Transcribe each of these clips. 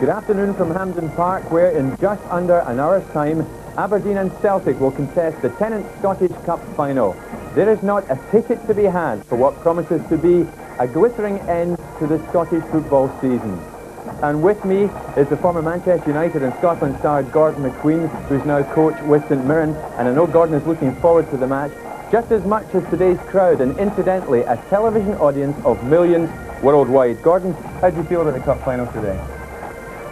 Good afternoon from Hampden Park, where in just under an hour's time, Aberdeen and Celtic will contest the Tennant Scottish Cup final. There is not a ticket to be had for what promises to be a glittering end to the Scottish football season. And with me is the former Manchester United and Scotland star Gordon McQueen, who's now coach with St Mirren, and I know Gordon is looking forward to the match just as much as today's crowd, and incidentally a television audience of millions worldwide. Gordon, how do you feel about the cup final today?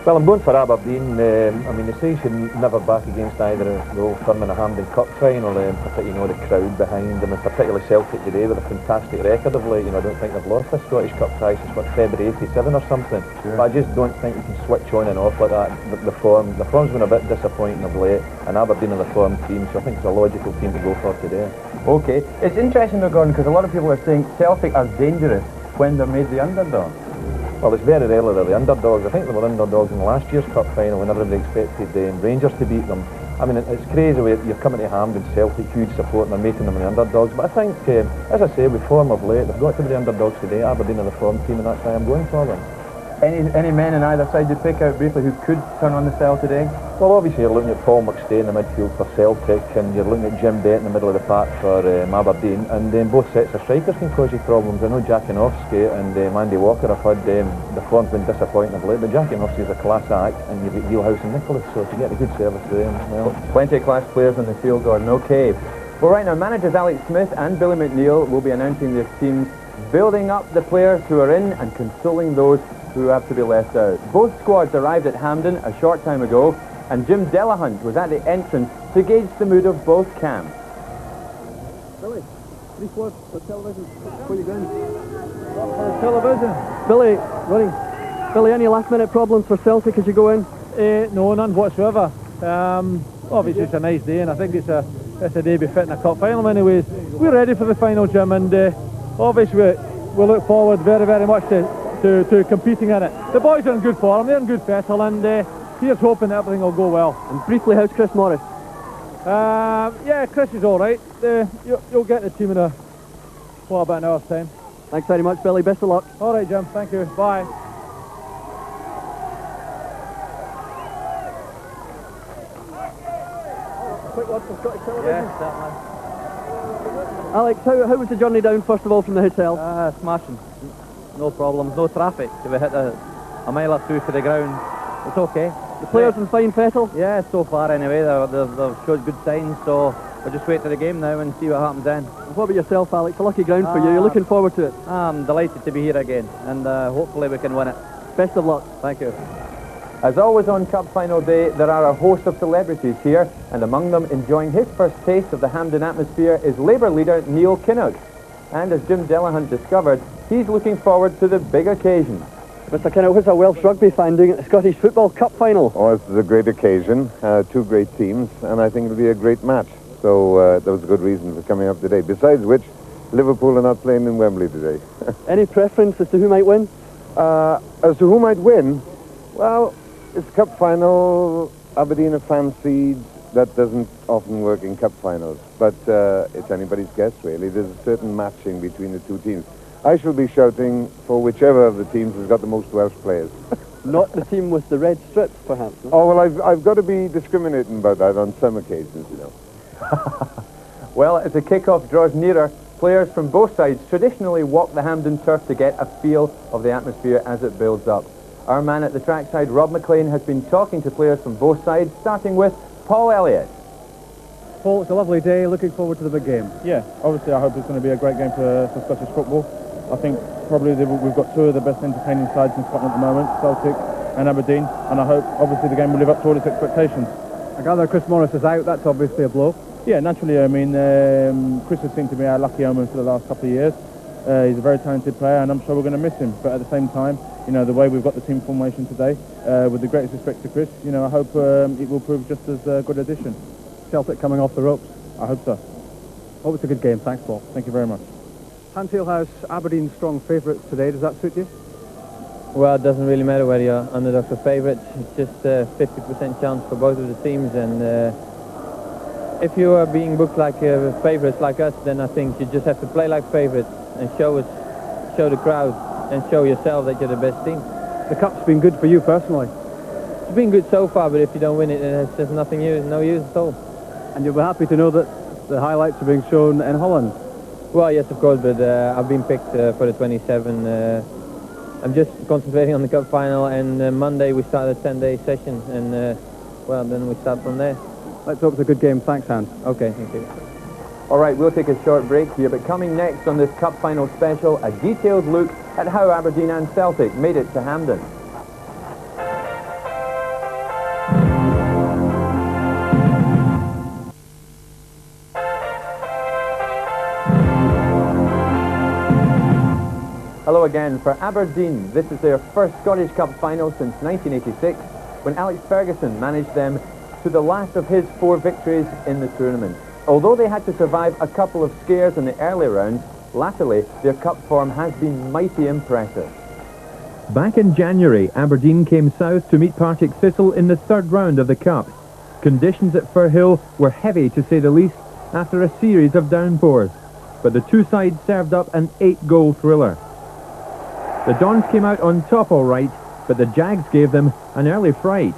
Well, I'm going for Aberdeen. I mean, they say you should never back against either the Old Firm and the Hampden Cup final, particularly, the crowd behind them, and particularly Celtic today with a fantastic record of late. I don't think they've lost a Scottish Cup tie since, February '87 or something. Sure. But I just don't think you can switch on and off like that. The form's been a bit disappointing of late, and Aberdeen are the form team, so I think it's a logical team to go for today. Okay. It's interesting though, Gordon, because a lot of people are saying Celtic are dangerous when they're made the underdog. Well, it's very rarely they're the underdogs. I think they were underdogs in the last year's cup final when everybody expected Rangers to beat them. I mean, it's crazy when you're coming to Hampden, Celtic, huge support, and they're making them the underdogs. But I think, as I say, with form of late, they've got to be the underdogs today. Aberdeen are the form team, and that's why I'm going for them. Any men on either side you'd pick out briefly who could turn on the cell today? Well, obviously you're looking at Paul McStay in the midfield for Celtic, and you're looking at Bett in the middle of the pack for Aberdeen, and both sets of strikers can cause you problems. I know Dziekanowski and Andy Walker have had the form's been disappointing of late, but Dziekanowski is a class act, and you've got Gilhaus and Nicholas, so to get a good service to them as well. Plenty of class players on the field, Gordon. Okay. Well, right now, managers Alex Smith and Billy McNeill will be announcing their teams, building up the players who are in and consoling those who have to be left out. Both squads arrived at Hampden a short time ago, and Jim Delahunt was at the entrance to gauge the mood of both camps. Billy, 3 words for television before you go in. For television. Billy, running. Billy, any last-minute problems for Celtic as you go in? No, none whatsoever. Obviously it's a nice day, and I think it's a day to be fit in a cup final anyways. We're ready for the final, Jim, and obviously we look forward very, very much to competing in it. The boys are in good form, they're in good fettle, and here's hoping that everything will go well. And briefly, how's Chris Morris? Yeah, Chris is alright. You'll get the team in about an hour's time. Thanks very much, Billy. Best of luck. Alright, Jim. Thank you. Bye. Quick word for Scottish television. Yeah, certainly. Alex, how was the journey down, first of all, from the hotel? Smashing. No problems, no traffic. If we hit a mile or two to the ground, it's okay. The players in fine fettle? Yeah, so far anyway, they've showed good signs, so we'll just wait to the game now and see what happens then. And what about yourself, Alex? A lucky ground for you. You're looking forward to it? I'm delighted to be here again, and hopefully we can win it. Best of luck. Thank you. As always on Cup Final Day, there are a host of celebrities here, and among them enjoying his first taste of the Hampden atmosphere is Labour leader Neil Kinnock. And as Jim Delahunt discovered, he's looking forward to the big occasion. Mr. Kinnock, what's a Welsh rugby fan doing at the Scottish Football Cup final? Oh, this is a great occasion, 2 great teams, and I think it'll be a great match. So that was a good reason for coming up today. Besides which, Liverpool are not playing in Wembley today. Any preference as to who might win? As to who might win? Well, it's cup final. Aberdeen are fancied. That doesn't often work in cup finals, but it's anybody's guess, really. There's a certain matching between the 2 teams. I shall be shouting for whichever of the teams has got the most Welsh players. Not the team with the red strips, perhaps? No? Oh, well, I've got to be discriminating about that on some occasions, Well, as the kick-off draws nearer, players from both sides traditionally walk the Hampden turf to get a feel of the atmosphere as it builds up. Our man at the trackside, Rob McLean, has been talking to players from both sides, starting with Paul Elliott. Paul, it's a lovely day. Looking forward to the big game. Yeah, obviously I hope it's going to be a great game for Scottish football. I think probably we've got 2 of the best entertaining sides in Scotland at the moment, Celtic and Aberdeen, and I hope obviously the game will live up to all its expectations. I gather Chris Morris is out. That's obviously a blow. Yeah, naturally. I mean, Chris has seemed to be our lucky omen for the last couple of years. He's a very talented player, and I'm sure we're going to miss him. But at the same time, the way we've got the team formation today, with the greatest respect to Chris, I hope it will prove just as a good addition. Celtic coming off the ropes? I hope so. Oh, it's a good game. Thanks, Paul. Thank you very much. Gilhaus, Aberdeen strong favourites today. Does that suit you? Well, it doesn't really matter whether you're underdogs or favourites. It's just a 50% chance for both of the teams, and if you are being booked like favourites like us, then I think you just have to play like favourites and show the crowd and show yourself that you're the best team. The cup's been good for you personally. it's been good so far, but if you don't win it, then it's just nothing use, no use at all. And you'll be happy to know that the highlights are being shown in Holland. Well, yes, of course, but I've been picked for the 27. I'm just concentrating on the cup final, and Monday we start a 10-day session, and well, then we start from there. Let's hope it's a good game. Thanks, Hans. Okay, thank you. All right, we'll take a short break here, but coming next on this cup final special, a detailed look at how Aberdeen and Celtic made it to Hampden. Hello again. For Aberdeen, this is their first Scottish Cup final since 1986, when Alex Ferguson managed them to the last of his 4 victories in the tournament. Although they had to survive a couple of scares in the early rounds, latterly their cup form has been mighty impressive. Back in January, Aberdeen came south to meet Partick Thistle in the 3rd round of the Cup. Conditions at Firhill were heavy, to say the least, after a series of downpours. But the two sides served up an 8-goal thriller. The Dons came out on top all right, but the Jags gave them an early fright.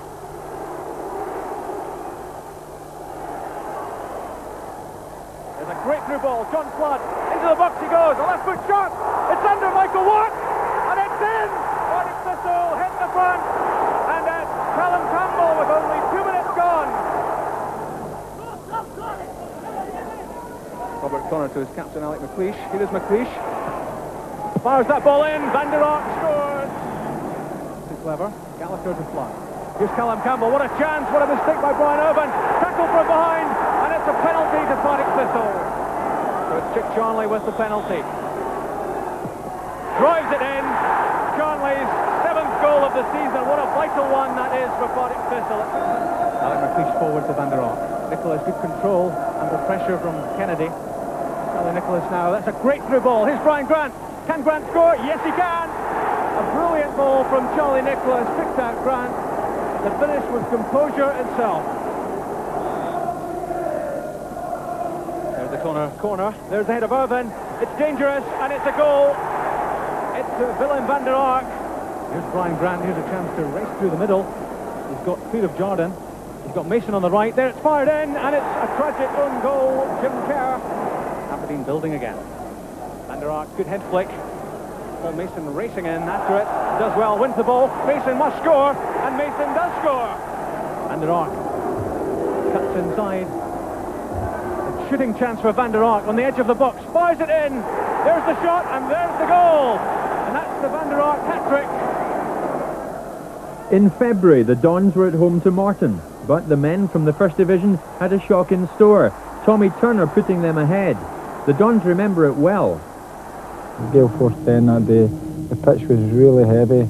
There's a great through ball. John Flood into the box he goes. A left foot shot. It's under Michael Watt, and it's in. Partick Thistle hit the front, and it's Callum Campbell with only 2 minutes gone. Robert Connor to his captain Alec McLeish. Here is McLeish. Fires that ball in. Van der Ark scores. Too clever. Gallagher to fly. Here's Callum Campbell. What a chance. What a mistake by Brian Irvine. Tackle from behind. And it's a penalty to Partick Thistle. So it's Chick Charnley with the penalty. Drives it in. Charnley's 7th goal of the season. What a vital one that is for Partick Thistle. Alec McLeish forward to Van der Ark. Nicholas good control under pressure from Kennedy. Charlie Nicholas now. That's a great through ball. Here's Brian Grant. Can Grant score? Yes, he can. A brilliant ball from Charlie Nicholas. Picked out Grant. The finish was composure itself. There's the corner. There's the head of Irvine. It's dangerous, and it's a goal. It's Willem van der Ark. Here's Brian Grant. Here's a chance to race through the middle. He's got feet of Jordan. He's got Mason on the right. There, it's fired in, and it's a tragic own goal. Jim Kerr. Aberdeen building again. Van der Ark, good head flick. Paul Mason racing in after it. Does well, wins the ball. Mason must score, and Mason does score. Van der Ark cuts inside. A shooting chance for Van der Ark on the edge of the box. Fires it in. There's the shot, and there's the goal. And that's the Van der Ark hat-trick. In February, the Dons were at home to Morton, but the men from the First Division had a shock in store. Tommy Turner putting them ahead. The Dons remember it well. Gale force 10 that day. The pitch was really heavy,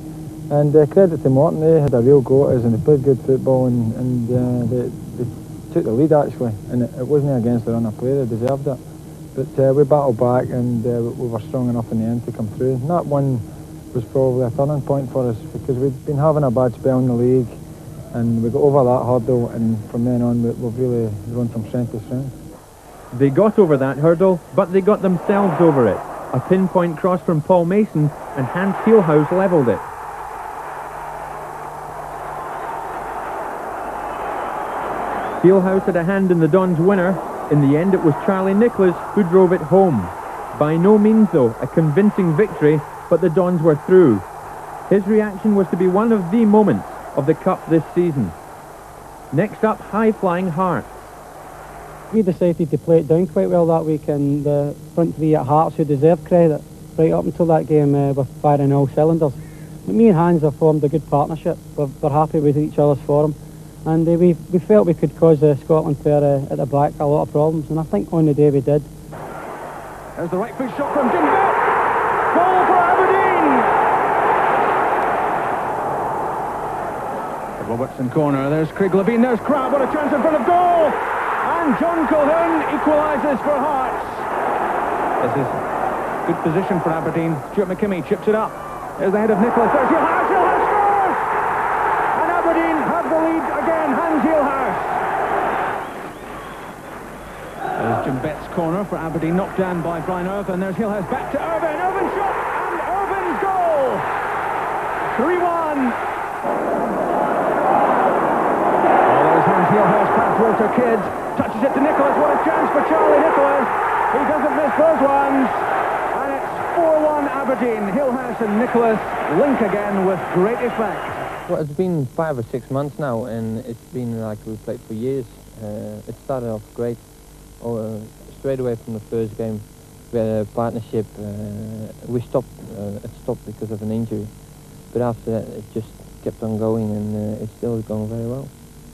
and credit to Morton, they had a real go at us and they played good football, and they took the lead actually, and it wasn't against the run of play, they deserved it. But we battled back, and we were strong enough in the end to come through. And that one was probably a turning point for us, because we'd been having a bad spell in the league, and we got over that hurdle, and from then on we've really grown from strength to strength. They got over that hurdle, but they got themselves over it. A pinpoint cross from Paul Mason, and Hans Gilhaus levelled it. Gilhaus had a hand in the Dons' winner. In the end, it was Charlie Nicholas who drove it home. By no means, though, a convincing victory, but the Dons were through. His reaction was to be one of the moments of the Cup this season. Next up, high-flying Hearts. We decided to play it down quite well that week, and the front three at Hearts, who deserved credit right up until that game, were firing all cylinders. But me and Hans have formed a good partnership. We're happy with each other's form, and we felt we could cause the Scotland player at the back a lot of problems, and I think on the day we did. There's the right foot shot from Jim Bett. Goal for Aberdeen. The Robertson corner. There's Craig Levine. There's Crab. What a chance in front of goal. And John Coyne equalises for Hearts. This is good position for Aberdeen. Stuart McKimmie chips it up. There's the head of Nicholas. There's Gilhaus. Gilhaus scores! And Aberdeen have the lead again. Hans Gilhaus. There's Jim Bett's corner for Aberdeen. Knocked down by Brian Irvine. There's Gilhaus back to Irvine. Irvine shot. And Irvine's goal. 3-1. Gilhaus past Walter Kidd, touches it to Nicholas. What a chance for Charlie Nicholas. He doesn't miss those ones. And it's 4-1 Aberdeen. Gilhaus and Nicholas link again with great effect. Well, it's been 5 or 6 months now, and it's been like we've played for years. It started off great. Straight away from the first game, we had a partnership. It stopped because of an injury. But after that, it just kept on going, and it's still going very well.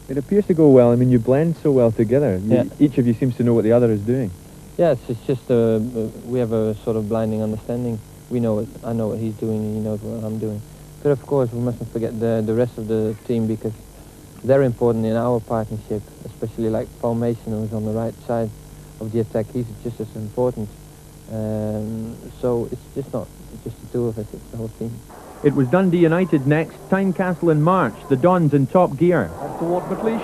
It appears to go well. I mean, you blend so well together. Yeah. Each of you seems to know what the other is doing. Yes, it's just we have a sort of blinding understanding. We know it. I know what he's doing, and he knows what I'm doing. But of course, we mustn't forget the rest of the team, because they're important in our partnership, especially like Paul Mason, who's on the right side of the attack. He's just as important. So it's just not just the two of us, it's the whole team. It was Dundee United next, Tynecastle in March, the Dons in top gear. Up toward McLeish.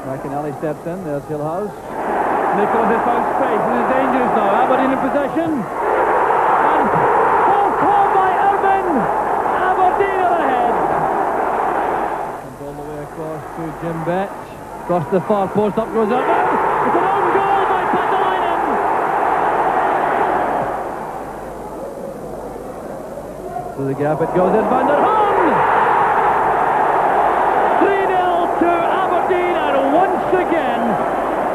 McInally steps in, there's Gilhaus. Nicholas has found space, it is dangerous now. Aberdeen in possession. And call by Irvine. Aberdeen are ahead. Comes all the way across to Jim Bett. Across the far post, up goes Irvine. It's an own goal by Patalainen. To the gap it goes in, Van der Haan. 3-0 to Aberdeen, and once again,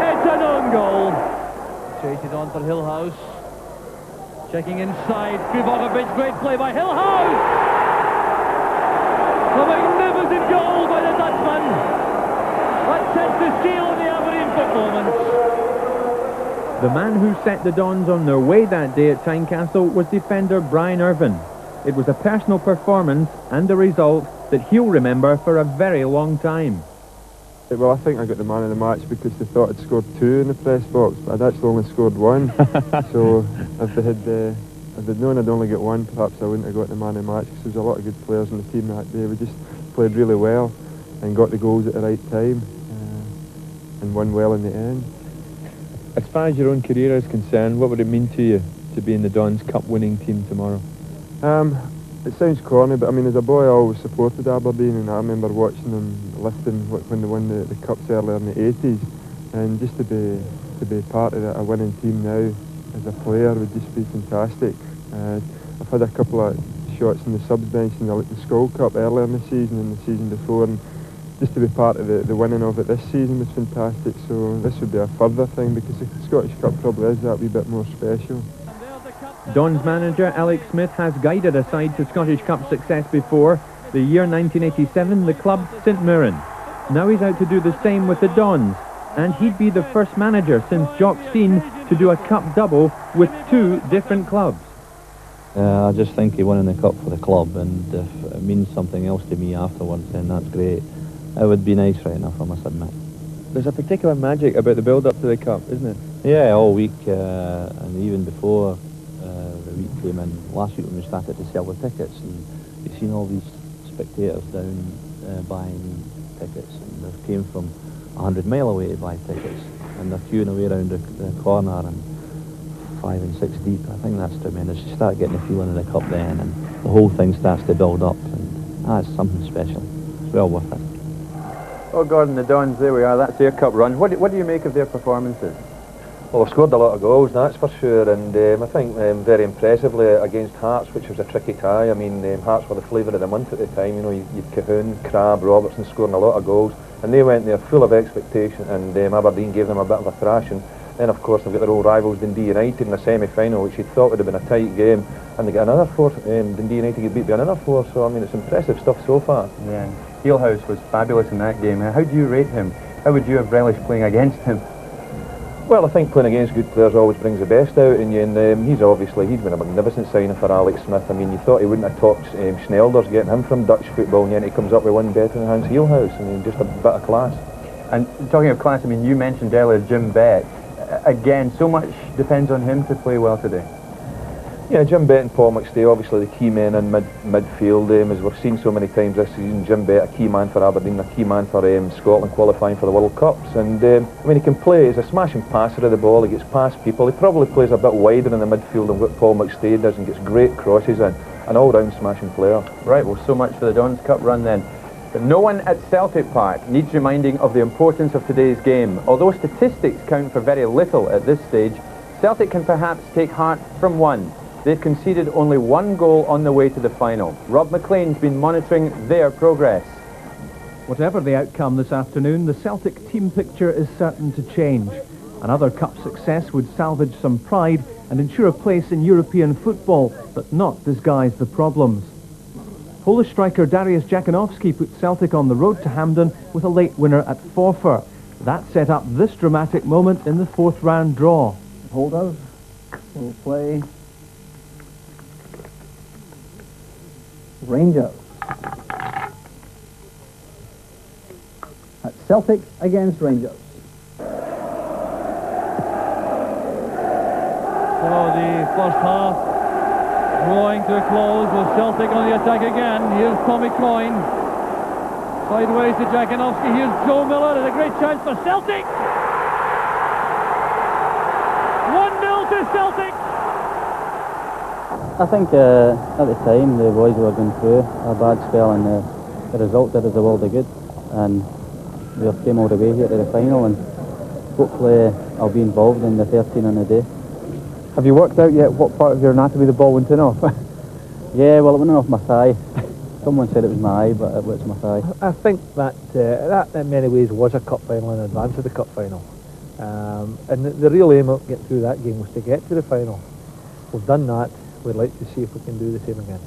it's an own goal. Chases on for Gilhaus. Checking inside, Krivojevic, great play by Gilhaus. A magnificent goal by the Dutchman. That sets the seal of the Aberdeen performance. The man who set the Dons on their way that day at Tynecastle was defender Brian Irvine. It was a personal performance and a result that he'll remember for a very long time. Well, I think I got the man of the match because they thought I'd scored 2 in the press box, but I'd actually only scored 1. So if they'd known I'd only get 1, perhaps I wouldn't have got the man of the match, because there was a lot of good players in the team that day. We just played really well and got the goals at the right time and won well in the end. As far as your own career is concerned, what would it mean to you to be in the Dons Cup winning team tomorrow? It sounds corny, but I mean, as a boy I always supported Aberdeen, and I remember watching them lifting when they won the Cups earlier in the 80s, and just to be part of a winning team now as a player would just be fantastic. I've had a couple of shots in the subs bench in the Skull Cup earlier in the season and the season before, and just to be part of the winning of it this season was fantastic. So this would be a further thing, because the Scottish Cup probably is that wee bit more special. Dons manager Alex Smith has guided a side to Scottish Cup success before. The year 1987, the club St Mirren. Now he's out to do the same with the Dons, and he'd be the first manager since Jock Stein to do a cup double with 2 different clubs. I just think he won the cup for the club, and if it means something else to me afterwards, then that's great. It would be nice right enough, I must admit. There's a particular magic about the build-up to the cup, isn't it? Yeah, all week, and even before the week came in, last week when we started to sell the tickets, and you've seen all these spectators down buying tickets, and they came from 100 mile away to buy tickets, and they're queuing away around the corner, and 5 and 6 deep. I think that's tremendous. You start getting the feeling of the cup then, and the whole thing starts to build up, and it's something special. It's well worth it. Oh, Gordon, the Dons, there we are. That's their cup run. What do you make of their performances? Well, they've scored a lot of goals, that's for sure, and I think very impressively against Hearts, which was a tricky tie. I mean, Hearts were the flavour of the month at the time. You know, you'd Coyne, Crabbe, Robertson scoring a lot of goals, and they went there full of expectation, and Aberdeen gave them a bit of a thrashing. Then, of course, they've got their old rivals Dundee United in the semi-final, which you'd thought would have been a tight game, and they got another 4. Dundee United get beat by another 4, so I mean, it's impressive stuff so far. Yeah, Gilhaus was fabulous in that game. How do you rate him? How would you have relished playing against him? Well, I think playing against good players always brings the best out in you, and he's been a magnificent signing for Alex Smith. I mean, you thought he wouldn't have topped Snelders, getting him from Dutch football, and yet he comes up with one better than Hans Gilhaus. I mean, just a bit of class. And talking of class, I mean, you mentioned earlier Jim Bett. Again, so much depends on him to play well today. Yeah, Jim Bett and Paul McStay, obviously the key men in midfield. As we've seen so many times this season, Jim Bett, a key man for Aberdeen, a key man for Scotland qualifying for the World Cups. And I mean, he can play, he's a smashing passer of the ball, he gets past people, he probably plays a bit wider in the midfield than what Paul McStay does, and gets great crosses in. An all-round smashing player. Right, well, so much for the Dons Cup run then. But no one at Celtic Park needs reminding of the importance of today's game. Although statistics count for very little at this stage, Celtic can perhaps take heart from one. They've conceded only one goal on the way to the final. Rob McLean's been monitoring their progress. Whatever the outcome this afternoon, the Celtic team picture is certain to change. Another cup success would salvage some pride and ensure a place in European football, but not disguise the problems. Polish striker Dariusz Dziekanowski put Celtic on the road to Hampden with a late winner at Forfar. That set up this dramatic moment in the fourth round draw. Holders will play Rangers. That's Celtic against Rangers. So the first half drawing to a close with Celtic on the attack again. Here's Tommy Coyne. Sideways to Dziekanowski. Here's Joe Miller. It's a great chance for Celtic. 1-0 to Celtic. I think at the time the boys were going through a bad spell, and the result did us a world of good, and we came all the way here to the final, and hopefully I'll be involved in the 13 on the day. Have you worked out yet what part of your anatomy the ball went in off? Yeah, well, it went off my thigh. Someone said it was my eye, but it was my thigh. I think that in many ways was a cup final in advance of the cup final. And the real aim of getting through that game was to get to the final. We've done that. We'd like to see if we can do the same again.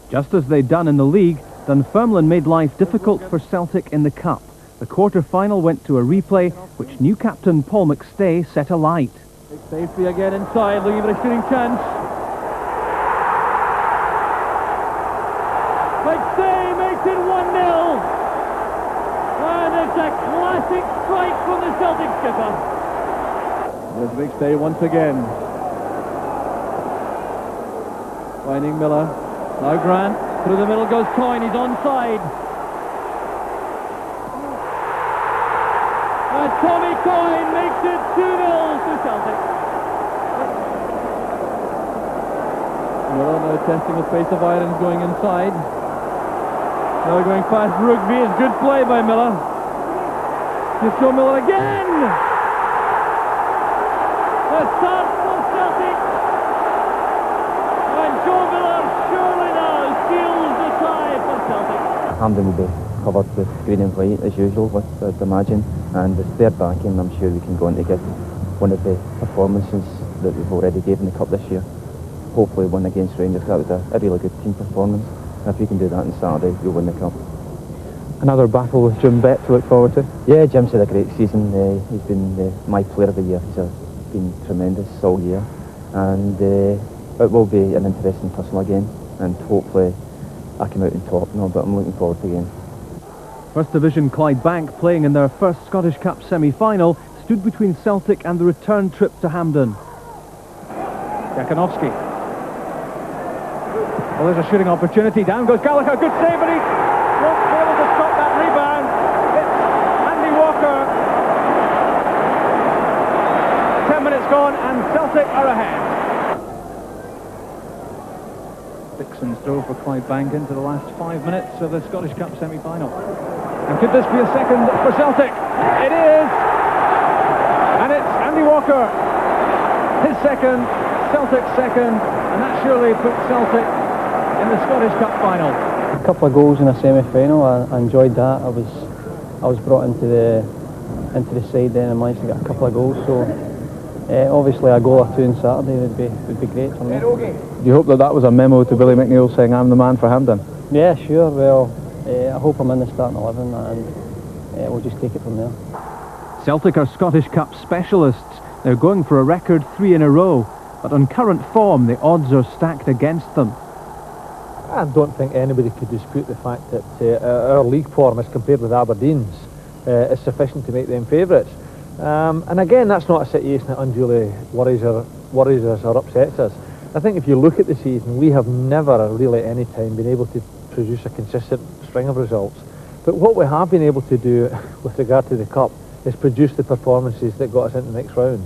Just as they'd done in the league, Dunfermline made life difficult for Celtic in the cup. The quarter-final went to a replay, which new captain Paul McStay set alight. Safety again inside, looking for a shooting chance. McStay makes it 1-0. And it's a classic strike from the Celtic skipper. There's McStay once again. Finding Miller. Now Grant. Through the middle goes Coyne. He's onside. And Tommy Coyne makes it 2-0 to Celtic. Miller now testing the pace of irons going inside. Now going past Rugby. It's good play by Miller. Just show Miller again. A start for Celtic. And Joe Miller surely now seals the tie for Celtic. Hampden will be covered with green and white as usual, I'd imagine, and the third backing I'm sure we can go on to give one of the performances that we've already given the cup this year. Hopefully one against Rangers. That was a really good team performance, and if we can do that on Saturday we'll win the cup. Another battle with Jim Bett to look forward to? Yeah, Jim's had a great season. He's been my player of the year. He's been tremendous all year, and it will be an interesting tussle again, and hopefully I come out on top now, but I'm looking forward to the game. First Division Clydebank, playing in their first Scottish Cup semi-final, stood between Celtic and the return trip to Hampden. Dziekanowski. Well, there's a shooting opportunity. Down goes Galloway. Good save, but he won't be able to stop that rebound. It's Andy Walker. 10 minutes gone and Celtic are ahead. Dixon's drove for Clydebank into the last 5 minutes of the Scottish Cup semi-final. And could this be a second for Celtic? It is! And it's Andy Walker. His second, Celtic's second, and that surely puts Celtic in the Scottish Cup final. A couple of goals in a semi-final. I enjoyed that. I was brought into the side then and managed to get a couple of goals. So obviously a goal or two on Saturday would be great for me. Do you hope that was a memo to Billy McNeill saying I'm the man for Hampden? Yeah, sure. Well, I hope I'm in the starting 11, and we'll just take it from there. Celtic are Scottish Cup specialists. They're going for a record 3 in a row, but on current form the odds are stacked against them. I don't think anybody could dispute the fact that our league form as compared with Aberdeen's is sufficient to make them favourites. And again, that's not a situation that unduly worries us or upsets us. I think if you look at the season, we have never really any time been able to produce a consistent string of results. But what we have been able to do with regard to the Cup is produce the performances that got us into the next round.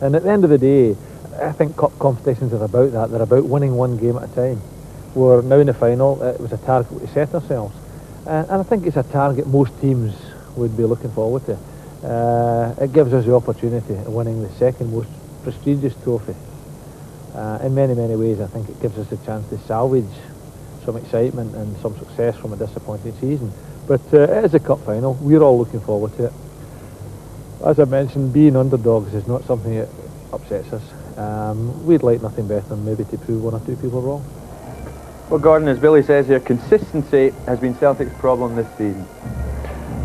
And at the end of the day, I think Cup competitions are about that. They're about winning one game at a time. We're now in the final. It was a target we set ourselves. and I think it's a target most teams would be looking forward to. It gives us the opportunity of winning the second most prestigious trophy. In many, many ways, I think it gives us a chance to salvage some excitement and some success from a disappointing season. But it is a cup final. We're all looking forward to it. As I mentioned, being underdogs is not something that upsets us. We'd like nothing better than maybe to prove one or two people wrong. Well, Gordon, as Billy says here, consistency has been Celtic's problem this season.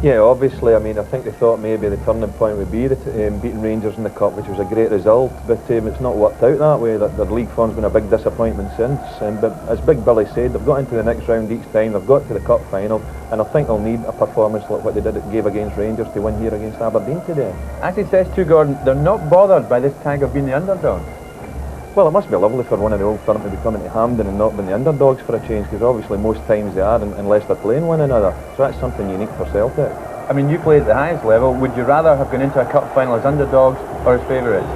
Yeah, obviously, I mean, I think they thought maybe the turning point would be beating Rangers in the Cup, which was a great result, but it's not worked out that way. Their league form's been a big disappointment since, but as Big Billy said, they've got into the next round each time, they've got to the Cup final, and I think they'll need a performance like what they gave against Rangers to win here against Aberdeen today. As he says too, Gordon, they're not bothered by this tag of being the underdog. Well, it must be lovely for one of the old firm to be coming to Hampden and not being the underdogs for a change, because obviously most times they are, unless they're playing one another, so that's something unique for Celtic. I mean, you play at the highest level. Would you rather have gone into a cup final as underdogs or as favourites?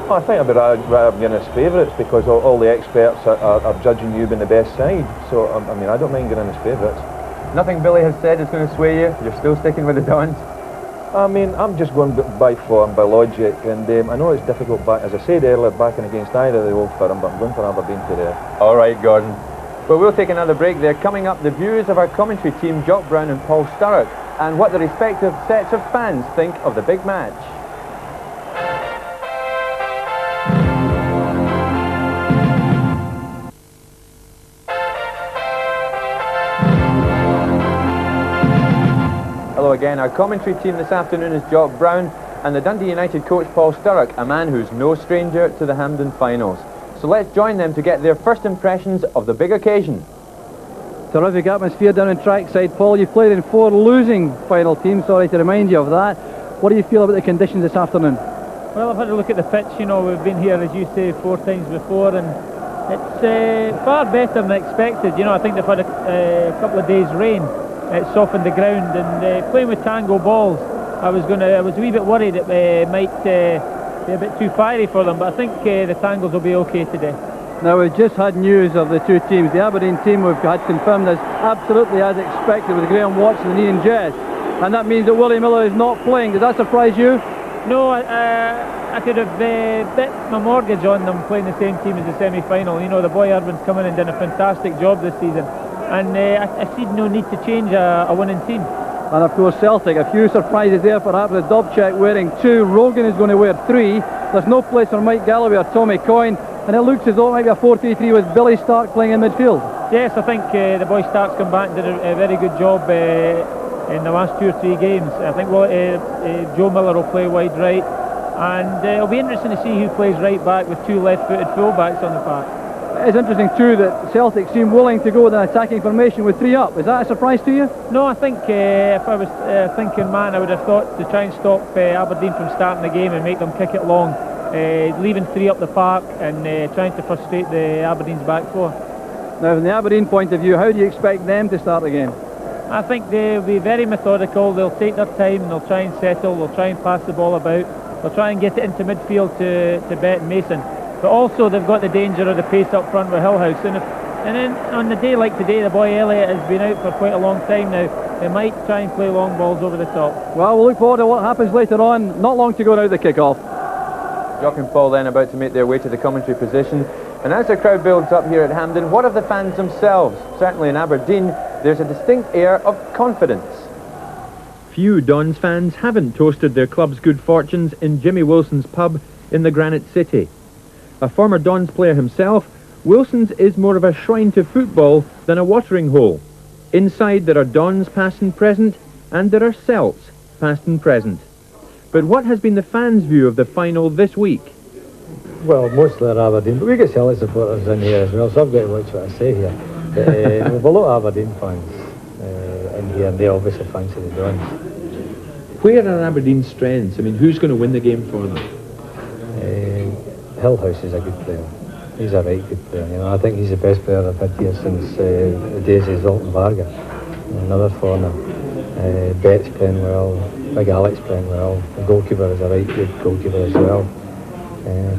Well, I think I'd rather have gone as favourites, because all the experts are judging you being the best side. So, I mean, I don't mind going in as favourites. Nothing Billy has said is going to sway you? You're still sticking with the Dons? I mean, I'm just going by form, by logic, and I know it's difficult, as I said earlier, backing against either of the old firm, but I'm going for Aberdeen today. All right, Gordon. Well, we'll take another break there. Coming up, the views of our commentary team, Jock Brown and Paul Sturrock, and what the respective sets of fans think of the big match. Hello again. Our commentary team this afternoon is Jock Brown and the Dundee United coach Paul Sturrock, a man who's no stranger to the Hampden finals. So let's join them to get their first impressions of the big occasion. Terrific atmosphere down in trackside. Paul, you've played in 4 losing final teams, sorry to remind you of that. What do you feel about the conditions this afternoon? Well, I've had a look at the pitch. You know, we've been here, as you say, 4 times before, and it's far better than expected. You know, I think they've had a couple of days' rain. It softened the ground, and playing with tango balls, I was a wee bit worried it might be a bit too fiery for them, but I think the tangles will be okay today. Now, we've just had news of the 2 teams. The Aberdeen team we've had confirmed as absolutely as expected with Graham Watson and Ian Jess, and that means that Willie Miller is not playing. Does that surprise you? No, I could have bet my mortgage on them playing the same team as the semi-final. You know, the boy Irvine's come in and done a fantastic job this season, and I see no need to change a winning team. And of course Celtic, a few surprises there perhaps, with Wdowczyk wearing 2, Rogan is going to wear 3, there's no place for Mike Galloway or Tommy Coyne, and it looks as though it might be a 4-3-3 with Billy Stark playing in midfield. Yes, I think the boy Stark's come back and did a very good job in the last 2 or 3 games. I think Joe Miller will play wide right, and it'll be interesting to see who plays right back with 2 left-footed full-backs on the park. It's interesting too that Celtic seem willing to go with an attacking formation with 3 up. Is that a surprise to you? No, I think if I was thinking man, I would have thought to try and stop Aberdeen from starting the game and make them kick it long, leaving 3 up the park and trying to frustrate the Aberdeen's back 4. Now, from the Aberdeen point of view, how do you expect them to start the game? I think they'll be very methodical. They'll take their time, they'll try and settle, they'll try and pass the ball about, they'll try and get it into midfield to Bett and Mason. But also they've got the danger of the pace up front with Gilhaus, and then on the day like today, the boy Elliott has been out for quite a long time now. They might try and play long balls over the top. Well, we'll look forward to what happens later on. Not long to go now, the kick-off. Jock and Paul then about to make their way to the commentary position. And as the crowd builds up here at Hampden, what of the fans themselves? Certainly in Aberdeen, there's a distinct air of confidence. Few Dons fans haven't toasted their club's good fortunes in Jimmy Wilson's pub in the Granite City. A former Dons player himself, Wilson's is more of a shrine to football than a watering hole. Inside there are Dons past and present, and there are Celts past and present. But what has been the fans' view of the final this week? Well, mostly they're Aberdeen, but we get Celtic supporters in here as well, so I've got to watch what I say here. We've a lot of Aberdeen fans in here, and they obviously fancy the Dons. Where are Aberdeen's strengths? I mean, who's going to win the game for them? Gilhaus is a good player. He's a right good player. You know, I think he's the best player I've had here since the days of Zoltan Varga. Another foreigner. Bett's playing well. Big Alex playing well. The goalkeeper is a right good goalkeeper as well.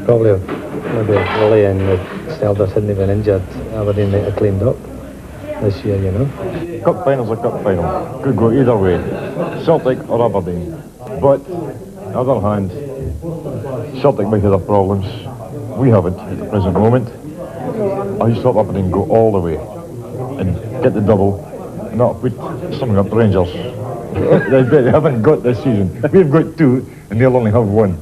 Probably maybe Willie and Snelders hadn't been injured, Aberdeen might have cleaned up. this year, you know. Cup final's a cup final. Could go either way, Celtic or Aberdeen. But, on the other hand, Celtic might have their problems. We haven't at the present moment. I just thought Aberdeen go all the way and get the double, not put something up Rangers. They haven't got this season. We've got 2 and they'll only have 1.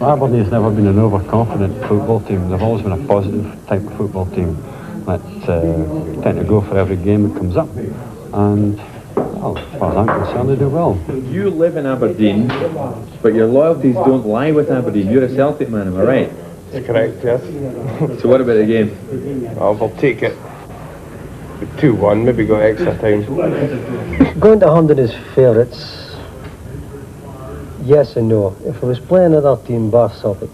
Aberdeen's never been an overconfident football team. They've always been a positive type of football team that tend to go for every game that comes up. And, well, as far as I'm concerned, they do well. You live in Aberdeen, but your loyalties don't lie with Aberdeen. You're a Celtic man, am I right? That's correct, yes. So what about the game? We'll take it 2-1, maybe go extra time. Going to Hampden is favourites. Yes and no. If I was playing another team, bar Celtic,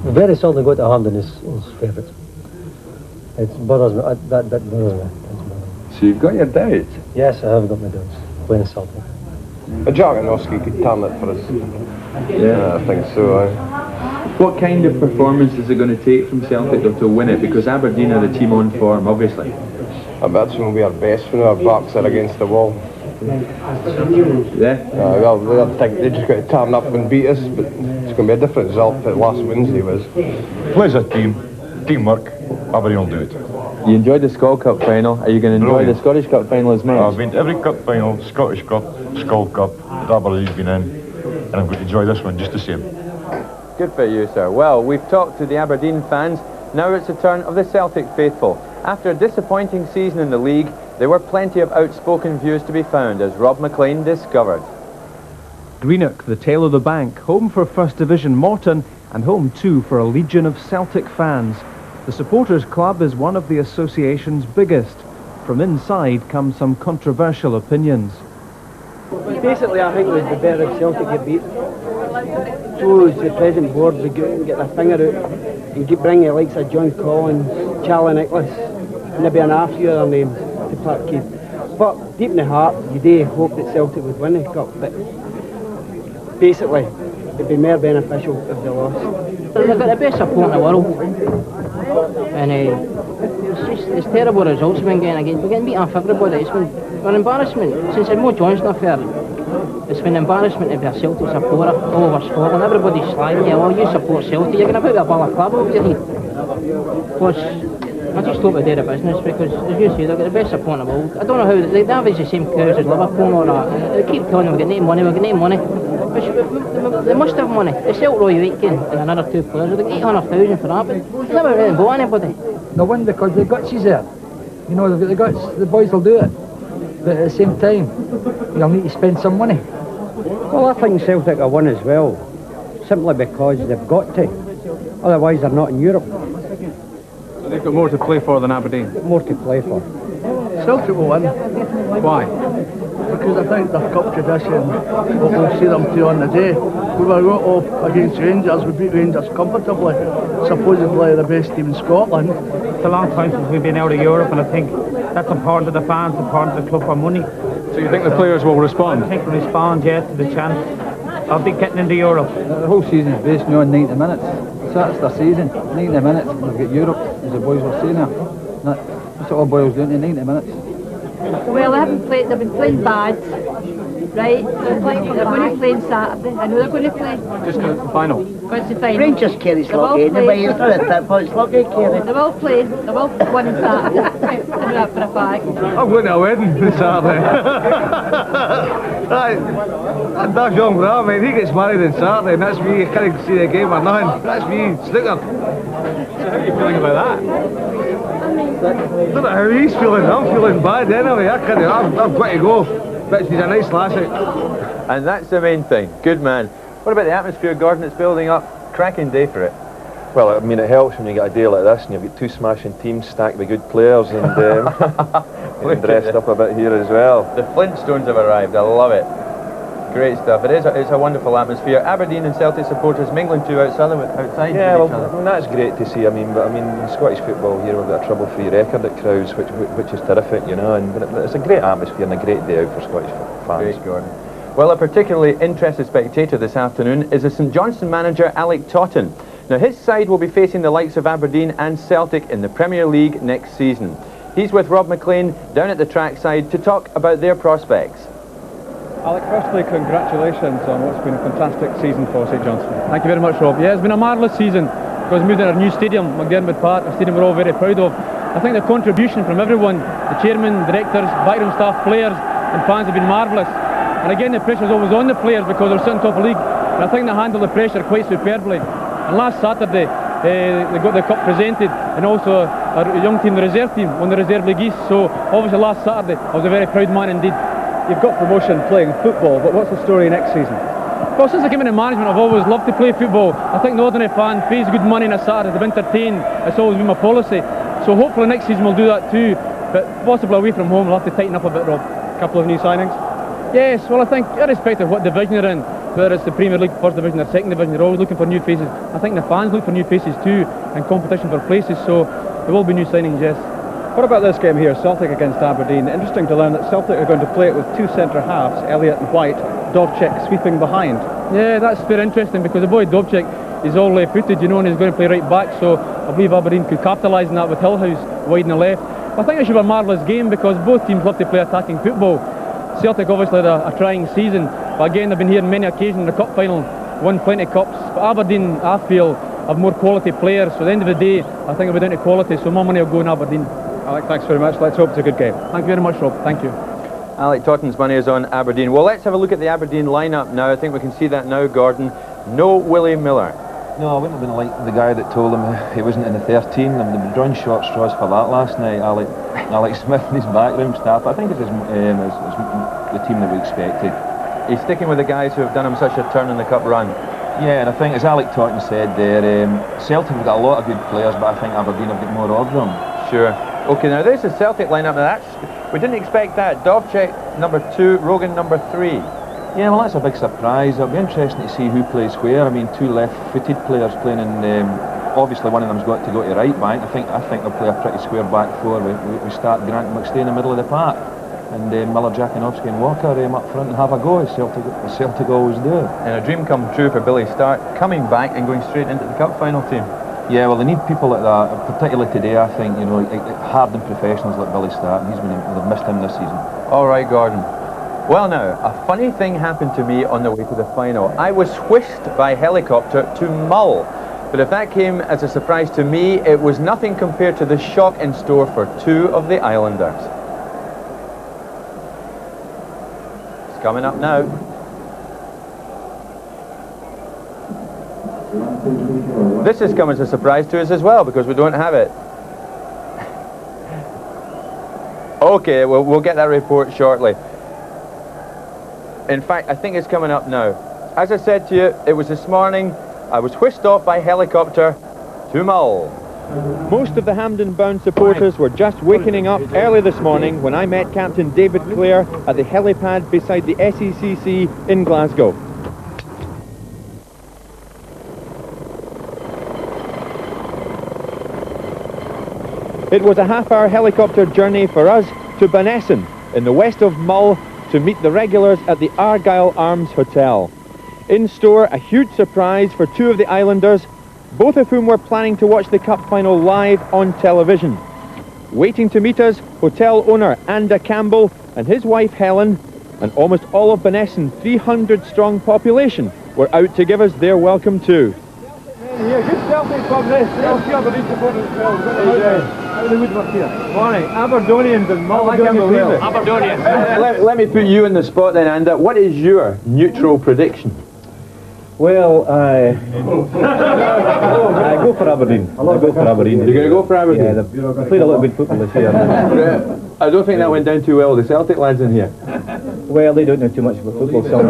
very seldom go to Hampden is favourites. It bothers me. That bothers me. So you've got your doubts? Yes, I have got my doubts. Playing Celtic. Dziekanowski could turn it for us. Yeah, I think so. What kind of performance is it going to take from Celtic though to win it? Because Aberdeen are the team on form, obviously. That's when we are best, when our backs are against the wall. Yeah? Well, I think they just got to turn up and beat us, but it's going to be a different result that last Wednesday was. Plays a team, teamwork, Aberdeen will do it. You enjoyed the Skull Cup final. Are you going to enjoy the Scottish Cup final as much? I've been to every cup final, Scottish Cup, Skull Cup, that Aberdeen's been in, and I'm going to enjoy this one just the same. Good for you, sir. Well, we've talked to the Aberdeen fans. Now it's the turn of the Celtic faithful. After a disappointing season in the league, there were plenty of outspoken views to be found, as Rob McLean discovered. Greenock, the tail of the bank, home for First Division Morton and home too for a legion of Celtic fans. The supporters club is one of the association's biggest. From inside come some controversial opinions. Basically, I think it was the better if Celtic get beat. So as the present board would go and get their finger out and bring the likes of John Collins, Charlie Nicholas, and maybe an half year their names to Parkhead. But deep in the heart, you do hope that Celtic would win the cup. But basically, it'd be more beneficial if they lost. They've got the best support in the world, and it's terrible results we've been getting against. We're getting beat off everybody. It's been an embarrassment since Mo Johnson affair. It's been an embarrassment to be a Celtic supporter all over Scotland. Everybody's slagging you. Oh, you support Celtic. You're going to put a ball of club over your head. Plus, I just hope they do the business because, as you say, they've got the best support in the world. I don't know how they have the same crowds as Liverpool or that. They keep telling them we've got no money. They must have money. They sell Roy Whyte and another 2 players. They got 800,000 for that, but they never really bought anybody. They'll win because the guts is there. You know, they've got the guts. The boys will do it. But at the same time, you'll need to spend some money. Well, I think Celtic will win as well, simply because they've got to. Otherwise, they're not in Europe. So they've got more to play for than Aberdeen? More to play for. Celtic will win. Why? Because I think their cup tradition, what we'll see them do on the day. We were right off against Rangers, we beat Rangers comfortably, supposedly the best team in Scotland. It's a long time since we've been out of Europe, and I think that's important to the fans, important to the club for money. So you think the players will respond? I think they'll respond, yes, to the chance of getting into Europe. The whole season is based on 90 minutes. So that's their season. 90 minutes, they've got Europe, as the boys were saying there. That's what all boils down to, 90 minutes. Well, they haven't played, they've been playing bad, right? They're going to play on Saturday. I know they're going to play. Just the final. Going to the final. Rangers carry Sloggy, nobody is going to that, but Sloggy carry. They will play, they will win on Saturday. I know that for a fact. I'm going to a wedding this Saturday. That does young brother, mate, he gets married on Saturday and that's me, I can't see the game or nothing. That's me, snooker. So how are you feeling about that? I don't know how he's feeling, I'm feeling bad anyway, I've got to go. But he's a nice lassie. And that's the main thing. Good man. What about the atmosphere, Gordon? It's building up. Cracking day for it. Well, I mean, it helps when you get a day like this and you've got 2 smashing teams stacked with good players and dressed up a bit here as well. The Flintstones have arrived. I love it. Great stuff. It's a wonderful atmosphere. Aberdeen and Celtic supporters mingling too outside yeah, with well, each other. I mean, that's great to see. I mean, in Scottish football here we've got a trouble-free record at crowds, which is terrific, you know. And it's a great atmosphere and a great day out for Scottish fans. Great, Gordon. Well, a particularly interested spectator this afternoon is the St Johnstone manager Alec Totten. Now his side will be facing the likes of Aberdeen and Celtic in the Premier League next season. He's with Rob McLean down at the trackside to talk about their prospects. Alec, firstly, congratulations on what's been a fantastic season for St Johnstone. Thank you very much, Rob. Yeah, it's been a marvellous season because we moved into our new stadium, McDermott Park, a stadium we're all very proud of. I think the contribution from everyone, the chairman, directors, backroom staff, players and fans have been marvellous. And again, the pressure's always on the players because they're sitting top of the league. And I think they handle the pressure quite superbly. And last Saturday, they got the cup presented, and also our young team, the reserve team, won the Reserve League East. So obviously last Saturday, I was a very proud man indeed. You've got promotion playing football, but what's the story next season? Well, since I came into management, I've always loved to play football. I think the ordinary fan pays good money on a Saturday to be entertained. It's always been my policy. So hopefully next season we'll do that too, but possibly away from home we'll have to tighten up a bit, Rob. A couple of new signings? Yes, well I think irrespective of what division you're in, whether it's the Premier League, First Division or Second Division, you're always looking for new faces. I think the fans look for new faces too, and competition for places, so there will be new signings, yes. What about this game here, Celtic against Aberdeen? Interesting to learn that Celtic are going to play it with two centre halves, Elliott and Whyte, Wdowczyk sweeping behind. Yeah, that's very interesting because the boy Wdowczyk is all left-footed, you know, and he's going to play right back, so I believe Aberdeen could capitalise on that with Gilhaus wide on the left. I think it should be a marvellous game because both teams love to play attacking football. Celtic obviously had a trying season, but again they've been here on many occasions in the cup final, won plenty of cups. But Aberdeen, I feel, have more quality players, so at the end of the day, I think it'll be down to quality, so more money will go in Aberdeen. Alec, thanks very much. Let's hope it's a good game. Thank you very much, Rob. Thank you. Alec Totten's money is on Aberdeen. Well, let's have a look at the Aberdeen lineup now. I think we can see that now, Gordon. No Willie Miller. No, I wouldn't have been like the guy that told him he wasn't in the 13. I mean, they've been drawing short straws for that last night. Alec Smith and his backroom staff. I think it is the team that we expected. He's sticking with the guys who have done him such a turn in the cup run. Yeah, and I think, as Alec Totten said there, Celtic have got a lot of good players, but I think Aberdeen have got more of them. Sure. OK, now there's the Celtic lineup. Now we didn't expect that. Wdowczyk number 2, Rogan number 3. Yeah, well, that's a big surprise. It'll be interesting to see who plays where. I mean, two left-footed players playing in. Obviously, one of them's got to go to right back. I think they'll play a pretty square back four. We start Grant and McStay in the middle of the park, and Miller, Dziekanowski, and Walker up front and have a go, as Celtic always do. And a dream come true for Billy Stark, coming back and going straight into the cup final team. Yeah, well, they need people like that, particularly today. I think, you know, hardened professionals like Billy Stark. They've missed him this season. All right, Gordon. Well now, a funny thing happened to me on the way to the final. I was whisked by helicopter to Mull. But if that came as a surprise to me, it was nothing compared to the shock in store for two of the Islanders. It's coming up now. This has come as a surprise to us as well because we don't have it. Okay, well, we'll get that report shortly. In fact, I think it's coming up now. As I said to you, it was this morning. I was whisked off by helicopter to Mull. Most of the Hampden-bound supporters were just waking up early this morning when I met Captain David Clare at the helipad beside the SECC in Glasgow. It was a half-hour helicopter journey for us to Bannesson in the west of Mull to meet the regulars at the Argyle Arms Hotel. In store, a huge surprise for two of the Islanders, both of whom were planning to watch the cup final live on television. Waiting to meet us, hotel owner Anda Campbell and his wife Helen, and almost all of Bannesson 300-strong population were out to give us their welcome too. Yeah, good Celtic club this. I'll see Aberdeen supporters as well. How the woodwork here. Morning, Aberdonians and Mull. I can't believe it. Aberdonians. Let me put you in the spot then, Anda. What is your neutral prediction? Well, I go for Aberdeen. You're going to go for Aberdeen? Yeah, they've played a lot of good football this year. I don't think that went down too well with the Celtic lads in here. Well, they don't know too much about football, so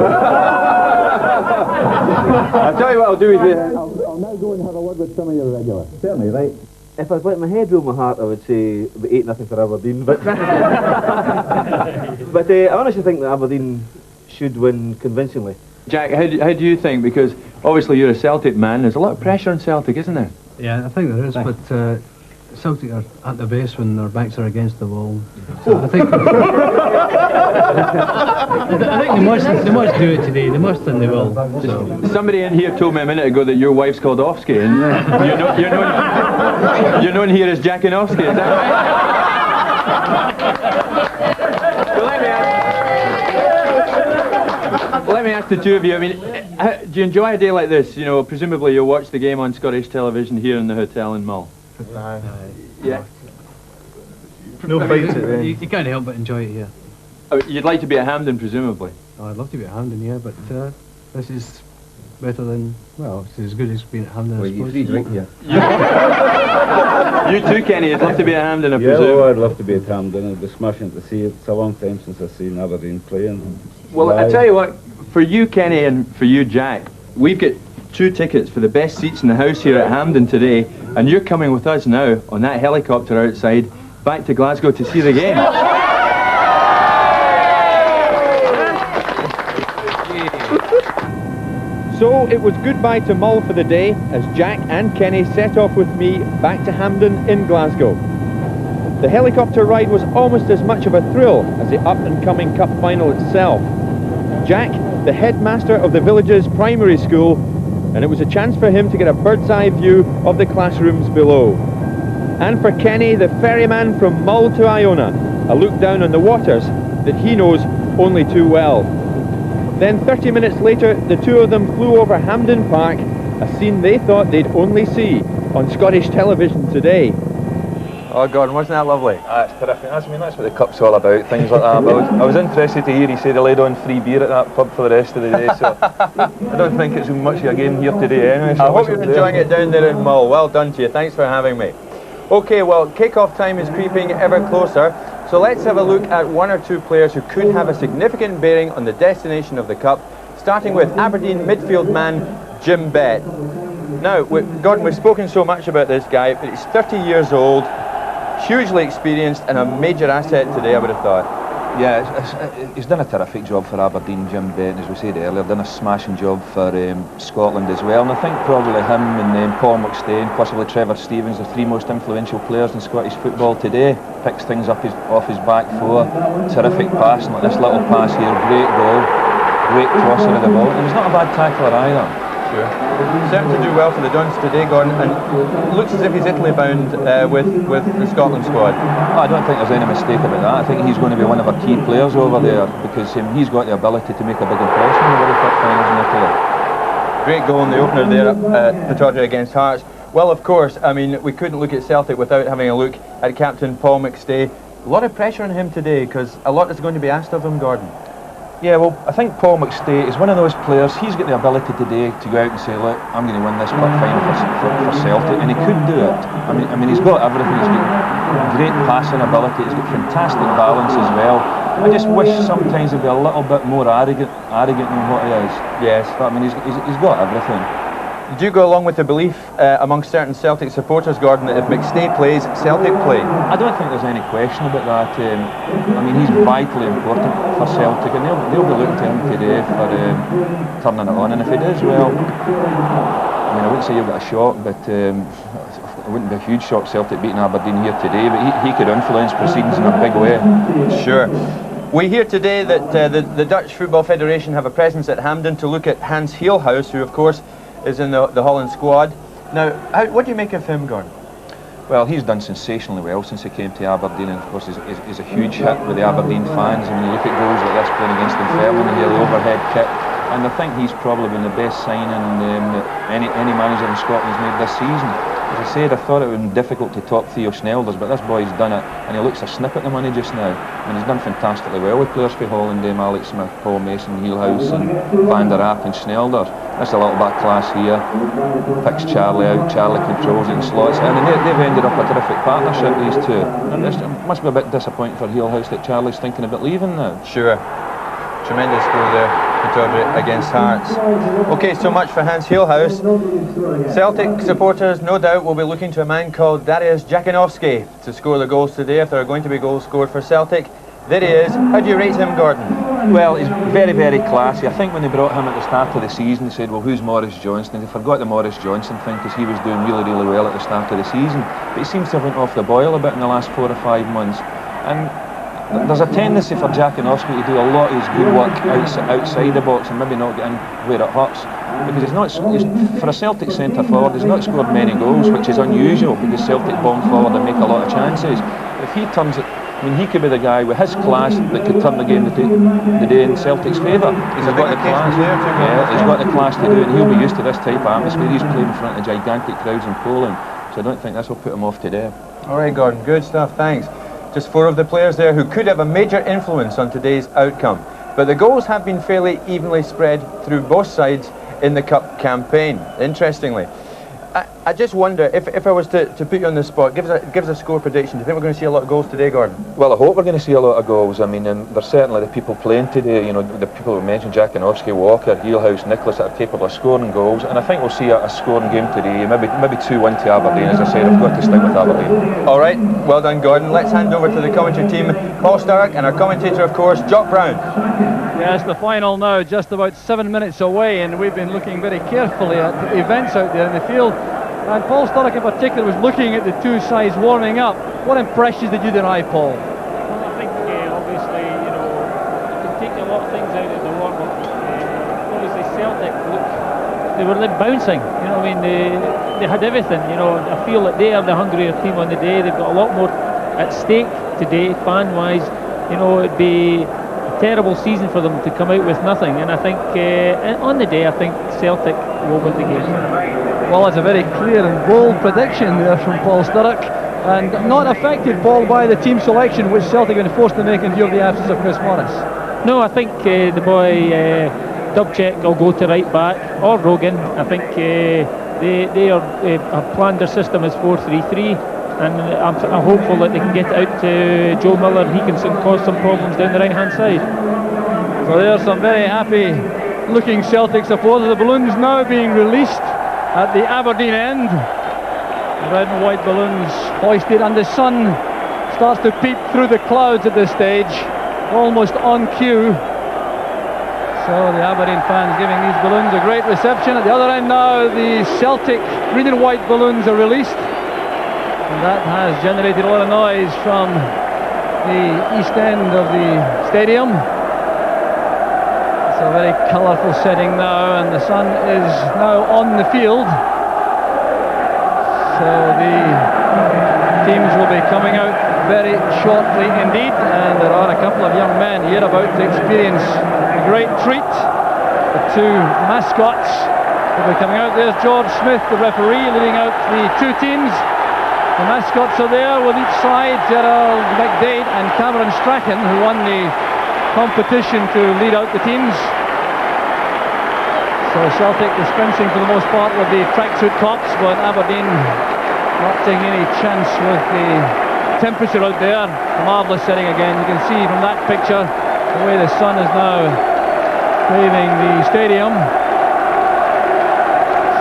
I'll tell you what I'll do with you. I'll now go and have a word with some of your regulars. Certainly, right. If I'd let my head rule my heart, I would say 8-0 for Aberdeen, but I honestly think that Aberdeen should win convincingly. Jack, how do you think? Because obviously you're a Celtic man. There's a lot of pressure on Celtic, isn't there? Yeah, I think there is, but Celtic are at the best when their backs are against the wall. So I think I think they must do it today. They must and they will. So. Somebody in here told me a minute ago that your wife's called Offsky, and you're known here as Dziekanowski. Is that right? So let me ask the two of you. I mean, do you enjoy a day like this? You know, presumably you'll watch the game on Scottish television here in the hotel in Mull. Yeah. No fights at the end. You can't help but enjoy it here. Oh, you'd like to be at Hampden, presumably? Oh, I'd love to be at Hampden, yeah, but this is better than, well, it's as good as being at Hampden, I suppose. You drink here. You too, Kenny, you'd love to be at Hampden, I Yeah, presume? well, I'd love to be at Hampden. It'd be smashing to see it. It's a long time since I've seen Aberdeen playing. Well, I tell you what, for you, Kenny, and for you, Jack, we've got 2 tickets for the best seats in the house here at Hampden today, and you're coming with us now on that helicopter outside back to Glasgow to see the game. So it was goodbye to Mull for the day as Jack and Kenny set off with me back to Hampden in Glasgow. The helicopter ride was almost as much of a thrill as the up-and-coming cup final itself. Jack, the headmaster of the village's primary school, and it was a chance for him to get a bird's-eye view of the classrooms below. And for Kenny, the ferryman from Mull to Iona, a look down on the waters that he knows only too well. Then 30 minutes later, the two of them flew over Hampden Park, a scene they thought they'd only see on Scottish television today. Oh, Gordon, wasn't that lovely? That's terrific. That's what the cup's all about, things like that. But I was interested to hear he said he laid on free beer at that pub for the rest of the day, so I don't think it's much of a game here today anyway. So I hope you're enjoying it down there in Mull. Well done to you. Thanks for having me. Okay, well, kick-off time is creeping ever closer, so let's have a look at 1 or 2 players who could have a significant bearing on the destination of the Cup, starting with Aberdeen midfield man Jim Bett. Now, Gordon, we've spoken so much about this guy, but he's 30 years old, hugely experienced and a major asset today, I would have thought. Yeah, he's done a terrific job for Aberdeen, Jim Bett, as we said earlier, done a smashing job for Scotland as well, and I think probably him and Paul McStay and possibly Trevor Stevens, the 3 most influential players in Scottish football today. Picks things up off his back 4, terrific passing, like this little pass here, great goal, great crosser of the ball, and he's not a bad tackler either. Sure. Certainly to do well for the Dons today, Gordon, and looks as if he's Italy bound with the Scotland squad. I don't think there's any mistake about that. I think he's going to be one of our key players over there because he's got the ability to make a big impression in the World Cup finals in Italy. Great goal in the opener there at Pittodrie against Hearts. Well, of course, I mean, we couldn't look at Celtic without having a look at captain Paul McStay. A lot of pressure on him today because a lot is going to be asked of him, Gordon. Yeah, well, I think Paul McStay is one of those players, he's got the ability today to go out and say, look, I'm going to win this cup final for Celtic, and he could do it. I mean, he's got everything, he's got great passing ability, he's got fantastic balance as well. I just wish sometimes he'd be a little bit more arrogant than what he is. Yes. But I mean, he's got everything. Do you go along with the belief amongst certain Celtic supporters, Gordon, that if McStay plays, Celtic play? I don't think there's any question about that. I mean, he's vitally important for Celtic, and they'll be looking to him today for turning it on. And if he does well, I mean, I wouldn't say you've got a shock, but it wouldn't be a huge shock Celtic beating Aberdeen here today. But he could influence proceedings in a big way. Sure. We hear today that the Dutch Football Federation have a presence at Hampden to look at Hans Gilhaus, who, of course, is in the Holland squad. Now, what do you make of him, Gordon? Well, he's done sensationally well since he came to Aberdeen, and of course he's a huge hit with the Aberdeen fans. I mean, you look at goals like this playing against Enthralling here, the overhead kick, and I think he's probably been the best signing that any manager in Scotland's made this season. As I said, I thought it would be difficult to top Theo Snelders, but this boy's done it, and he looks a snip at the money just now. And he's done fantastically well with players for Holland, Alex Smith, Paul Mason, Gilhaus, and Van der Aap and Snelders. That's a little bit of class here. Picks Charlie out, Charlie controls it and slots it in, and they've ended up a terrific partnership, these two. And it must be a bit disappointing for Gilhaus that Charlie's thinking about leaving now. Sure. Tremendous goal there, Pittodrie against Hearts. Okay, so much for Hans Gilhaus. Celtic supporters, no doubt, will be looking to a man called Dariusz Dziekanowski to score the goals today, if there are going to be goals scored for Celtic. There he is. How do you rate him, Gordon? Well, he's very, very classy. I think when they brought him at the start of the season, they said, well, who's Maurice Johnson? And they forgot the Maurice Johnson thing because he was doing really, really well at the start of the season. But he seems to have went off the boil a bit in the last 4 or 5 months. And there's a tendency for Dziekanowski to do a lot of his good work outside the box and maybe not get in where it hurts. Because for a Celtic centre forward, he's not scored many goals, which is unusual because Celtic bomb forward and make a lot of chances. If he turns it, I mean, he could be the guy with his class that could turn the game the day in Celtic's favour. He's got the class. Yeah, he's got the class to do it, and he'll be used to this type of atmosphere. He's played in front of gigantic crowds in Poland, so I don't think this will put him off today. All right, Gordon, good stuff, thanks. Just 4 of the players there who could have a major influence on today's outcome. But the goals have been fairly evenly spread through both sides in the Cup campaign, interestingly. I just wonder, if I was to put you on the spot, give us a score prediction. Do you think we're going to see a lot of goals today, Gordon? Well, I hope we're going to see a lot of goals. I mean, there's certainly the people playing today, you know, the people we mentioned, Dziekanowski, Walker, Gilhaus, Nicholas, that are capable of scoring goals, and I think we'll see a scoring game today, maybe 2-1 to Aberdeen. As I said, I've got to stick with Aberdeen. All right, well done, Gordon. Let's hand over to the commentary team, Paul Sturrock, and our commentator, of course, Jock Brown. Yes, the final now, just about 7 minutes away, and we've been looking very carefully at the events out there in the field. And Paul Sturrock in particular was looking at the two sides warming up. What impressions did you derive, Paul? Well, I think obviously, you know, you can take a lot of things out of the warm-up. Obviously Celtic, they were bouncing, you know, I mean, they had everything, you know. I feel that they are the hungrier team on the day. They've got a lot more at stake today, fan-wise. You know, it'd be a terrible season for them to come out with nothing. And I think on the day, I think Celtic will win the game. Well, it's a very clear and bold prediction there from Paul Sturrock, and not affected, Paul, by the team selection which Celtic are forced to make in view of the absence of Chris Morris. No, I think the boy Wdowczyk will go to right back, or Rogan. I think they have planned their system as 4-3-3, and I'm hopeful that they can get it out to Joe Miller. He can cause some problems down the right hand side. So there's some very happy looking Celtic supporters. The balloons now being released at the Aberdeen end. Red and white balloons hoisted, and the sun starts to peep through the clouds at this stage, almost on cue. So the Aberdeen fans giving these balloons a great reception. At the other end now, the Celtic green and white balloons are released, and that has generated a lot of noise from the east end of the stadium. It's a very colourful setting now, and the sun is now on the field. So the teams will be coming out very shortly indeed, and there are a couple of young men here about to experience a great treat. The two mascots will be coming out. There's George Smith, the referee, leading out the two teams. The mascots are there with each side, Gerald McDade and Cameron Strachan, who won the competition to lead out the teams. So Celtic dispensing for the most part with the tracksuit tops, but Aberdeen not taking any chance with the temperature out there. A marvellous setting again. You can see from that picture the way the sun is now bathing the stadium.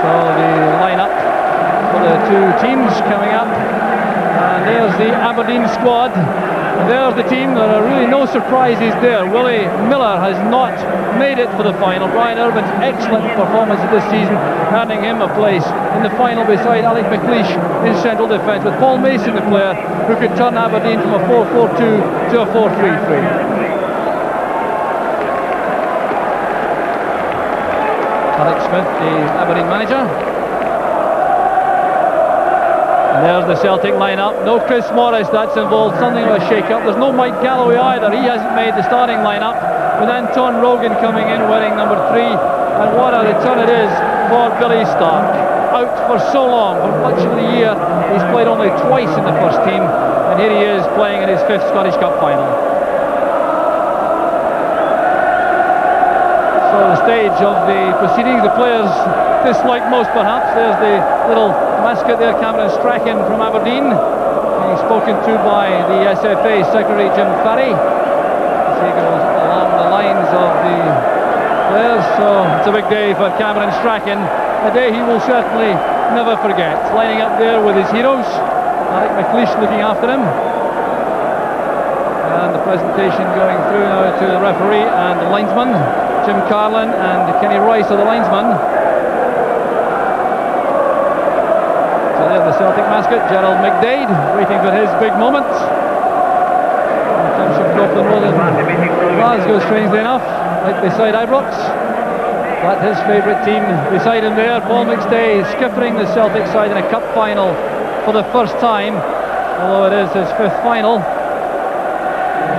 So the lineup for the two teams coming up, and there's the Aberdeen squad. And there's the team. There are really no surprises there. Willie Miller has not made it for the final. Brian Irvin's excellent performance this season, earning him a place in the final beside Alec McLeish in central defence, with Paul Mason, the player who could turn Aberdeen from a 4-4-2 to a 4-3-3. Alex Smith, the Aberdeen manager. And there's the Celtic lineup. No Chris Morris, that's involved something of a shake-up. There's no Mike Galloway either. He hasn't made the starting lineup, with Anton Rogan coming in wearing number 3. And what a return it is for Billy Stark. Out for so long, for much of the year. He's played only twice in the first team, and here he is playing in his 5th Scottish Cup final. So the stage of the proceedings, the players dislike most perhaps. There's the little mascot there, Cameron Strachan from Aberdeen, being spoken to by the SFA Secretary Jim Farry as he goes along the lines of the players. So it's a big day for Cameron Strachan, a day he will certainly never forget. Lining up there with his heroes, Alec McLeish looking after him, And the presentation going through now to the referee and the linesman. Jim Carlin and Kenny Rice are the linesmen. So there's the Celtic mascot, Gerald McDade, waiting for his big moment. In terms of Crofton Road in Glasgow, strangely enough, right beside Ibrox. But his favourite team beside him there, Paul McStay, skippering the Celtic side in a cup final for the first time, although it is his 5th final.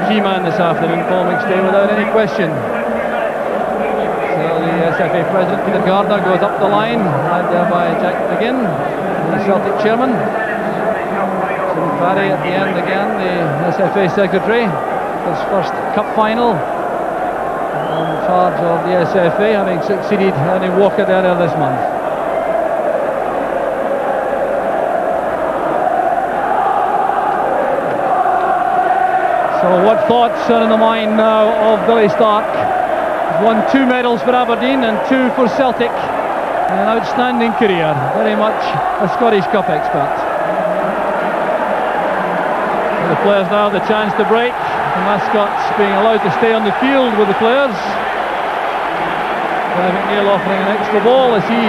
Key man this afternoon, Paul McStay, without any question. So the SFA president, Peter Gardner, goes up the line, led there by Jack McGinn, the Celtic chairman. Tim Farry at the end again, the SFA secretary, his first cup final. In charge of the SFA, having succeeded Annie Walker earlier this month. So what thoughts are in the mind now of Billy Stark? He's won 2 medals for Aberdeen and 2 for Celtic. An outstanding career, very much a Scottish Cup expert. The players now have the chance to break. The mascots being allowed to stay on the field with the players. McNeil offering an extra ball as he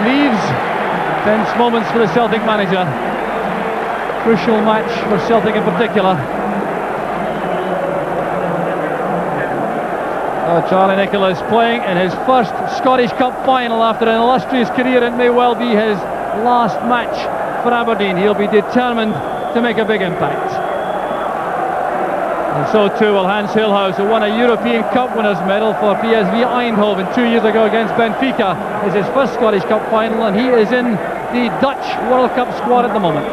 leaves. Tense moments for the Celtic manager. Crucial match for Celtic in particular. Charlie Nicholas playing in his first Scottish Cup final after an illustrious career. It may well be his last match for Aberdeen. He'll be determined to make a big impact. And so too will Hans Gilhaus, who won a European Cup winners medal for PSV Eindhoven 2 years ago against Benfica. It's his first Scottish Cup final, and he is in the Dutch World Cup squad at the moment.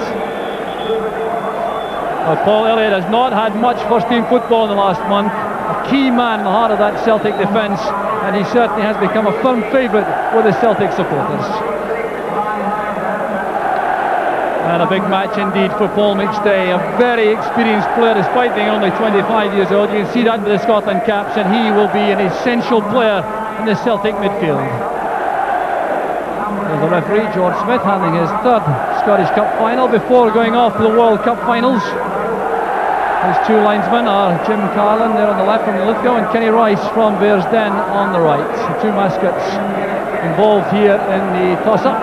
Paul Elliott has not had much first-team football in the last month. A key man in the heart of that Celtic defence, and he certainly has become a firm favourite with the Celtic supporters. And a big match indeed for Paul McStay, a very experienced player despite being only 25 years old. You can see that with the Scotland caps, and he will be an essential player in the Celtic midfield. There's the referee, George Smith, handling his 3rd Scottish Cup final before going off to the World Cup finals. His 2 linesmen are Jim Carlin there on the left from Lithgow and Kenny Rice from Bearsden on the right. The 2 mascots involved here in the toss-up.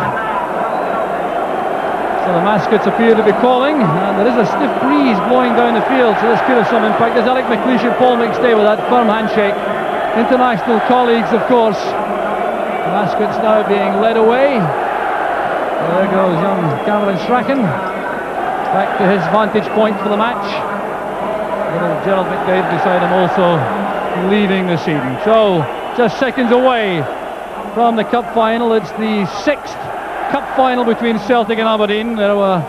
So the mascots appear to be calling, and there is a stiff breeze blowing down the field, so this could have some impact. There's Alec McLeish and Paul McStay with that firm handshake. International colleagues, of course. The mascots now being led away. There goes young Cameron Strachan, back to his vantage point for the match. Little Gerald McDade beside him also leaving the scene. So just seconds away from the cup final. It's the 6th cup final between Celtic and Aberdeen. There were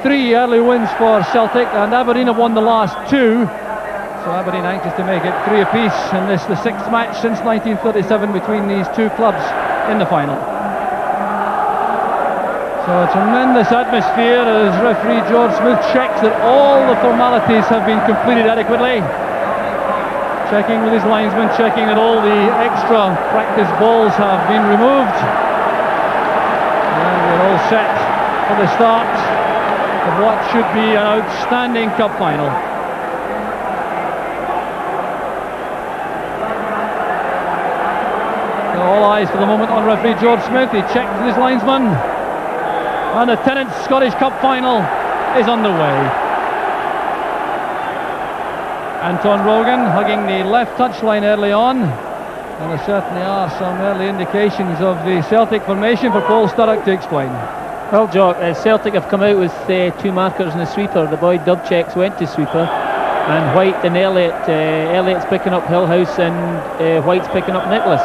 3 early wins for Celtic, and Aberdeen have won the last 2. So Aberdeen anxious to make it 3 apiece, and this the 6th match since 1937 between these 2 clubs in the final. So a tremendous atmosphere as referee George Smith checks that all the formalities have been completed adequately. Checking with his linesman, checking that all the extra practice balls have been removed. And we're all set for the start of what should be an outstanding cup final. So all eyes for the moment on referee George Smith. He checked with his linesman. And the Tennent's Scottish Cup final is underway. Anton Rogan hugging the left touchline early on, and there certainly are some early indications of the Celtic formation for Paul Sturrock to explain. Well, Jock, Celtic have come out with 2 markers and a sweeper. The boy Wdowczyk went to sweeper, and Whyte and Elliott. Elliott's picking up Gilhaus and Whyte's picking up Nicholas,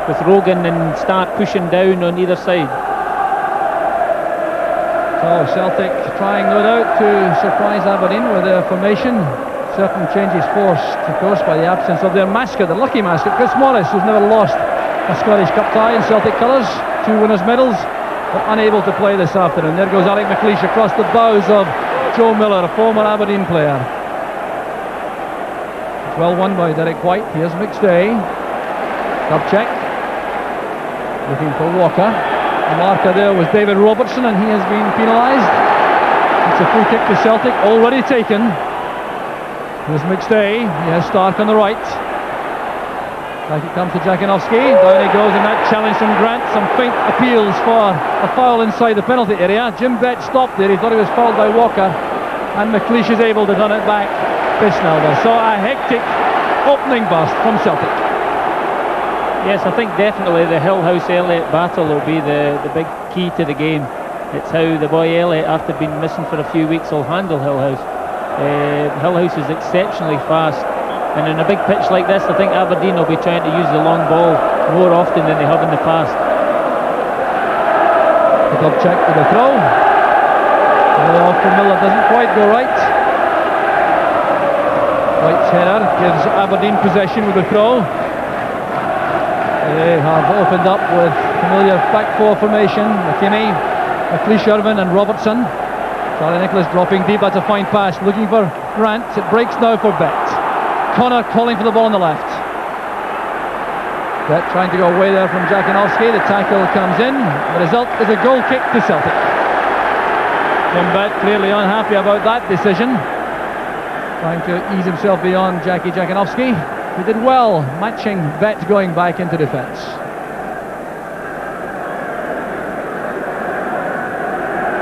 with Rogan and Stark pushing down on either side. So Celtic trying no doubt to surprise Aberdeen with their formation. Certain changes forced, of course, by the absence of their mascot, the lucky mascot, Chris Morris, who's never lost a Scottish Cup tie in Celtic colours. 2 winners' medals, but unable to play this afternoon. There goes Alec McLeish across the bows of Joe Miller, a former Aberdeen player. It's well won by Derek Whyte. Here's McStay. Wdowczyk looking for Walker. The marker there was David Robertson, and he has been penalised. It's a free kick to Celtic, already taken. Here's McStay. He has Stark on the right. Back it comes to Dziekanowski. Down he goes, and that challenge from Grant. Some faint appeals for a foul inside the penalty area. Jim Bett stopped there. He thought he was fouled by Walker, and McLeish is able to run it back to Snelders. So a hectic opening burst from Celtic. Yes, I think definitely the Gilhaus-Elliott battle will be the big key to the game. It's how the boy Elliott, after being missing for a few weeks, will handle Gilhaus. Gilhaus is exceptionally fast, and in a big pitch like this, I think Aberdeen will be trying to use the long ball more often than they have in the past. Wdowczyk with the throw. The off from Miller doesn't quite go right. Whyte's header gives Aberdeen possession with the throw. They have opened up with familiar back four formation. McKimmie, McLeish, Irivine and Robertson. Charlie Nicholas dropping deep. That's a fine pass. Looking for Grant. It breaks now for Bett. Connor calling for the ball on the left. Bett trying to go away there from Dziekanowski. The tackle comes in. The result is a goal kick to Celtic. Jim Bett clearly unhappy about that decision. Trying to ease himself beyond Dziekanowski. He did well matching Bett going back into defence.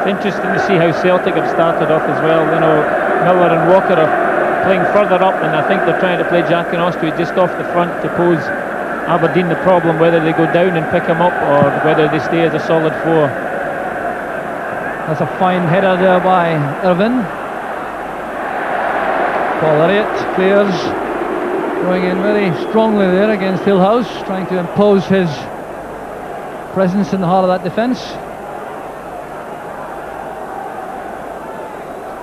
It's interesting to see how Celtic have started off as well. You know, Miller and Walker are playing further up, and I think they're trying to play Dziekanowski just off the front to pose Aberdeen the problem, whether they go down and pick him up or whether they stay as a solid four. That's a fine header there by Irvine. Paul Elliott clears, going in very strongly there against Gilhaus, trying to impose his presence in the heart of that defence.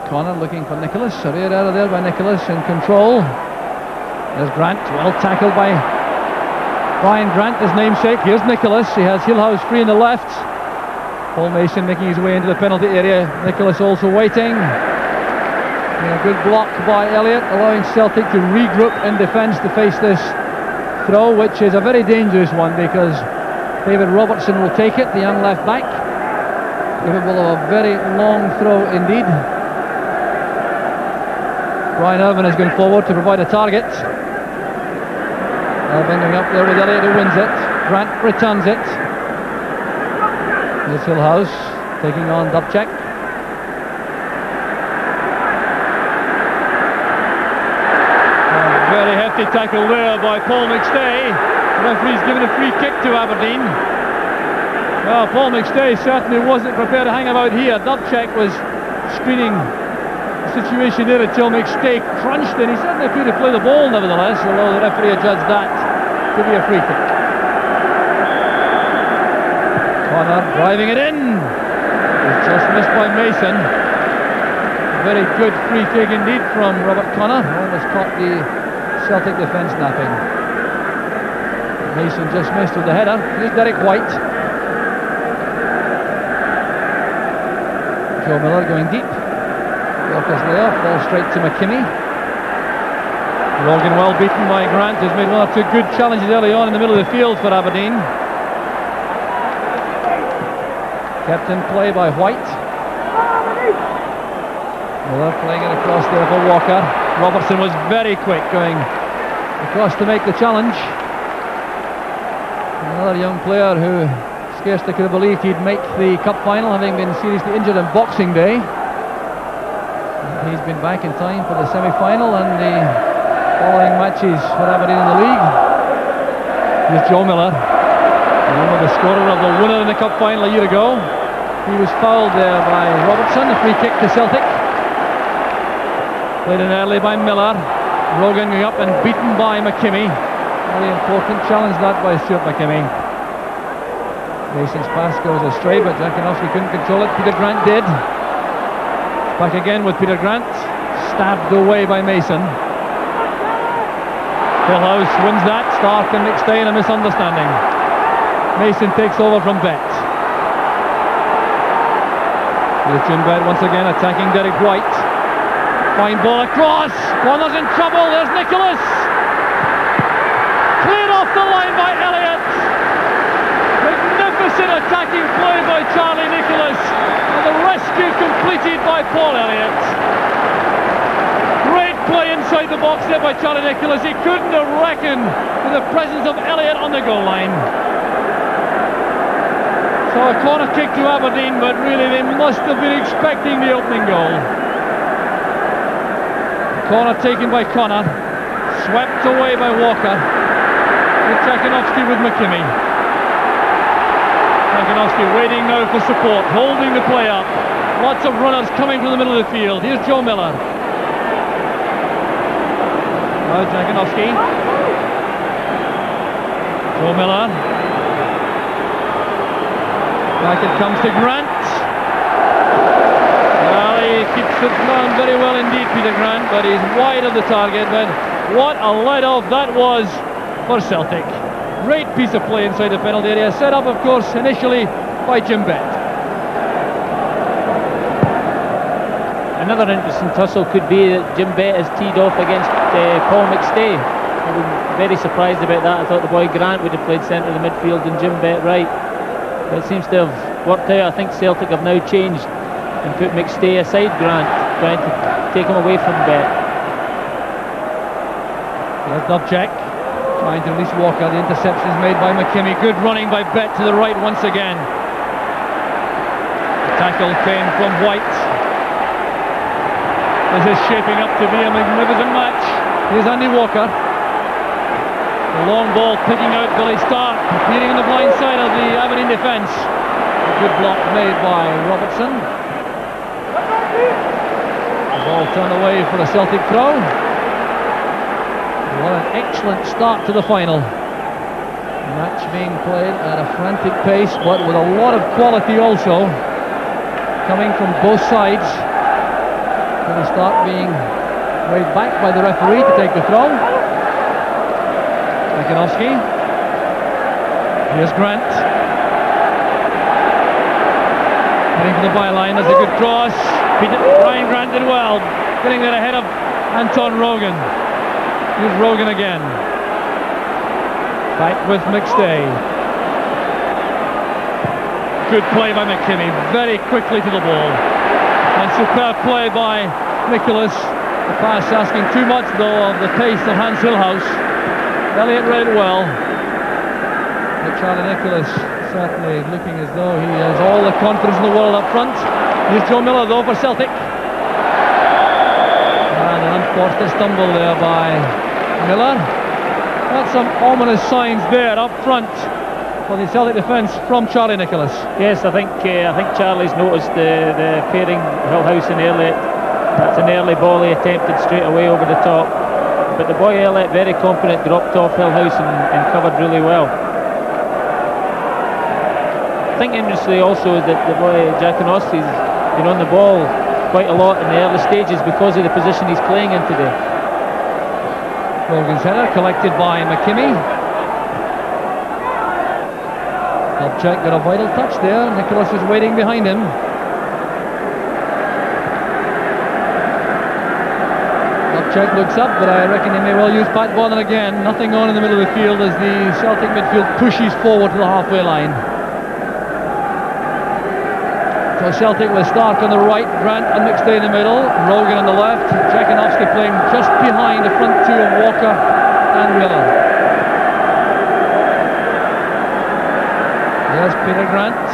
Connor looking for Nicholas. A rare error there by Nicholas in control. There's Grant, well tackled by Brian Grant, his namesake. Here's Nicholas. He has Gilhaus free in the left. Paul Mason making his way into the penalty area. Nicholas also waiting. And a good block by Elliott, allowing Celtic to regroup in defence to face this throw, which is a very dangerous one because David Robertson will take it, the young left back. Capable of a very long throw indeed. Brian Irvine is going forward to provide a target. Irvine going up there with Elliott who wins it. Grant returns it. Here's Gilhaus taking on Wdowczyk. Very hefty tackle there by Paul McStay. The referee's given a free kick to Aberdeen. Well, Paul McStay certainly wasn't prepared to hang about here. Wdowczyk was screening the situation there until McStay crunched in. He certainly could have played the ball nevertheless, although the referee adjudged that to be a free kick. Connor driving it in. It's just missed by Mason. Very good free kick indeed from Robert Connor. Almost caught the Celtic defence napping. Mason just missed with the header. Here's Derek Whyte. Joe Miller going deep. Walker's layoff, ball straight to McKimmie. Rogan well beaten by Grant, who's made one or two good challenges early on in the middle of the field for Aberdeen. Kept in play by Whyte. Miller playing it across there for Walker. Robertson was very quick going across to make the challenge. Another young player who scarcely could have believed he'd make the cup final, having been seriously injured on Boxing Day. He's been back in time for the semi-final and the following matches for Aberdeen in the league. Here's Joe Miller, the scorer of the winner in the cup final a year ago. He was fouled there by Robertson. A free kick to Celtic. Played in early by Miller. Rogan going up and beaten by McKimmie. Very important challenge that by Stuart McKimmie. Mason's pass goes astray, but Dziekanowski couldn't control it. Peter Grant did. Back again with Peter Grant. Stabbed away by Mason. Gilhaus wins that. Stark and McStay in a misunderstanding. Mason takes over from Bett. Here's Jim Bett once again attacking Derek Whyte. Fine ball across. Connor's in trouble. There's Nicholas. Cleared off the line by Elliott. Magnificent attacking play by Charlie Nicholas. And the rescue completed by Paul Elliott. Great play inside the missed it by Charlie Nicholas. He couldn't have reckoned with the presence of Elliott on the goal line. So a corner kick to Aberdeen, but really they must have been expecting the opening goal. Corner taken by Connor, swept away by Walker. With Dziekanowski with McKimmie. Dziekanowski waiting now for support, holding the play up. Lots of runners coming from the middle of the field. Here's Joe Miller. Now Dziekanowski. Joe Miller. Back it comes to Grant. Well, he keeps it down very well indeed, Peter Grant, but he's wide of the target. But what a let-off that was for Celtic. Great piece of play inside the penalty area, set up, of course, initially by Jim Bett. Another interesting tussle could be that Jim Bett has teed off against Paul McStay. I was very surprised about that. I thought the boy Grant would have played centre of the midfield and Jim Bett right. But it seems to have worked out. I think Celtic have now changed and put McStay aside Grant, trying to take him away from Bett. Here's Wdowczyk trying to release Walker. The interception is made by McKimmie. Good running by Bett to the right once again. The tackle came from Whyte. This is shaping up to be a magnificent match. Here's Andy Walker. The long ball picking out Billy Stark, appearing on the blind side of the Aberdeen defence. A good block made by Robertson. The ball turned away for a Celtic throw. What an excellent start to the final. The match being played at a frantic pace, but with a lot of quality also, coming from both sides. Billy Stark being waved back by the referee to take the throw. Dziekanowski. Here's Grant. Heading for the byline, that's a good cross. Brian Grant did well, getting there ahead of Anton Rogan. Here's Rogan again. Back with McStay. Good play by McKimmie, very quickly to the ball. And superb play by Nicholas. The pass asking too much though of the pace of Hans Gilhaus. Elliott read it well. But Charlie Nicholas certainly looking as though he has all the confidence in the world up front. Here's Joe Miller though for Celtic. And an unfortunate stumble there by Miller. That's some ominous signs there up front for the Celtic defence from Charlie Nicholas. Yes, I think Charlie's noticed the pairing Gilhaus and Elliott. That's an early ball he attempted straight away over the top. But the boy Elliott, very confident, dropped off Gilhaus and covered really well. I think interestingly also that the boy Dziekanowski's been on the ball quite a lot in the early stages because of the position he's playing in today. Rogan's header collected by McKimmie. Wdowczyk got a vital touch there. Nicholas is waiting behind him. Wdowczyk looks up, but I reckon he may well use Pat Bonner again. Nothing on in the middle of the field as the Celtic midfield pushes forward to the halfway line. So Celtic with Stark on the right, Grant and McStay in the middle, Rogan on the left, Dziekanowski playing just behind the front two of Walker and Miller. There's Peter Grant.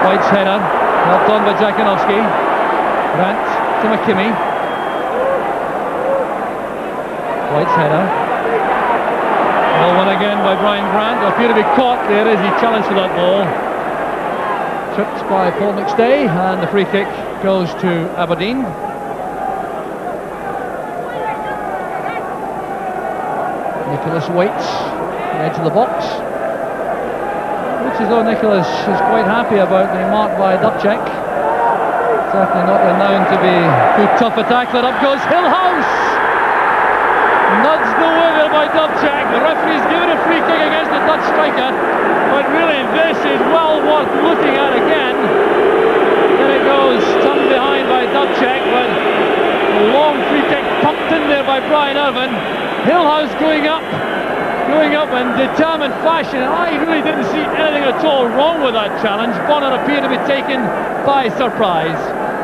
Whyte's header, helped on by Dziekanowski. Grant to McKimmie. Whyte's header. Well won again by Brian Grant. Appear to be caught there as he challenged for that ball. Tripped by Paul McStay, and the free kick goes to Aberdeen. Nicholas waits the edge of the box. Looks as though Nicholas is quite happy about being marked by Wdowczyk. Certainly not renowned to be too tough a tackler. Up goes Gilhaus. Nudged away there by Wdowczyk. The referee's given a free kick against the Dutch striker. But really this is well worth looking at again. There it goes, turned behind by Wdowczyk, but a long free kick pumped in there by Brian Irvine. Gilhaus going up in determined fashion. I really didn't see anything at all wrong with that challenge. Bonner appeared to be taken by surprise.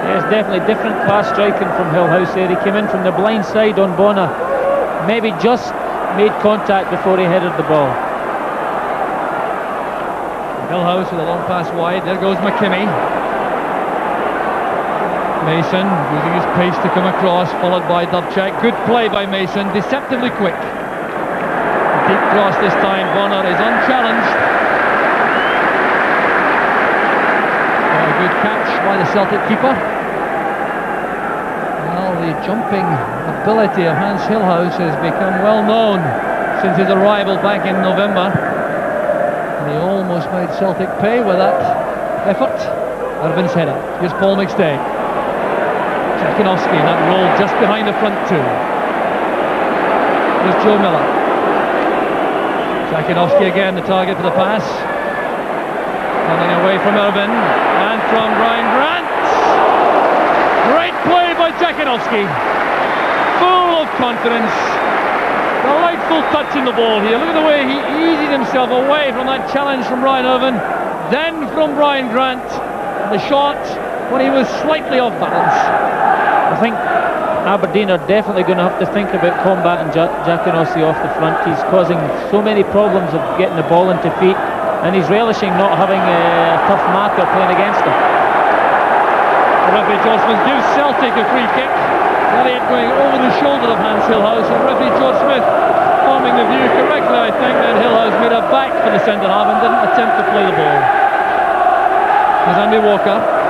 Yes, definitely different class striking from Gilhaus there. He came in from the blind side on Bonner. Maybe just made contact before he headed the ball. Gilhaus with a long pass wide. There goes McKimmie. Mason using his pace to come across, followed by Wdowczyk. Good play by Mason, deceptively quick. Deep cross this time. Bonner is unchallenged. A good catch by the Celtic keeper. Well, the jumping ability of Hans Gilhaus has become well known since his arrival back in November. And he almost made Celtic pay with that effort. Irvine's header. Here's Paul McStay. Dziekanowski in that role just behind the front two. Here's Joe Miller. Dziekanowski again, the target for the pass. Coming away from Irvine and from Brian Grant. Great play by Dziekanowski. Full of confidence. Delightful touch in the ball here. Look at the way he eased himself away from that challenge from Brian Irvine. Then from Brian Grant. The shot when he was slightly off balance. I think Aberdeen are definitely going to have to think about combating Dziekanowski off the front. He's causing so many problems of getting the ball into feet, and he's relishing not having a tough marker playing against him. Referee George Smith gives Celtic a free kick. Elliott going over the shoulder of Hans Gilhaus, and referee George Smith forming the view correctly, I think, that Gilhaus made a back for the centre half and didn't attempt to play the ball. There's Andy Walker.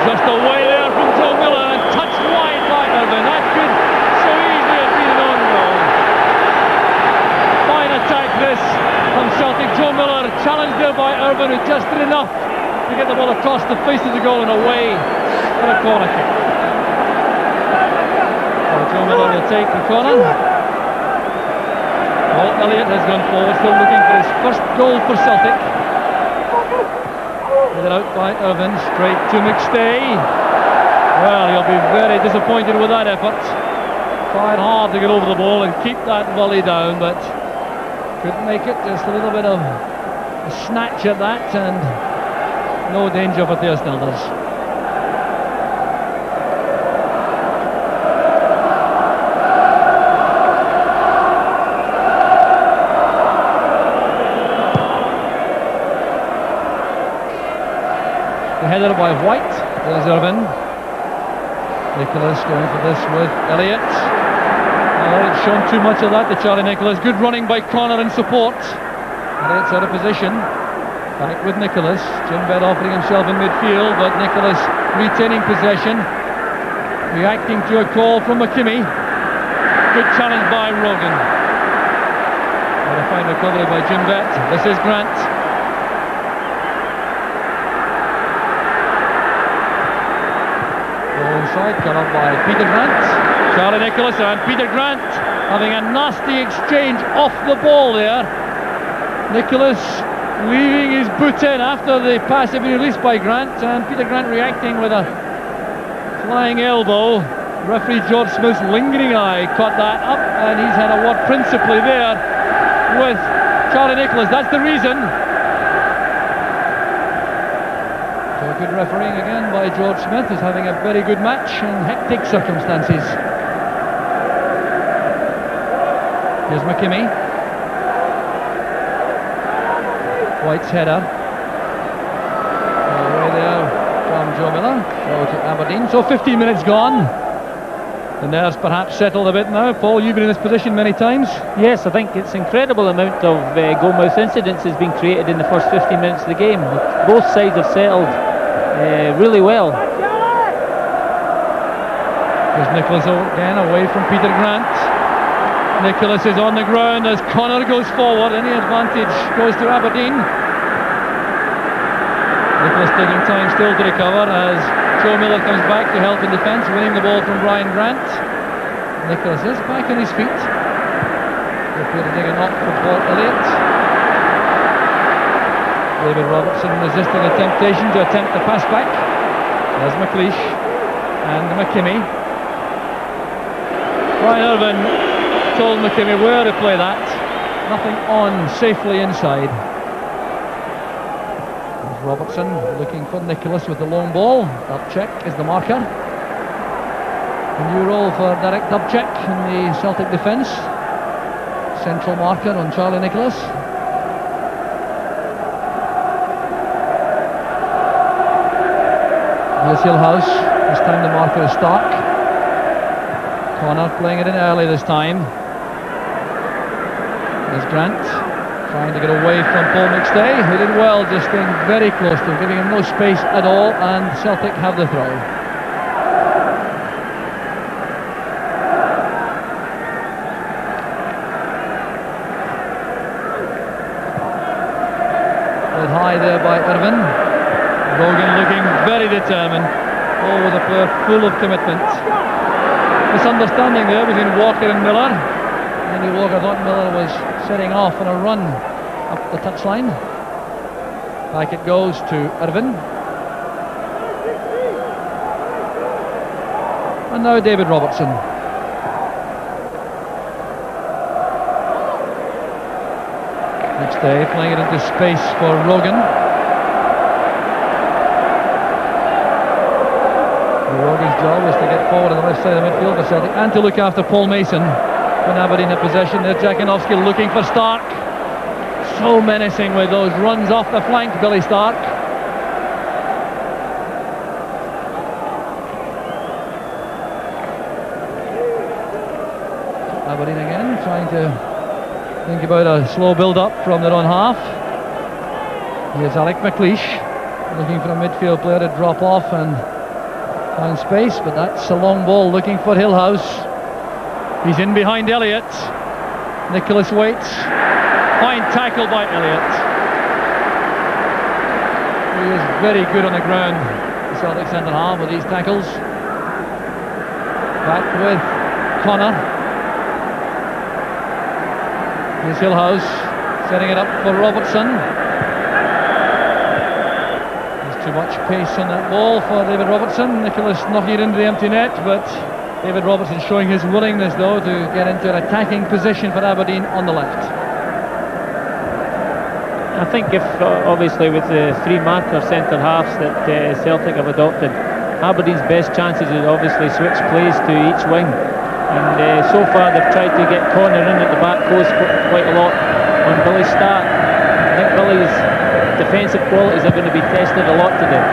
Just away there from Joe Miller and touched wide by Irvine. That could so easily have been an own goal. Fine attack this from Celtic. Joe Miller challenged there by Irvine, who just did enough to get the ball across the face of the goal and away for a corner kick. So Joe Miller will take the corner. Well, Elliott has gone forward, still looking for his first goal for Celtic. Headed out by Irvine, straight to McStay. Well, he'll be very disappointed with that effort. Tried hard to get over the ball and keep that volley down, but couldn't make it. Just a little bit of a snatch at that, and no danger for the Snelders. Header by Whyte. There's Irvine. Nicholas going for this with Elliott. Elliott's shown too much of that to Charlie Nicholas. Good running by Connor in support. Elliott's out of position. Back with Nicholas. Jim Bett offering himself in midfield, but Nicholas retaining possession. Reacting to a call from McKimmie. Good challenge by Rogan. What a fine recovery by Jim Bett. This is Grant. Inside, cut up by Peter Grant. Charlie Nicholas and Peter Grant having a nasty exchange off the ball there. Nicholas leaving his boot in after the pass had been released by Grant, and Peter Grant reacting with a flying elbow. Referee George Smith's lingering eye caught that up, and he's had a word principally there with Charlie Nicholas. That's the reason. Good refereeing again by George Smith, who's having a very good match in hectic circumstances. Here's McKimmie. Whyte's header. Away there from Joe Miller. So to Aberdeen. So 15 minutes gone. The nerves perhaps settled a bit now. Paul, you've been in this position many times. Yes, I think it's incredible amount of goal-mouth incidents has been created in the first 15 minutes of the game. Both sides have settled really well. There's Nicholas again away from Peter Grant. Nicholas is on the ground as Connor goes forward. Any advantage goes to Aberdeen. Nicholas taking time still to recover as Joe Miller comes back to help in defence, winning the ball from Brian Grant. Nicholas is back on his feet. They're to take a knock from Paul Elliott. David Robertson resisting a temptation to attempt the pass back. There's McLeish and McKimmie. Brian Irvine told McKimmie where to play that. Nothing on, safely inside. Robertson looking for Nicholas with the long ball. Wdowczyk is the marker. A new role for Derek Wdowczyk in the Celtic defence. Central marker on Charlie Nicholas. Here's Gilhaus. This time the marker is Stark. Connor playing it in early this time. There's Grant trying to get away from Paul McStay, who did well just staying very close to him, giving him no space at all, and Celtic have the throw. Played high there by Irivine. Rogan looking very determined. Oh, with a player full of commitment. Misunderstanding there between Walker and Miller. Andy Walker thought Miller was setting off on a run up the touchline. Back it goes to Irivine. And now David Robertson. McStay playing it into space for Rogan. Rogan's job is to get forward on the left side of the midfield for Celtic and to look after Paul Mason when Aberdeen have possession. There, Dziekanowski looking for Stark. So menacing with those runs off the flank, Billy Stark. Aberdeen again trying to think about a slow build-up from their own half. Here's McLeish looking for a midfield player to drop off and find space, but that's a long ball looking for Gilhaus. He's in behind Elliott. Nicholas waits. Fine tackle by Elliott. He is very good on the ground, the Celtic centre half, with these tackles. Back with Connor. Here's Gilhaus setting it up for Robertson. There's too much pace on that ball for David Robertson. Nicholas knocking it into the empty net, but David Robertson showing his willingness though to get into an attacking position for Aberdeen on the left. I think if obviously with the three marker centre halves that Celtic have adopted, Aberdeen's best chances is obviously switch plays to each wing, and so far they've tried to get Coyne in at the back post quite a lot on Billy Stark. I think Billy's defensive qualities are going to be tested a lot today.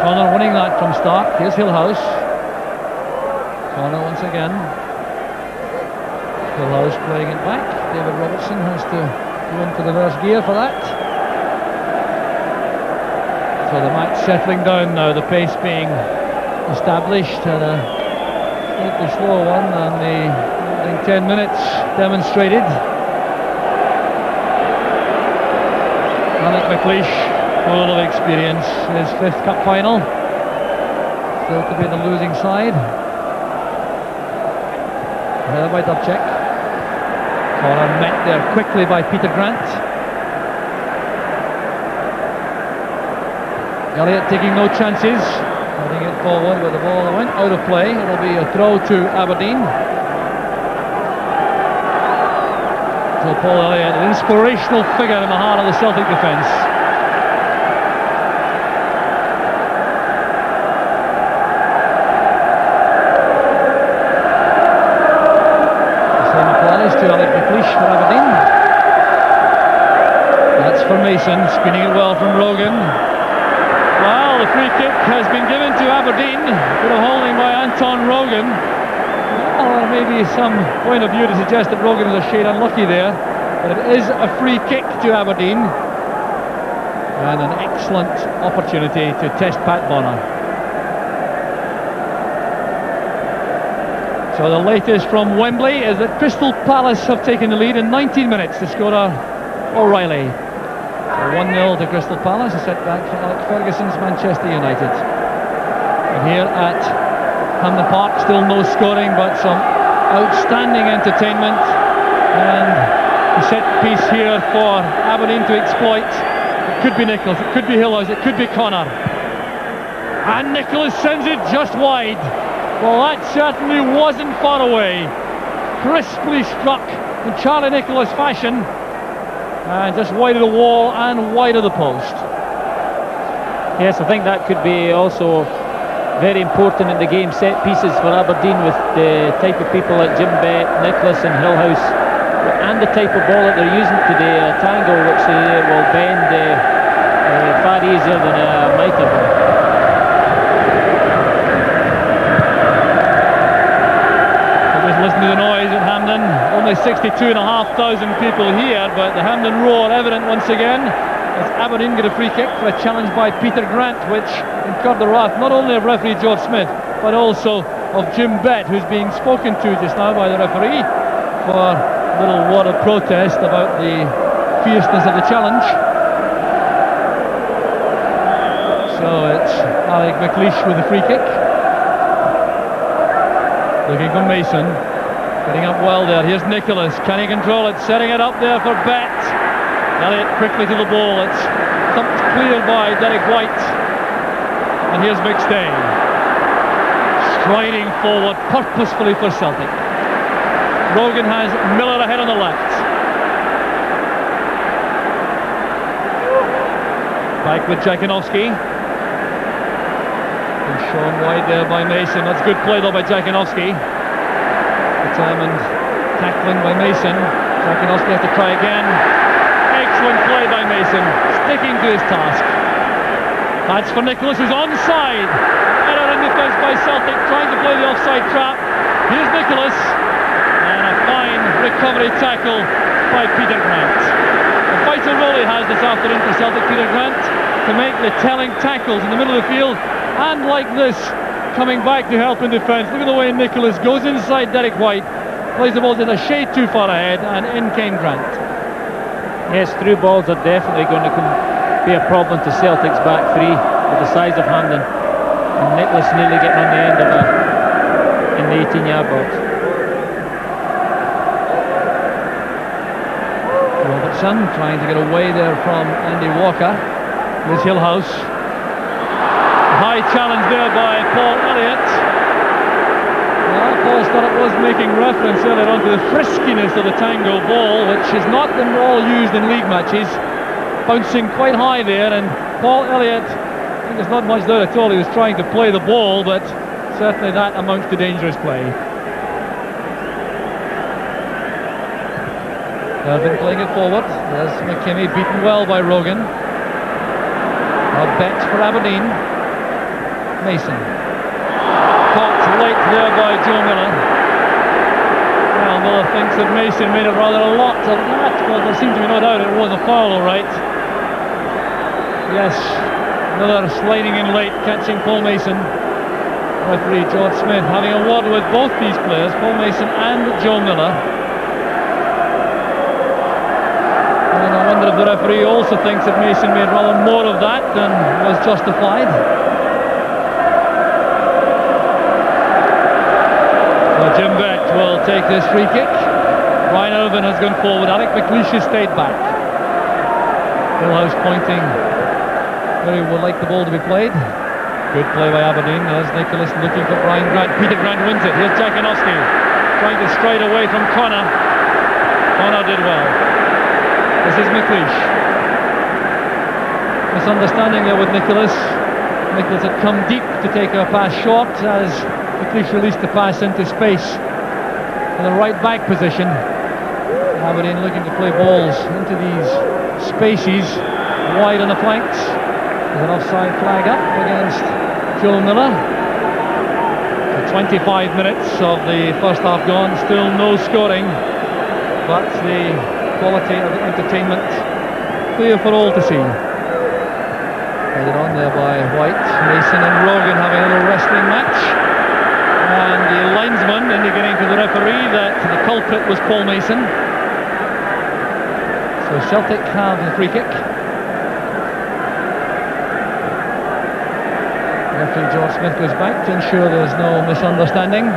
Connor winning that from Stark. Here's Gilhaus. Connor once again. Gilhaus playing it back. David Robertson has to go into the reverse gear for that. So the match settling down now, the pace being established, and a slightly slow one than the opening 10 minutes demonstrated. McLeish, full of experience, his 5th cup final, still to be the losing side. Headed by Wdowczyk. Connor met there quickly by Peter Grant. Elliott taking no chances, heading it forward with the ball that went out of play. It'll be a throw to Aberdeen. So Paul Elliott, an inspirational figure in the heart of the Celtic defence. The same applies to McLeish for Aberdeen. That's for Mason, spinning it well from Rogan. Well, the free kick has been given to Aberdeen. Bit of holding by Anton Rogan. Well, maybe some point of view to suggest that Rogan is a shade unlucky there, but it is a free kick to Aberdeen and an excellent opportunity to test Pat Bonner. So the latest from Wembley is that Crystal Palace have taken the lead in 19 minutes to scorer O'Reilly. So 1-0 to Crystal Palace, a setback for Alex Ferguson's Manchester United. And here at Hampden Park, still no scoring, but some outstanding entertainment, and the set piece here for Aberdeen to exploit. It could be Nicholas, it could be Gilhaus, it could be Connor, and Nicholas sends it just wide. Well, that certainly wasn't far away. Crisply struck in Charlie Nicholas fashion, And just wide of the wall and wide of the post. Yes, I think that could be also very important in the game, set pieces for Aberdeen, with the type of people like Jim Bett, Nicholas and Gilhaus, and the type of ball that they're using today, a tangle which will bend far easier than a might have been. Just listen to the noise at Hampden. Only 62,500 people here, but the Hampden roar evident once again as Aberdeen get a free kick for a challenge by Peter Grant, which incurred the wrath not only of referee George Smith but also of Jim Bett, who's being spoken to just now by the referee for a little word of protest about the fierceness of the challenge. So it's McLeish with the free kick. Looking for Mason, getting up well there. Here's Nicholas, can he control it? Setting it up there for Bett. Elliott quickly to the ball. It's thumped clear by Derek Whyte. And here's McStay, striding forward purposefully for Celtic. Rogan has Miller ahead on the left. Back with Dziekanowski. And shown wide there by Mason. That's good play though by Dziekanowski. Determined tackling by Mason. Dziekanowski has to try again. Excellent play by Mason, sticking to his task. That's for Nicholas, who's onside. Error in defence by Celtic, trying to play the offside trap. Here's Nicholas, and a fine recovery tackle by Peter Grant. A vital role he has this afternoon for Celtic, Peter Grant, to make the telling tackles in the middle of the field. And like this, coming back to help in defence. Look at the way Nicholas goes inside Derek Whyte, plays the ball just a shade too far ahead, and in came Grant. Yes, through balls are definitely going to be a problem to Celtic's back three with the size of Hampden. And Nicholas nearly getting on the end of in the 18-yard box. Robertson trying to get away there from Andy Walker. Here's Gilhaus. High challenge there by Paul Elliott. Well, Paul thought it was making reference earlier on to the friskiness of the tango ball, which is not the ball used in league matches. Bouncing quite high there, and Paul Elliott, I think there's not much there at all. He was trying to play the ball, but certainly that amounts to dangerous play. They've been playing it forward. There's McKimmie beaten well by Rogan. Now Bett for Aberdeen. Mason. Caught late there by Joe Miller. Well, Miller thinks that Mason made it rather a lot of that. Well, there seems to be no doubt it was a foul, all right. Yes, Miller sliding in late, catching Paul Mason. Referee George Smith having a word with both these players, Paul Mason and Joe Miller. And I wonder if the referee also thinks that Mason made rather more of that than was justified. Jim Bett will take this free kick. Ryan Irvine has gone forward. Alec McLeish has stayed back. Gilhaus pointing where he would like the ball to be played. Good play by Aberdeen. There's Nicholas looking for Brian Grant. Peter Grant wins it. Here's Dziekanowski trying to stride away from Coyne. Coyne did well. This is McLeish. Misunderstanding there with Nicholas. Nicholas had come deep to take a pass short as McLeish released the pass into space in the right back position. Aberdeen looking to play balls into these spaces wide on the flanks. There's an offside flag up against Joe Miller. So 25 minutes of the first half gone, still no scoring, but the quality of the entertainment clear for all to see. Headed on there by Whyte. Mason and Rogan having a little wrestling match. And the linesman indicating to the referee that the culprit was Paul Mason. So Celtic have the free kick. Referee George Smith goes back to ensure there's no misunderstanding.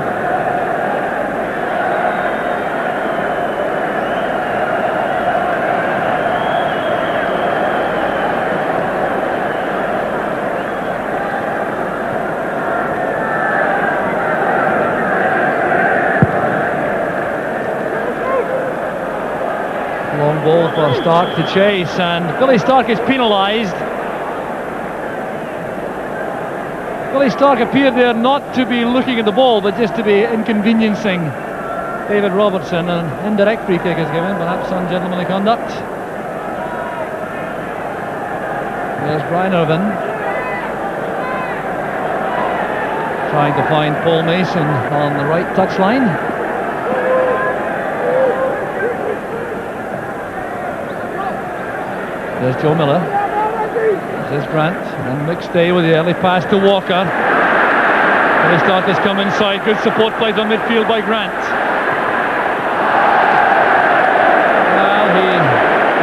Long ball for Stark to chase, and Billy Stark is penalised. Billy Stark appeared there not to be looking at the ball, but just to be inconveniencing David Robertson. An indirect free kick is given, perhaps ungentlemanly conduct. There's Brian Irvine, trying to find Paul Mason on the right touchline. There's Joe Miller. There's Grant, and McStay with the early pass to Walker. Billy Stark has come inside. Good support played on midfield by Grant. Well, he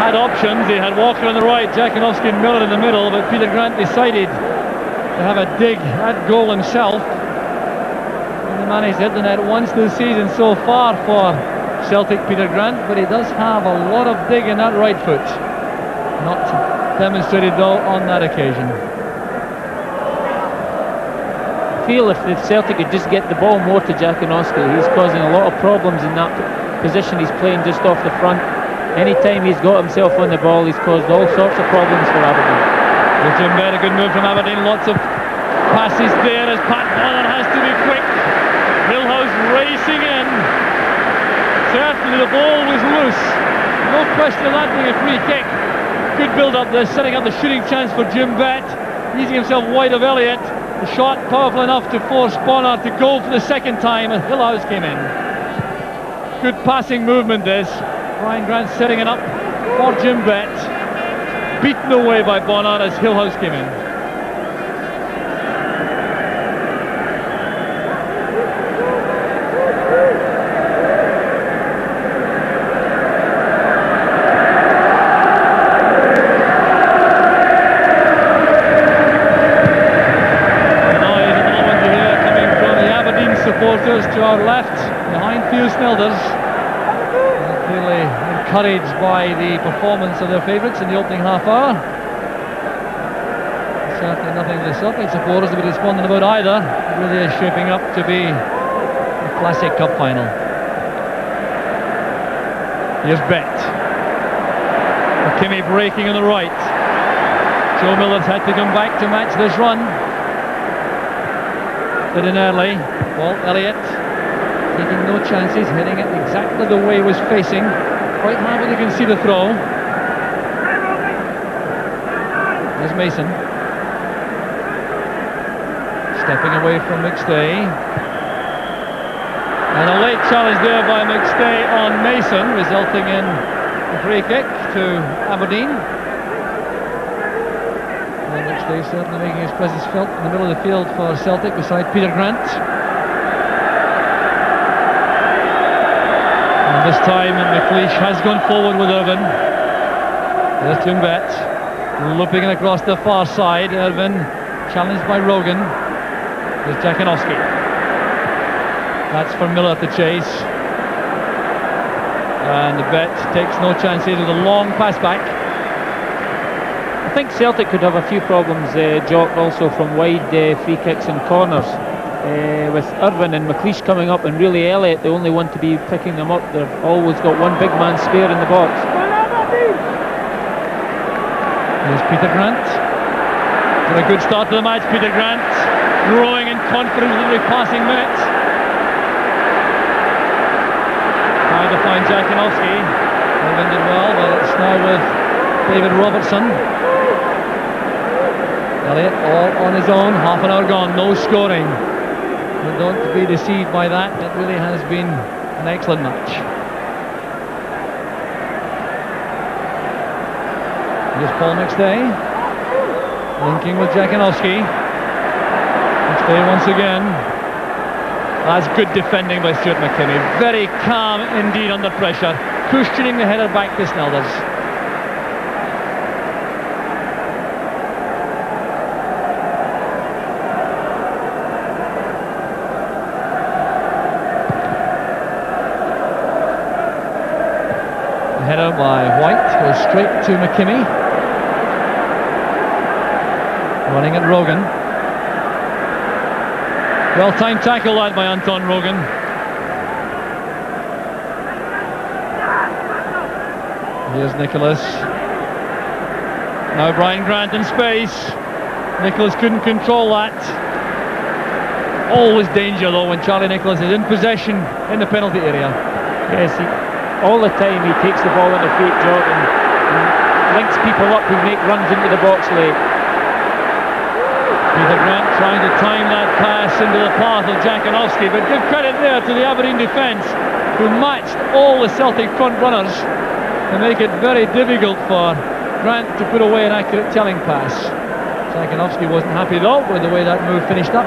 had options. He had Walker on the right, Dziekanowski and Miller in the middle, but Peter Grant decided to have a dig at goal himself. And he managed to hit the net once this season so far for Celtic, Peter Grant, but he does have a lot of dig in that right foot. Not demonstrated though on that occasion. I feel if Celtic could just get the ball more to Dziekanowski, he's causing a lot of problems in that position. He's playing just off the front. Anytime he's got himself on the ball, he's caused all sorts of problems for Aberdeen. With Jim Bett, a good move from Aberdeen. Lots of passes there as Pat Bonner has to be quick. Gilhaus racing in. Certainly the ball was loose. No question of that being a free kick. Good build up there, setting up the shooting chance for Jim Bett. Easing himself wide of Elliott. The shot powerful enough to force Bonner to go for the second time, and Gilhaus came in. Good passing movement this. Brian Grant setting it up for Jim Bett. Beaten away by Bonner as Gilhaus came in. Supporters to our left, behind few Snelders. Clearly encouraged by the performance of their favourites in the opening half hour. Certainly nothing the Celtic supporters to be despondent about either. It really is shaping up to be a classic cup final. Here's Bett. McKimmie breaking on the right. Joe Miller's had to come back to match this run. Did in early. Well, Elliott taking no chances, hitting it exactly the way he was facing. Quite happy to concede the throw. There's Mason. Stepping away from McStay. And a late challenge there by McStay on Mason, resulting in a free kick to Aberdeen. And McStay certainly making his presence felt in the middle of the field for Celtic beside Peter Grant. This time McLeish has gone forward with Irvine. There's Jim Bett looping it across the far side. Irvine challenged by Rogan. There's Dziekanowski. That's for Miller to chase. And Bett takes no chances with a long pass back. I think Celtic could have a few problems, Jock, also from wide free kicks and corners. With Irvine and McLeish coming up, and really Elliott the only one to be picking them up. They've always got one big man spare in the box. There's Peter Grant. For a good start to the match, Peter Grant growing in confidence with every passing minute. Trying to find Dziekanowski. Irvine did well, but it's now with David Robertson. Elliott all on his own, half an hour gone, no scoring. But don't be deceived by that. It really has been an excellent match. Here's Paul McStay linking with Dziekanowski. McStay once again. That's good defending by Stuart McKimmie. Very calm indeed under pressure, cushioning the header back to Snelders. Header by Whyte goes straight to McKimmie. Running at Rogan. Well-timed tackle led by Anton Rogan. Here's Nicholas. Now Brian Grant in space. Nicholas couldn't control that. Always danger though when Charlie Nicholas is in possession in the penalty area. Yes, all the time he takes the ball on the feet, Jordan, and links people up who make runs into the box late. Peter Grant trying to time that pass into the path of Dziekanowski, but give credit there to the Aberdeen defence, who matched all the Celtic front runners to make it very difficult for Grant to put away an accurate telling pass. Dziekanowski wasn't happy though with the way that move finished up.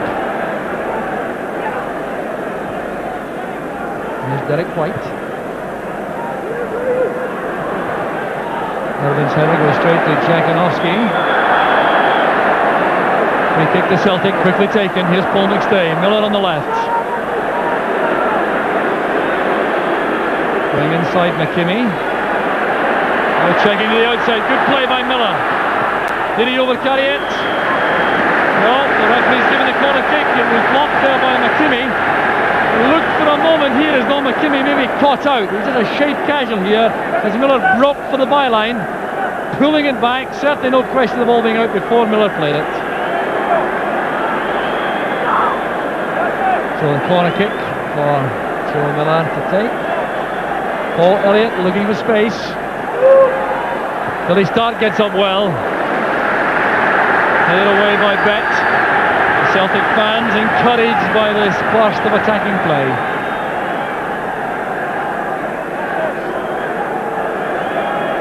Here's Derek Whyte. Irvine's header goes straight to Dziekanowski. Free kick to Celtic, quickly taken. Here's Paul McStay, Miller on the left. Going inside McKimmie. Now checking to the outside, good play by Miller. Did he overcarry it? No, the referee's given the corner kick. It was blocked there by McKimmie. Looked for a moment here as though McKimmie maybe caught out. It was just a shade casual here as Miller broke for the byline, pulling it back. Certainly no question of the ball being out before Miller played it. So the corner kick for Joe Miller to take. Paul Elliott looking for space. Billy Stark gets up well. Headed away by Bett. Celtic fans encouraged by this burst of attacking play.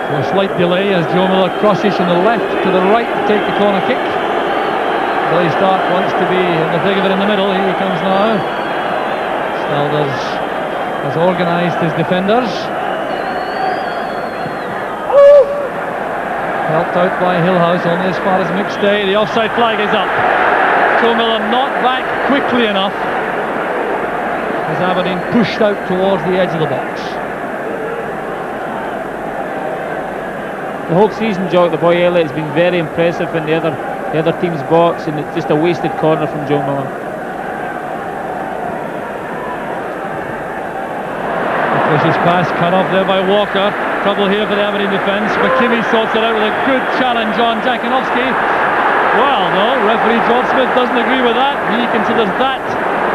So a slight delay as Joe Miller crosses from the left to the right to take the corner kick. Billy Stark wants to be in the thick of it in the middle. Here he comes now. Snelders has organised his defenders. Helped out by Gilhaus, only as far as McStay. The offside flag is up. Joe Miller not back quickly enough as Aberdeen pushed out towards the edge of the box. The whole season, Jock, the boy Elliott has been very impressive in the other team's box, and it's just a wasted corner from Joe Miller. McLeish's pass cut off there by Walker. Trouble here for the Aberdeen defence. McKimmie sorts it out with a good challenge on Dziekanowski. Well, no, referee George Smith doesn't agree with that. He considers that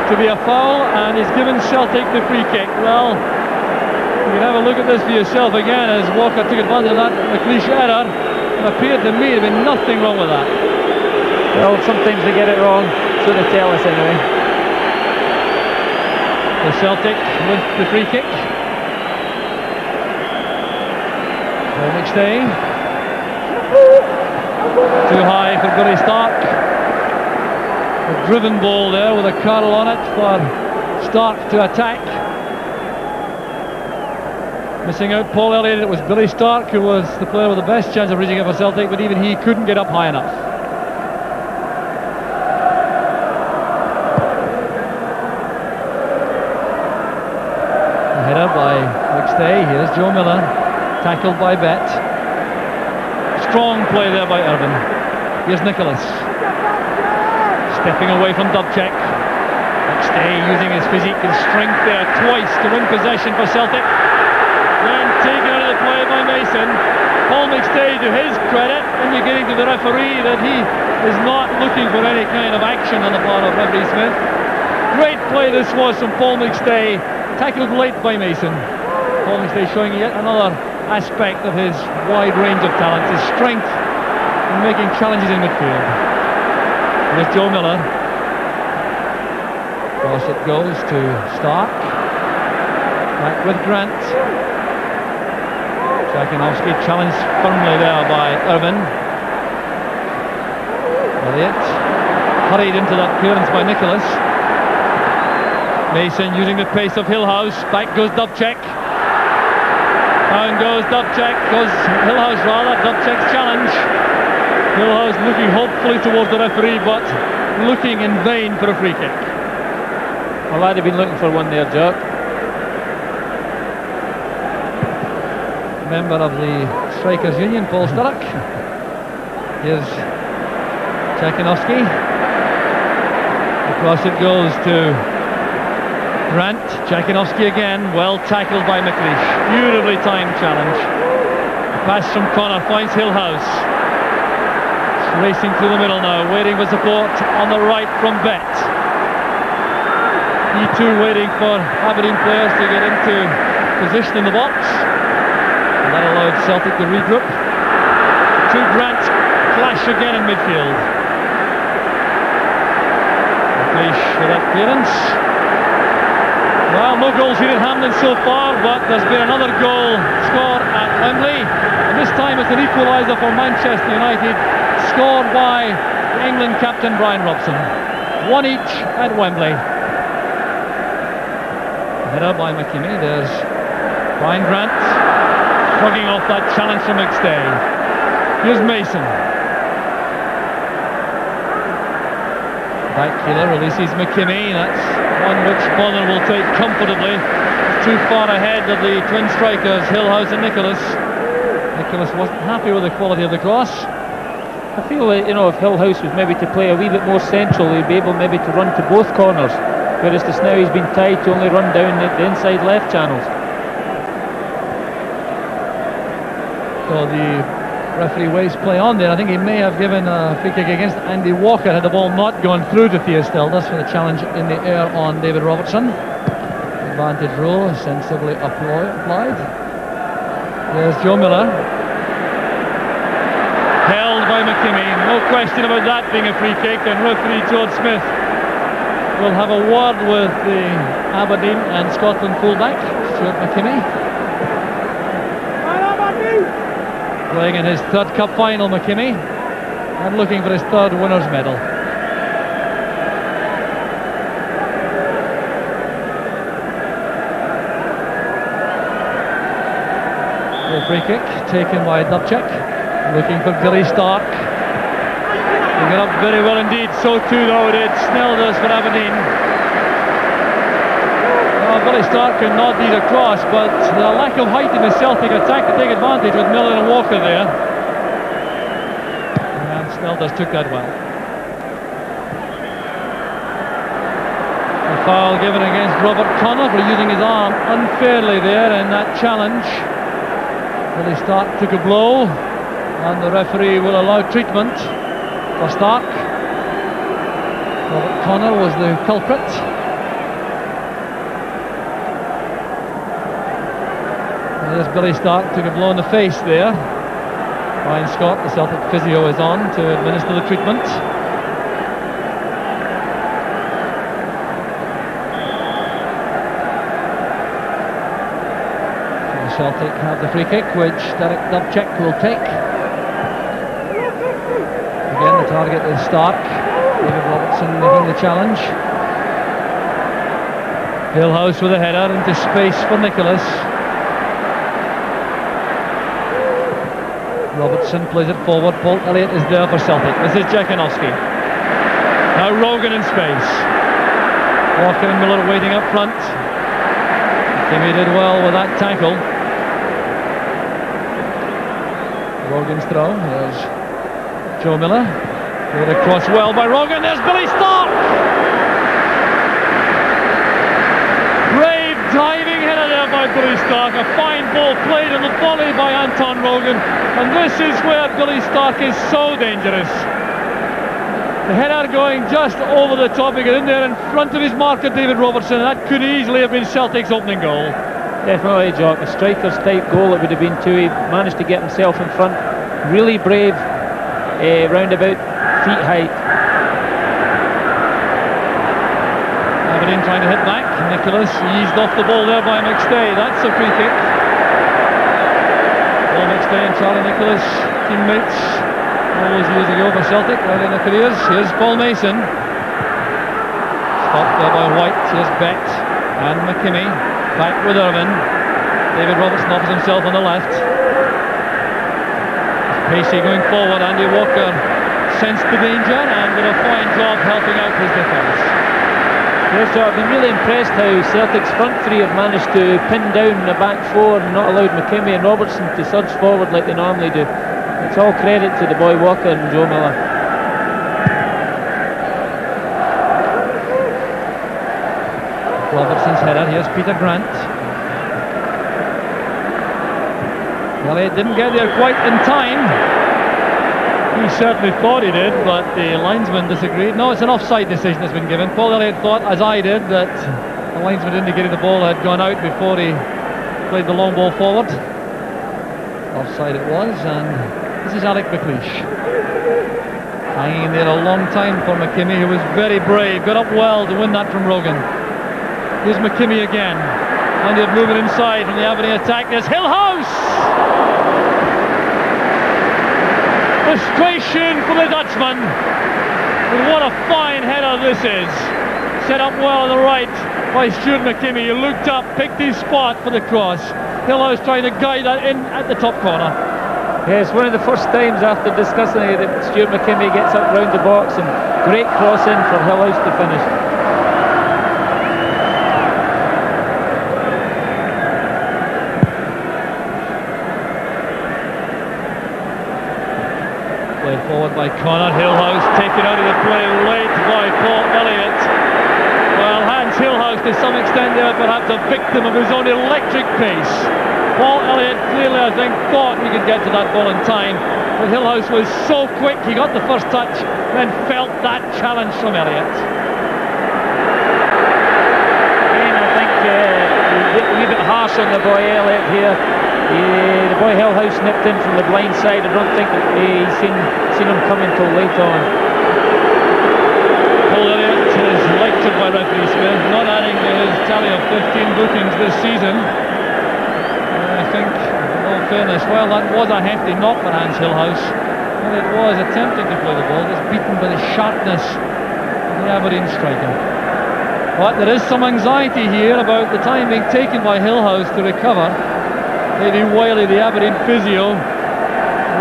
to be a foul, and he's given Celtic the free kick. Well, you can have a look at this for yourself again as Walker took advantage of that McLeish error. It appeared to me to be nothing wrong with that. Well, sometimes they get it wrong, so they tell us anyway. The Celtic with the free kick. Paul McStay. Too high for Billy Stark. A driven ball there with a curl on it for Stark to attack. Missing out Paul Elliott. It was Billy Stark who was the player with the best chance of reaching it for Celtic, but even he couldn't get up high enough. A header by McStay. Here's Joe Miller, tackled by Bett. Strong play there by Irvine. Here's Nicholas. Stepping away from Wdowczyk. McStay using his physique and strength there twice to win possession for Celtic. Then taken out of the play by Mason. Paul McStay, to his credit, indicating to the referee that he is not looking for any kind of action on the part of referee Smith. Great play this was from Paul McStay. Tackled late by Mason. Paul McStay showing yet another aspect of his wide range of talents, his strength in making challenges in midfield. Here's Joe Miller. Cross it goes to Stark. Back with Grant. Dziekanowski challenged firmly there by Irvine. Elliott hurried into that clearance by Nicholas. Mason using the pace of Gilhaus. Back goes Wdowczyk. Down goes Wdowczyk, goes Gilhaus rather, Wdowczyk's challenge. Gilhaus looking hopefully towards the referee, but looking in vain for a free kick. Well, I'd have been looking for one there, Jack. Member of the Strikers Union, Paul Sturrock. Here's Dziekanowski. Across it goes to Grant. Dziekanowski again, well tackled by McLeish. Beautifully timed challenge. Pass from Connor, finds Gilhaus. Racing through the middle now, waiting for support on the right from Bett. He too waiting for Aberdeen players to get into position in the box. And that allowed Celtic to regroup. To Grant, clash again in midfield. McLeish for that clearance. Well, no goals here at Hampden so far, but there's been another goal scored at Wembley. And this time it's an equaliser for Manchester United, scored by England captain Brian Robson. One each at Wembley. Header by McKimmie. There's Brian Grant shrugging off that challenge from McStay. Here's Mason. Back killer releases McKimmie. That's one which Bonner will take comfortably. Too far ahead of the twin strikers, Gilhaus and Nicholas. Nicholas wasn't happy with the quality of the cross. I feel that, you know, if Gilhaus was maybe to play a wee bit more central, he'd be able maybe to run to both corners. Whereas just now he's been tied to only run down the inside left channels. So the referee waves play on there. I think he may have given a free kick against Andy Walker had the ball not gone through to Snelders for the challenge in the air on David Robertson. Advantage rule sensibly applied. There's Joe Miller. Held by McKimmie. No question about that being a free kick, and referee George Smith will have a word with the Aberdeen and Scotland fullback, Stuart McKimmie. Playing in his third cup final, McKimmie, and looking for his third winner's medal. The free kick taken by Wdowczyk, looking for Billy Stark. He got up very well indeed, so too though did Snelders for Aberdeen. Billy Stark can nod these across, but the lack of height in the Celtic attack to take advantage with Miller and Walker there. And Snelders took that well. A foul given against Robert Connor for using his arm unfairly there in that challenge. Billy Stark took a blow, and the referee will allow treatment for Stark. Robert Connor was the culprit. There's Billy Stark, took a blow in the face there. Ryan Scott, the Celtic physio, is on to administer the treatment. The Celtic have the free kick, which Derek Wdowczyk will take. Again, the target is Stark. David Robertson making the challenge. Gilhaus with a header into space for Nicholas. Robertson plays it forward. Paul Elliott is there for Celtic. This is Dziekanowski. Now Rogan in space. Walker and Miller waiting up front. McKimmie did well with that tackle. Rogan's throw. There's Joe Miller. Played across well by Rogan. There's Billy Stark. Brave diving header there by Billy Stark. A fine ball played on the volley by Anton Rogan. And this is where Billy Stark is so dangerous. The header going just over the top. He got in there in front of his marker, David Robertson. And that could easily have been Celtic's opening goal. Definitely, Jock. A striker's type goal it would have been too. He managed to get himself in front. Really brave, round about feet height. Aberdeen trying to hit back. Nicholas eased off the ball there by McStay. That's a free kick. Paul McStay and Charlie Nicholas, teammates, always years ago for Celtic, early in their careers. Here's Paul Mason. Stopped there by Whyte. Here's Bett and McKimmie. Back with Irivine. David Robertson offers himself on the left. Pacey going forward. Andy Walker sensed the danger and did a fine job helping out his defence. Yes, so I've been really impressed how Celtic's front three have managed to pin down the back four and not allowed McKimmie and Robertson to surge forward like they normally do. It's all credit to the boy Walker and Joe Miller. Robertson's header. Here's Peter Grant. Elliott didn't get there quite in time. He certainly thought he did, but the linesman disagreed. No, it's an offside decision that's been given. Paul Elliott thought, as I did, that the linesman indicated the ball had gone out before he played the long ball forward. Offside it was, and this is Alec McLeish. Hanging in there a long time for McKimmie, who was very brave, got up well to win that from Rogan. Here's McKimmie again. And they're moving inside from the Aberdeen attack. There's Gilhaus! Frustration from the Dutchman. And what a fine header this is. Set up well on the right by Stuart McKimmie. He looked up, picked his spot for the cross. Gilhaus trying to guide that in at the top corner. Yes, one of the first times after discussing it that Stuart McKimmie gets up round the box, and great cross in for Gilhaus to finish. Played forward by Connor. Gilhaus taken out of the play late by Paul Elliott. Well, Hans Gilhaus to some extent there, perhaps a victim of his own electric pace. Paul Elliott clearly, I think, thought he could get to that ball in time, but Gilhaus was so quick. He got the first touch, then felt that challenge from Elliott. Again, I think a wee bit harsh on the boy Elliott here. The boy Gilhaus nipped in from the blind side. I don't think that he's seen him coming until late on. Paul Elliott is lectured by referee Smith, not adding to his tally of 15 bookings this season. I think, in all fairness, well, that was a hefty knock for Hans Gilhaus. And it was attempting to play the ball, just beaten by the sharpness of the Aberdeen striker. But there is some anxiety here about the time being taken by Gilhaus to recover. Davy Wiley, the Aberdeen physio,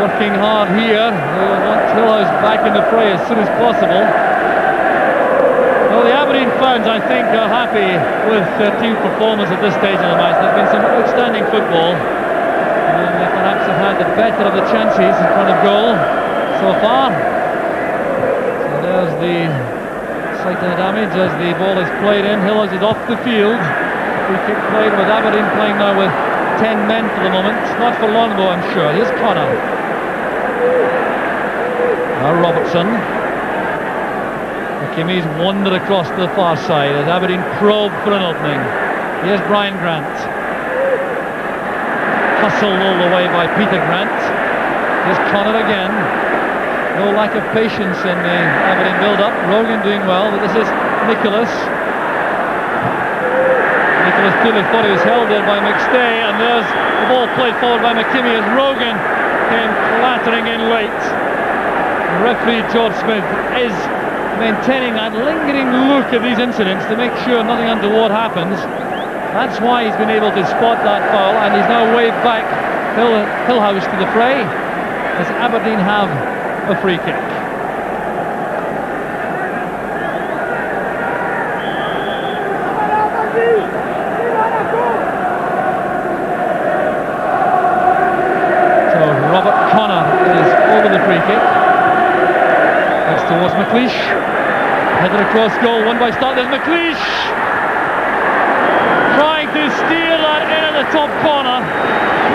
working hard here. They want Gilhaus back in the fray as soon as possible. Well, the Aberdeen fans, I think, are happy with their team performance at this stage of the match. There's been some outstanding football, and they perhaps have had the better of the chances in front of goal so far. So there's the site of the damage as the ball is played in. Gilhaus is off the field. Free kick played with Aberdeen playing now with 10 men for the moment. Not for long though, I'm sure. Here's Connor. Now Robertson. McKimmie's wandered across to the far side as Aberdeen probe for an opening. Here's Brian Grant. Hustled all the way by Peter Grant. Here's Connor again. No lack of patience in the Aberdeen build-up. Rogan doing well, but this is Nicholas. Nicholas clearly thought he was held there by McStay, and there's the ball played forward by McKimmie as Rogan came clattering in late. Referee George Smith is maintaining that lingering look at these incidents to make sure nothing untoward happens. That's why he's been able to spot that foul, and he's now waved back Gilhaus to the fray as Aberdeen have a free kick. So Robert Connor is over the free kick. That's towards McLeish. Headed across goal, won by Stark. There's McLeish trying to steer that in at the top corner.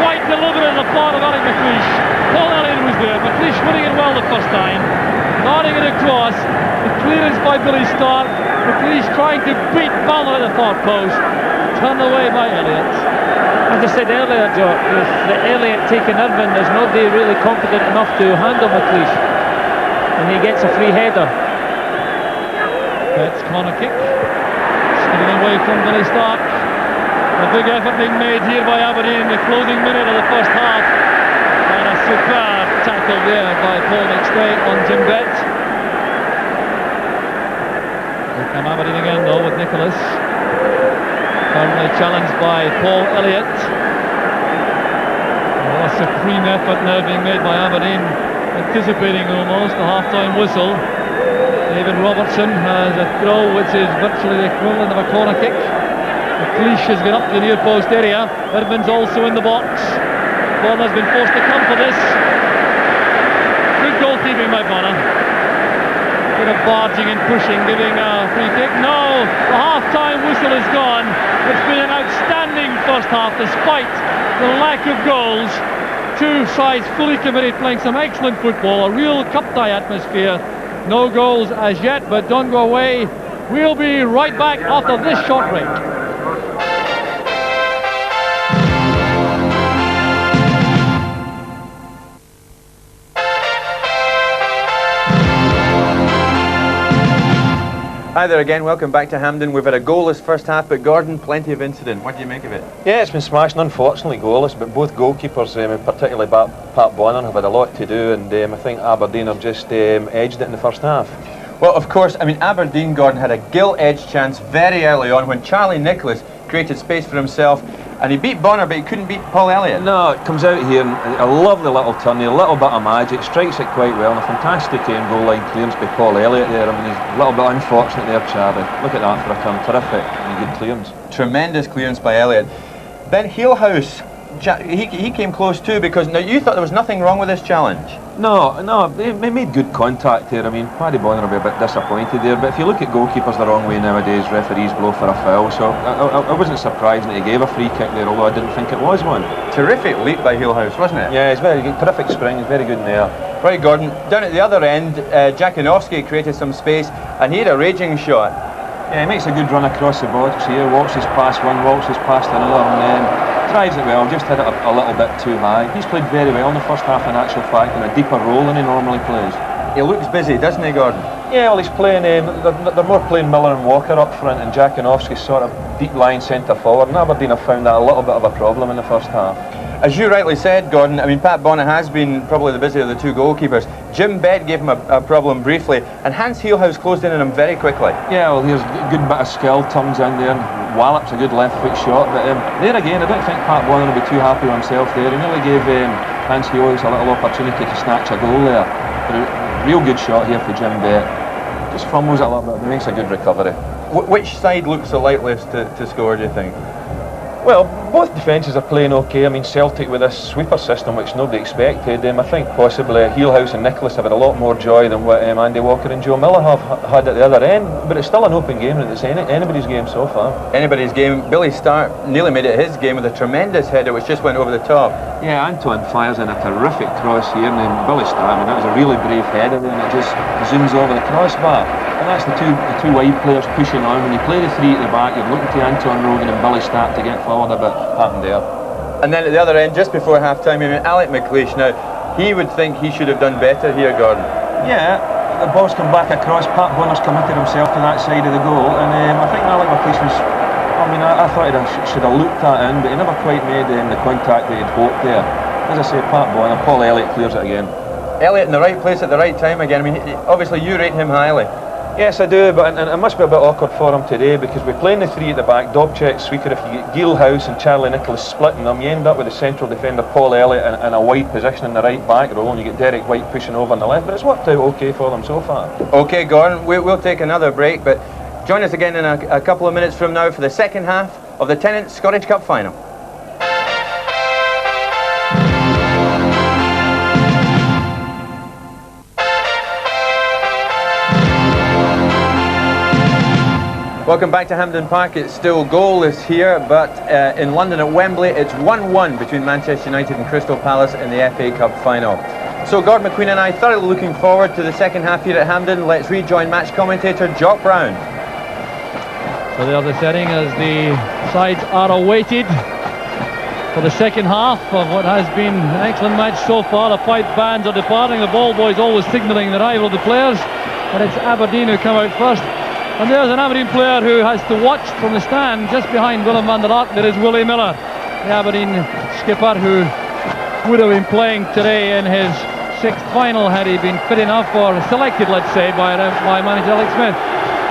Quite deliberate on the part of Alec McLeish. Paul Elliott was there. McLeish winning it well the first time. Darting it across. The clearance by Billy Stark. McLeish trying to beat Balmer at the far post. Turned away by Elliott. As I said earlier, Joe, with the Elliott taking Irvine, there's nobody really confident enough to handle McLeish. And he gets a free header. Bett's corner kick. Stealing away from Billy Stark. A big effort being made here by Aberdeen in the closing minute of the first half. And a superb tackle there by Paul McStay on Jim Bett. Here come Aberdeen again though with Nicholas. Firmly challenged by Paul Elliott. Oh, a supreme effort now being made by Aberdeen, anticipating almost the half-time whistle. David Robertson has a throw which is virtually the equivalent of a corner kick. McLeish has gone up to the near post area. Irvine's also in the box. Bonner's been forced to come for this. Good goalkeeping by Bonner. Bit of barging and pushing, giving a free kick. No, the half-time whistle is gone. It's been an outstanding first half despite the lack of goals. two sides fully committed, playing some excellent football, a real cup tie atmosphere. No goals as yet, but don't go away. We'll be right back after this short break. Hi there again, welcome back to Hampden. We've had a goalless first half, but Gordon, plenty of incident. What do you make of it? Yeah, it's been smashing, unfortunately goalless, but both goalkeepers, particularly Pat Bonner, have had a lot to do, and I think Aberdeen have just edged it in the first half. Well, of course, I mean, Aberdeen, Gordon, had a gilt-edged chance very early on when Charlie Nicholas created space for himself, and he beat Bonner, but he couldn't beat Paul Elliott. No, it comes out here, and a lovely little turn, a little bit of magic, strikes it quite well, and a fantastic goal line clearance by Paul Elliott there. I mean, he's a little bit unfortunate there, Charlie. Look at that for a turn, terrific, and good clearance. Tremendous clearance by Elliott. Then Gilhaus, he came close too, because now you thought there was nothing wrong with this challenge. No, they made good contact there. I mean, Paddy Bonner will be a bit disappointed there, but if you look at goalkeepers the wrong way nowadays, referees blow for a foul, so I wasn't surprised that he gave a free kick there, although I didn't think it was one. Terrific leap by Gilhaus, wasn't it? Yeah, it's very good, terrific spring, it's very good in there. Right, Gordon, down at the other end, Dziekanowski created some space, and he had a raging shot. Yeah, he makes a good run across the box here, waltzes past one, waltzes past another, and tries it well, just hit it a little bit too high. He's played very well in the first half in actual fact, in a deeper role than he normally plays. He looks busy, doesn't he, Gordon? Yeah, well, he's playing, they're more playing Miller and Walker up front, and Dziekanowski's sort of deep line centre forward, and Aberdeen have found that a little bit of a problem in the first half. As you rightly said, Gordon, I mean, Pat Bonner has been probably the busier of the two goalkeepers. Jim Bett gave him a problem briefly, and Hans Gilhaus closed in on him very quickly. Yeah, well, here's a good bit of skill, turns in there, and wallops a good left foot shot, but there again, I don't think Pat Bonner will be too happy with himself there. He nearly gave Hans Gilhaus a little opportunity to snatch a goal there. But a real good shot here for Jim Bett. Just fumbles it a little bit, but makes a good recovery. Which side looks the likeliest to score, do you think? Well, both defences are playing okay. I mean, Celtic with this sweeper system, which nobody expected, I think possibly Gilhaus and Nicholas have had a lot more joy than what Andy Walker and Joe Miller have had at the other end. But it's still an open game, and it's anybody's game so far. Anybody's game. Billy Stark nearly made it his game with a tremendous header, which just went over the top. Yeah, Antoine fires in a terrific cross here, and then Billy Stark, I mean, that was a really brave header, and it just zooms over the crossbar. And that's the two wide players pushing on. When you play the three at the back, you're looking to Antoine Rogan and Billy Stark to get forward a bit. Happened there. And then at the other end, just before half-time, I mean, Elliott McLeish, now, he would think he should have done better here, Gordon. Yeah, the ball's come back across, Pat Bonner's committed himself to that side of the goal, and I think Elliott McLeish was, I mean, I thought he should have looked that in, but he never quite made the contact that he'd hoped there. As I say, Pat Bonner, Paul Elliott clears it again. Elliott in the right place at the right time again. I mean, obviously you rate him highly. Yes, I do, but it must be a bit awkward for him today, because we're playing the three at the back, Wdowczyk, Sweeker. If you get Gilhaus and Charlie Nicholas splitting them, you end up with the central defender Paul Elliott in a wide position in the right back row, and you get Derek Whyte pushing over on the left, but it's worked out okay for them so far. Okay, Gordon, we'll take another break, but join us again in a couple of minutes from now for the second half of the Tennent's Scottish Cup final. Welcome back to Hampden Park. It's still goalless here, but in London at Wembley, it's 1-1 between Manchester United and Crystal Palace in the FA Cup final. So Gordon McQueen and I thoroughly looking forward to the second half here at Hampden. Let's rejoin match commentator Jock Brown. So there's the setting as the sides are awaited for the second half of what has been an excellent match so far. The pipe bands are departing, the ball boys always signalling the arrival of the players, and it's Aberdeen who come out first. And there's an Aberdeen player who has to watch from the stand just behind Willem van der Ark. There is Willie Miller, the Aberdeen skipper, who would have been playing today in his sixth final had he been fit enough, or selected, let's say, by manager Alex Smith.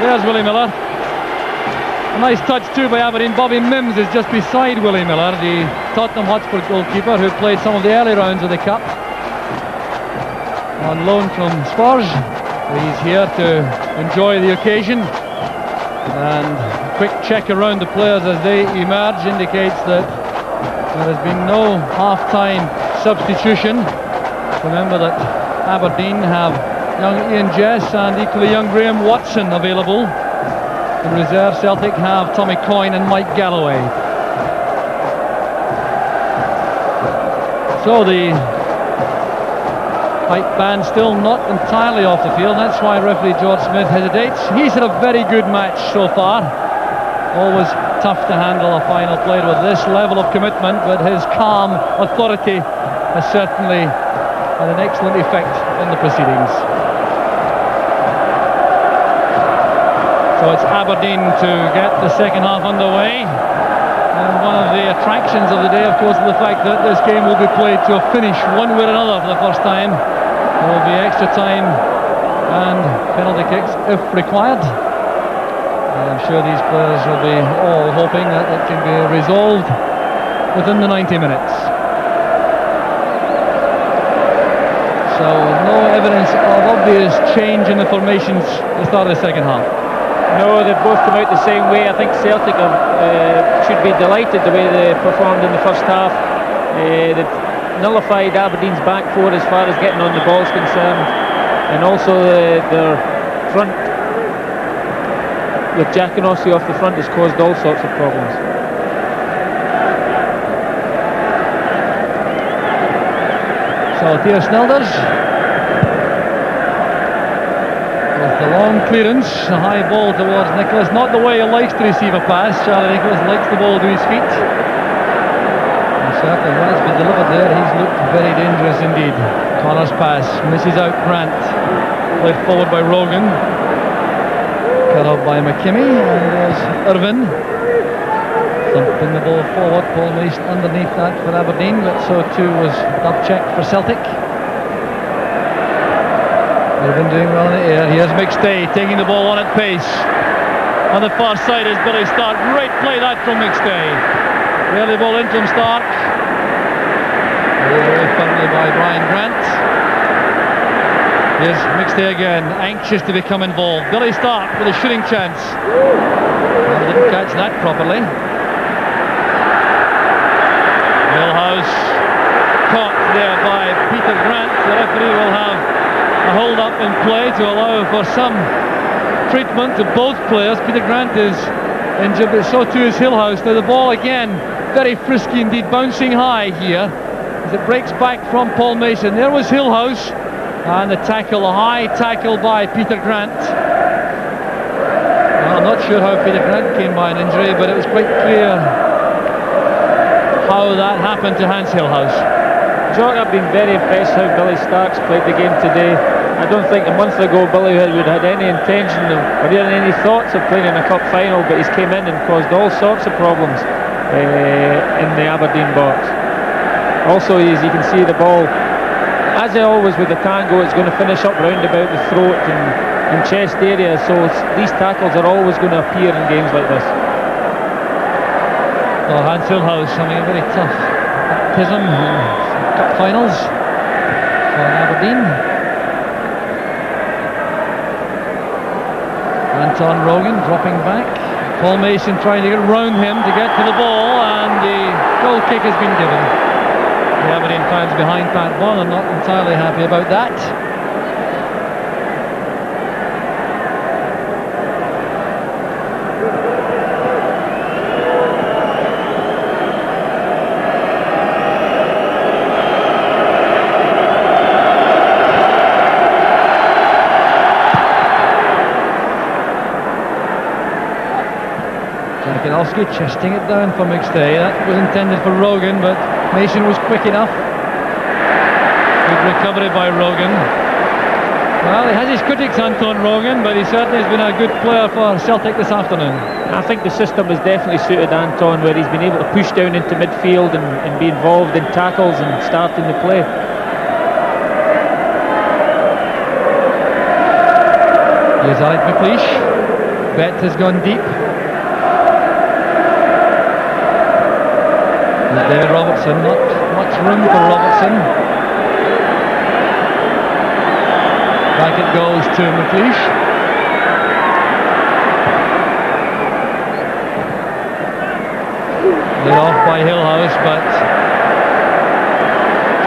There's Willie Miller. A nice touch too by Aberdeen. Bobby Mims is just beside Willie Miller, the Tottenham Hotspur goalkeeper who played some of the early rounds of the Cup on loan from Spurs. He's here to enjoy the occasion, and a quick check around the players as they emerge indicates that there has been no half-time substitution. Remember that Aberdeen have young Ian Jess and equally young Graham Watson available. In reserve, Celtic have Tommy Coyne and Mike Galloway. So the Whyte band still not entirely off the field. That's why referee George Smith hesitates. He's had a very good match so far. Always tough to handle a final played with this level of commitment, but his calm authority has certainly had an excellent effect in the proceedings. So it's Aberdeen to get the second half underway. And one of the attractions of the day, of course, is the fact that this game will be played to a finish one way or another for the first time. There will be extra time and penalty kicks if required. And I'm sure these players will be all hoping that it can be resolved within the 90 minutes. So no evidence of obvious change in the formations at the start of the second half. No, they've both come out the same way. I think Celtic should be delighted the way they performed in the first half. They've nullified Aberdeen's back four as far as getting on the ball is concerned, and also their front with Dziekanowski off the front has caused all sorts of problems. So here Snelders. The long clearance, a high ball towards Nicholas. Not the way he likes to receive a pass. Charlie Nicholas likes the ball to his feet. And certainly when it's been delivered there, he's looked very dangerous indeed. Connor's pass misses out Grant. Played forward by Rogan. Cut off by McKimmie. And there's Irivine. Thumping the ball forward. Paul Mace underneath that for Aberdeen, but so too was Wdowczyk for Celtic. They've been doing well in the air. Here's McStay taking the ball on at pace. On the far side is Billy Stark. Great play that from McStay. Early ball into him, Stark. Away firmly by Brian Grant. Here's McStay again, anxious to become involved. Billy Stark with a shooting chance. Well, didn't catch that properly. Gilhaus caught there by Peter Grant. The referee will have a hold-up in play to allow for some treatment to both players. Peter Grant is injured, but so too is Gilhaus. Now the ball again, very frisky indeed, bouncing high here as it breaks back from Paul Mason. There was Gilhaus, and the tackle, a high tackle by Peter Grant. Well, I'm not sure how Peter Grant came by an injury, but it was quite clear how that happened to Hans Gilhaus. Jock, I've been very impressed how Billy Stark's played the game today. I don't think a month ago Billy would have had any intention of, or even any thoughts of playing in a cup final, but he's came in and caused all sorts of problems in the Aberdeen box. Also, as you can see, the ball, as always with the tango, it's going to finish up round about the throat and chest area, so these tackles are always going to appear in games like this. Well, Hans Gilhaus having a very tough baptism in cup finals for Aberdeen. Anton Rogan dropping back. Paul Mason trying to get round him to get to the ball, and the goal kick has been given. The Aberdeen fans behind Pat Vaughan are not entirely happy about that. Dziekanowski chesting it down for McStay. That was intended for Rogan, but Mason was quick enough. Good recovery by Rogan. Well, he has his critics, Anton Rogan, but he certainly has been a good player for Celtic this afternoon. I think the system has definitely suited Anton, where he's been able to push down into midfield and be involved in tackles and starting the play. Here's Alec McLeish. Bett has gone deep. There's David Robertson, not much room for Robertson. Back it goes to McLeish. Laid off by Gilhaus, but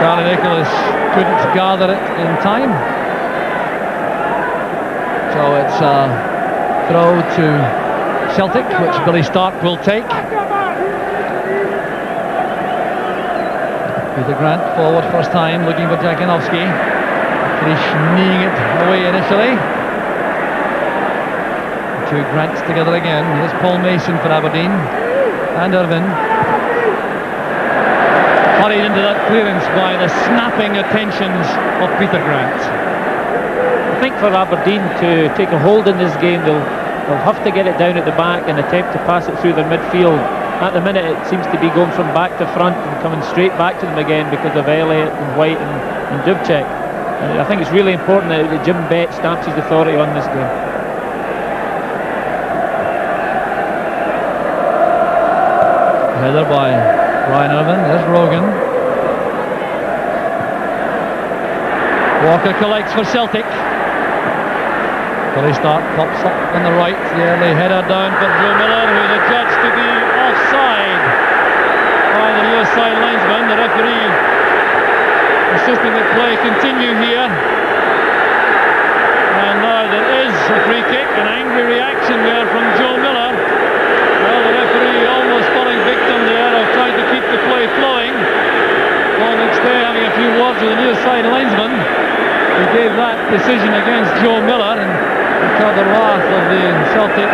Charlie Nicholas couldn't gather it in time. So it's a throw to Celtic, which Billy Stark will take. Peter Grant forward first time, looking for Dziekanowski. McLeish kneeing it away initially. The two Grants together again. Here's Paul Mason for Aberdeen. And Irvine. Hurried into that clearance by the snapping attentions of Peter Grant. I think for Aberdeen to take a hold in this game, they'll have to get it down at the back and attempt to pass it through their midfield. At the minute it seems to be going from back to front and coming straight back to them again because of Elliott and Whyte and Wdowczyk. I think it's really important that Jim Bett stamps his authority on this game. Header by Brian Irvine. There's Rogan. Walker collects for Celtic. Billy Stark pops up on the right. The early header down for Joe Miller, who's adjudged to be offside by the near side linesman. The referee insisting that play continue here. And now there is a free kick, an angry reaction there from Joe Miller. Well, the referee almost falling victim there of trying to keep the play flowing. Paul McStay having a few words with the near side linesman. He gave that decision against Joe Miller and incurred the wrath of the Celtic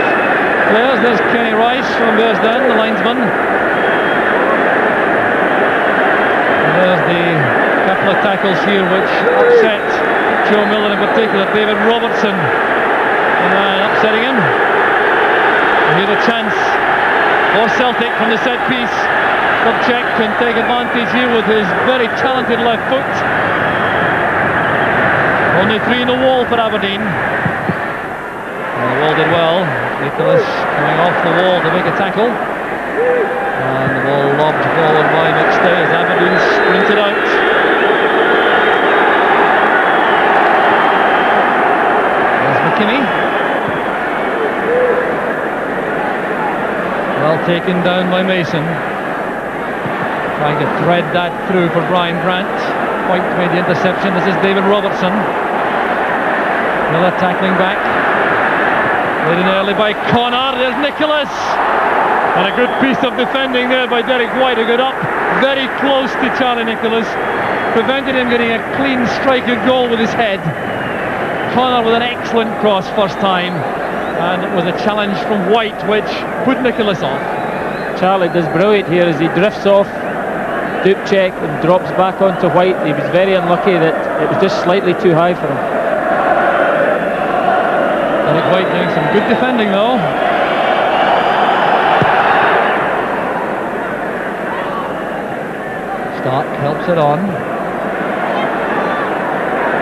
players. There's Kenny Rice from Bearsden, the linesman. And there's the couple of tackles here which upset Joe Miller in particular. David Robertson upsetting him. And here's a chance for Celtic from the set piece. Wdowczyk can take advantage here with his very talented left foot. Only 3 in the wall for Aberdeen. And the wall did well. Nicholas coming off the wall to make a tackle. And the ball lobbed forward by McStay as Aberdeen sprinted out. There's McKimmie. Well taken down by Mason. Trying to thread that through for Brian Grant. Whyte made the interception. This is David Robertson. Miller tackling back. Led in early by Connor. There's Nicholas. And a good piece of defending there by Derek Whyte, who got up very close to Charlie Nicholas. Prevented him getting a clean strike and goal with his head. Connor with an excellent cross first time. And it was a challenge from Whyte which put Nicholas off. Charlie does brilliant here as he drifts off Wdowczyk and drops back onto Whyte. He was very unlucky that it was just slightly too high for him. Derek Whyte doing some good defending though. Stark helps it on.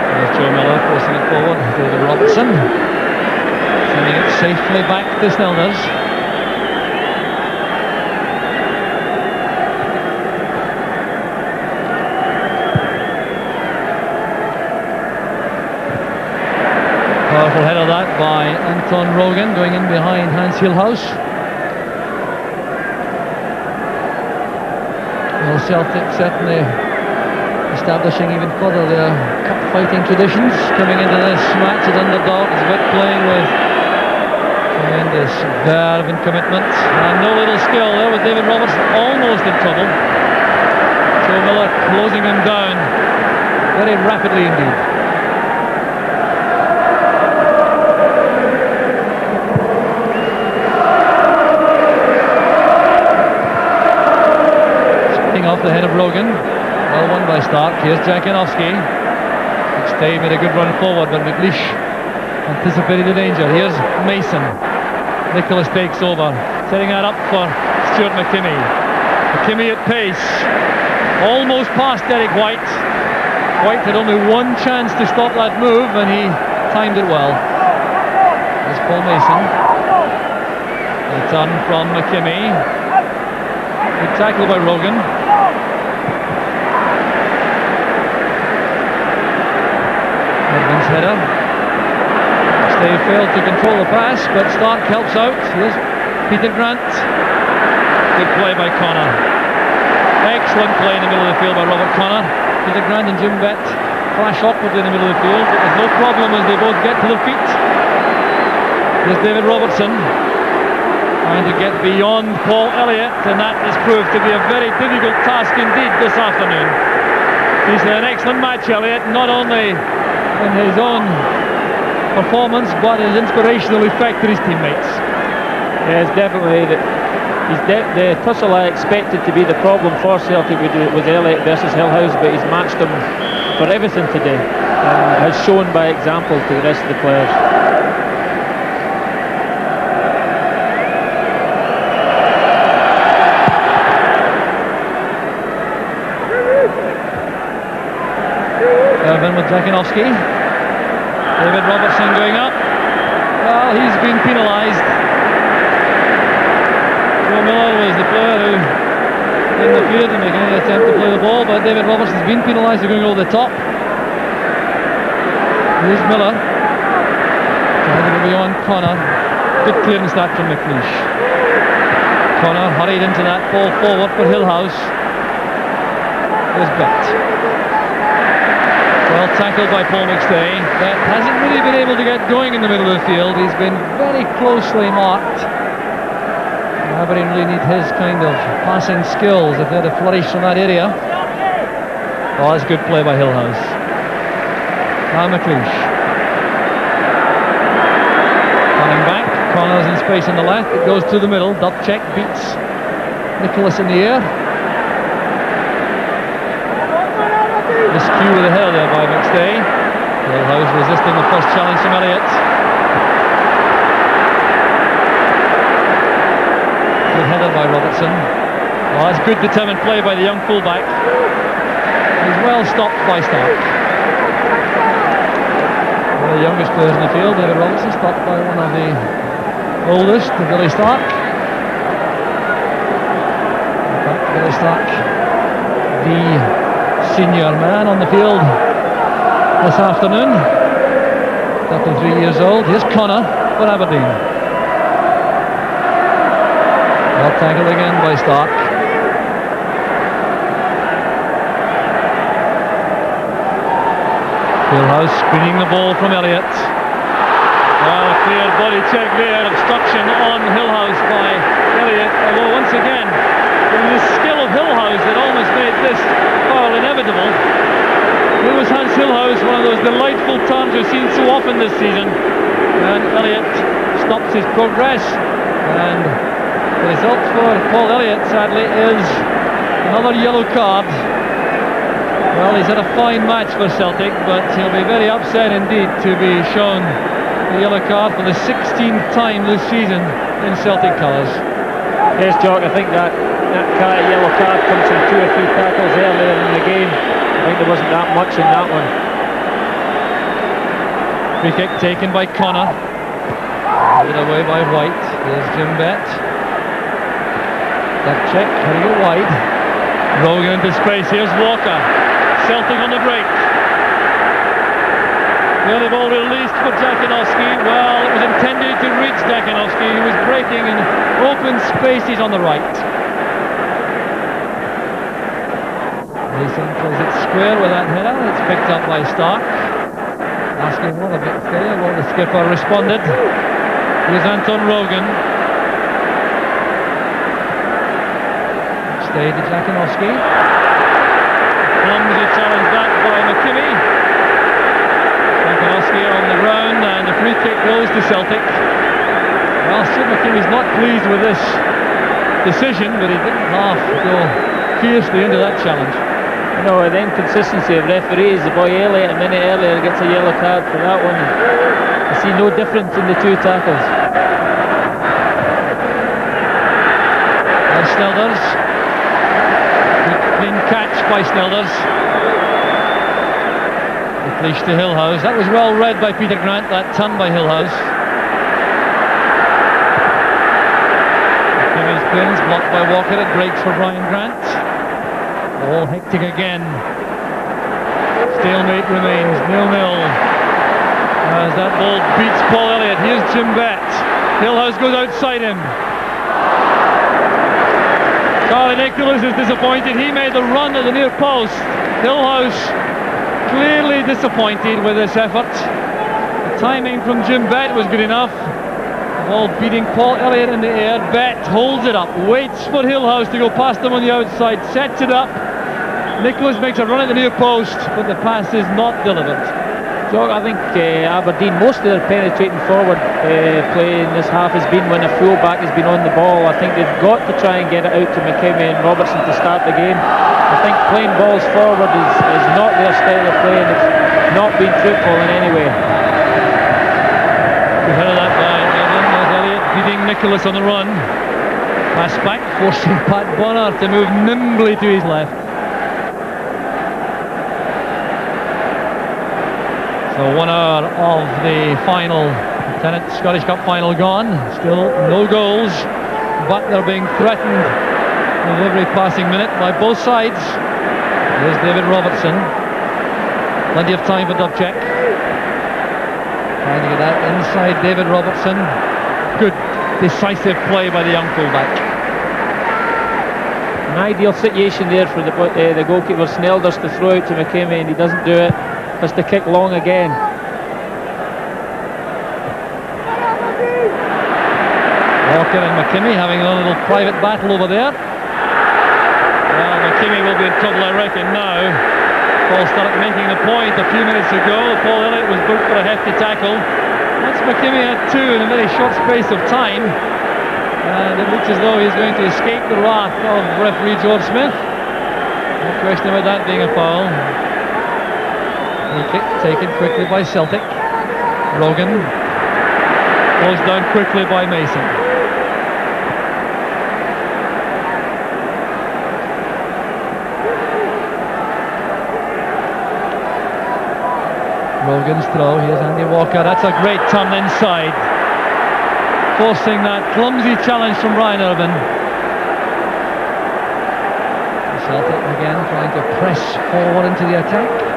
There's Joe Miller forcing it forward. David Robertson sending it safely back to Snelders. Powerful header that by Anton Rogan, going in behind Hans Gilhaus. Well, Celtic certainly establishing even further their cup fighting traditions, coming into this match as underdogs, but playing with tremendous verve and commitment, and no little skill there with David Robertson almost in trouble. Joe Miller closing him down very rapidly indeed. Off the head of Rogan. Well won by Stark. Here's Dziekanowski. McStay made a good run forward, but McLeish anticipated the danger. Here's Mason. Nicholas takes over, setting that up for Stuart McKimmie. McKimmie at pace, almost past Derek Whyte. Whyte had only one chance to stop that move, and he timed it well. There's Paul Mason. A turn from McKimmie. Good tackle by Rogan. Irvine's header. McStay failed to control the pass, but Stark helps out. Here's Peter Grant. Good play by Connor. Excellent play in the middle of the field by Robert Connor. Peter Grant and Jim Bett flash awkwardly in the middle of the field, but there's no problem as they both get to their feet. Here's David Robertson. trying to get beyond Paul Elliott, and that has proved to be a very difficult task indeed this afternoon. He's had an excellent match, Elliott, not only in his own performance but his inspirational effect to his teammates. Yes, definitely. The tussle I expected to be the problem for Celtic was Elliott versus Gilhaus, but he's matched him for everything today and has shown by example to the rest of the players. Irivine with Dziekanowski. David Robertson going up. Well, he's been penalised. Joe Miller was the player who interfered in making any attempt to play the ball, but David Robertson's been penalised for going over the top. Here's Miller. Trying to go beyond Connor. Good clearance that from McLeish. Connor hurried into that ball forward for Gilhaus. There's Bett. Well tackled by Paul McStay. Bett hasn't really been able to get going in the middle of the field. He's been very closely marked. Aberdeen really need his kind of passing skills if they're to flourish from that area. Oh, that's good play by Gilhaus. Now McLeish. Coming back. Connor's in space on the left. It goes to the middle. Wdowczyk beats Nicholas in the air. Miscue with a header there by McStay. Gilhaus resisting the first challenge from Elliott. Good header by Robertson. Oh, that's good determined play by the young fullback. He's well stopped by Stark. One of the youngest players in the field, David Robertson, stopped by one of the oldest, Billy Stark. In fact, Billy Stark, the senior man on the field this afternoon, 33 years old. Here's Connor for Aberdeen. Well tackled again by Stark. Gilhaus screening the ball from Elliott. Well, a clear body check there, obstruction on Gilhaus by Elliott, although once again it was the skill of Gilhaus that almost made this foul inevitable. It was Hans Gilhaus, one of those delightful turns we've seen so often this season, and Elliott stops his progress, and the result for Paul Elliott, sadly, is another yellow card. Well, he's had a fine match for Celtic, but he'll be very upset indeed to be shown the yellow card for the 16th time this season in Celtic colours. Yes, Jock, I think that yellow card comes from 2 or 3 tackles earlier in the game. I think there wasn't that much in that one. Free kick taken by Connor. Given away by Whyte. Here's Jim Bett. Wdowczyk, heading it wide. Rogan into space. Here's Walker. Celtic on the break. The other ball released for Dziekanowski. Well, it was intended to reach Dziekanowski, who was breaking in open spaces on the right. Mason plays it square with that header. It's picked up by Stark. Asking what a bit there. Well, the skipper responded. Here's Anton Rogan. Stay to Dziekanowski. Clumsy challenge back by McKimmie. Dziekanowski on the ground, and the free kick goes to Celtic. Well, Sid McKimmie's not pleased with this decision, but he didn't half go fiercely into that challenge. You know, the inconsistency of referees. The boy Elliott a minute earlier gets a yellow card for that one. I see no difference in the 2 tackles. There's Snelders. Clean catch by Snelders. McLeish to Gilhaus. That was well read by Peter Grant, that turn by Gilhaus. McKimmie's clearance blocked by Walker. It breaks for Brian Grant. All hectic again. Stalemate remains, 0-0. As that ball beats Paul Elliott. Here's Jim Bett. Gilhaus goes outside him. Charlie Nicholas is disappointed. He made the run at the near post. Gilhaus clearly disappointed with this effort. The timing from Jim Bett was good enough. Ball beating Paul Elliott in the air. Bett holds it up, waits for Gilhaus to go past him on the outside, sets it up. Nicholas makes a run at the near post, but the pass is not delivered. Jock, I think Aberdeen, most of their penetrating forward play in this half has been when a full-back has been on the ball. I think they've got to try and get it out to McKimmie and Robertson to start the game. I think playing balls forward is not their style of play, and it's not been fruitful in any way. Good head of that by Elliott, beating Nicholas on the run. Pass back, forcing Pat Bonner to move nimbly to his left. So 1 hour of the final Tennant Scottish Cup final gone. Still no goals, but they're being threatened with every passing minute by both sides. Here's David Robertson. Plenty of time for Wdowczyk. Trying to get that inside David Robertson. Good decisive play by the young fullback. An ideal situation there for the goalkeeper Snelders to throw out to McKimmie, and he doesn't do it. Has to kick long again. Walker and McKimmie having a little private battle over there. Well, McKimmie will be in trouble, I reckon, now. Paul started making the point a few minutes ago. Paul Elliott was booked for a hefty tackle. Once McKimmie had two in a very short space of time, and it looks as though he's going to escape the wrath of referee George Smith. No question about that being a foul. Free kick taken quickly by Celtic. Rogan closed down quickly by Mason. Rogan's throw. Here's Andy Walker. That's a great turn inside, forcing that clumsy challenge from Ryan Irvine. Celtic again trying to press forward into the attack.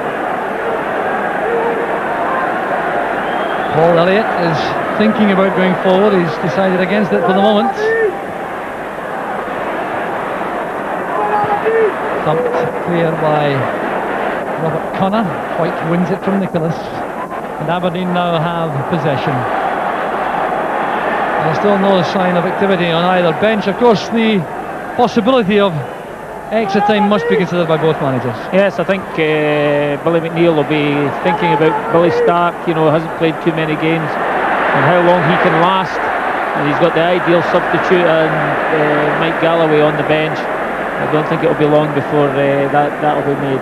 Paul Elliott is thinking about going forward. He's decided against it for the moment. Thumped clear by Robert Connor. Whyte wins it from Nicholas, and Aberdeen now have possession. There's still no sign of activity on either bench. Of course, the possibility of extra time must be considered by both managers. Yes, I think Billy McNeill will be thinking about Billy Stark. Hasn't played too many games, and how long he can last. And he's got the ideal substitute and Mike Galloway on the bench. I don't think it'll be long before that'll be made.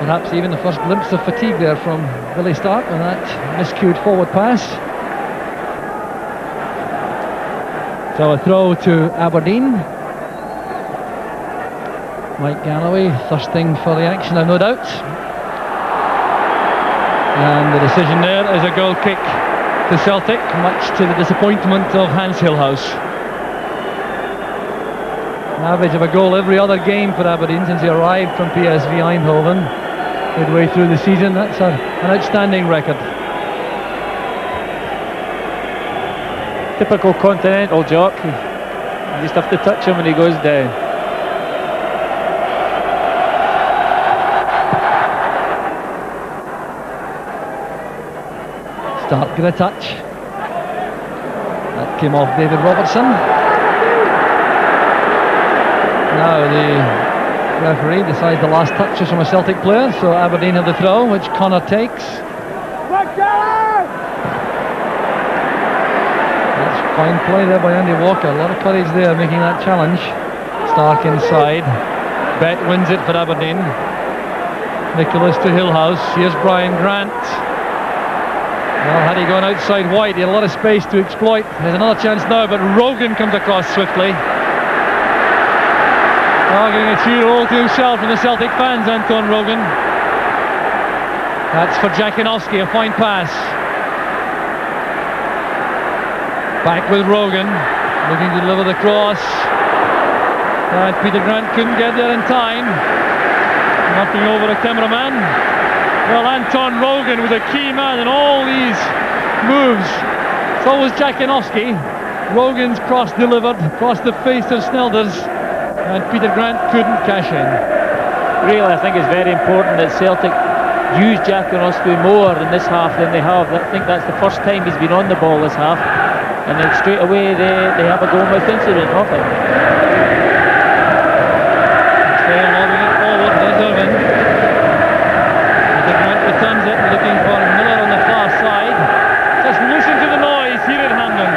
Perhaps even the first glimpse of fatigue there from Billy Stark on that miscued forward pass. So a throw to Aberdeen. Mike Galloway thirsting for the action, I've no doubt. And the decision there is a goal kick to Celtic, much to the disappointment of Hans Gilhaus. An average of a goal every other game for Aberdeen since he arrived from PSV Eindhoven midway through the season. That's an outstanding record. Typical continental jock. You just have to touch him when he goes down. Stark get a touch. That came off David Robertson. Now the referee decides the last touch is from a Celtic player, so Aberdeen have the throw, which Connor takes. That's fine play there by Andy Walker. A lot of courage there, making that challenge. Stark inside. Bett wins it for Aberdeen. Nicholas to Gilhaus. Here's Brian Grant. Well, had he gone outside Whyte, he had a lot of space to exploit. There's another chance now, but Rogan comes across swiftly. Getting a cheer all to himself from the Celtic fans, Anton Rogan. That's for Dziekanowski, a fine pass. Back with Rogan, looking to deliver the cross. And Peter Grant couldn't get there in time. Knocking over a cameraman. Well, Anton Rogan was a key man in all these moves. So was Dziekanowski. Rogan's cross delivered across the face of Snelders, and Peter Grant couldn't cash in. Really, I think it's very important that Celtic used Dziekanowski more in this half than they have. I think that's the first time he's been on the ball this half, and then straight away they have a goal-mouth incident off it. McStay lobbing it forward, there's Irvine. The Grant returns it, looking for Miller on the far side. Just listen to the noise here at Hampden.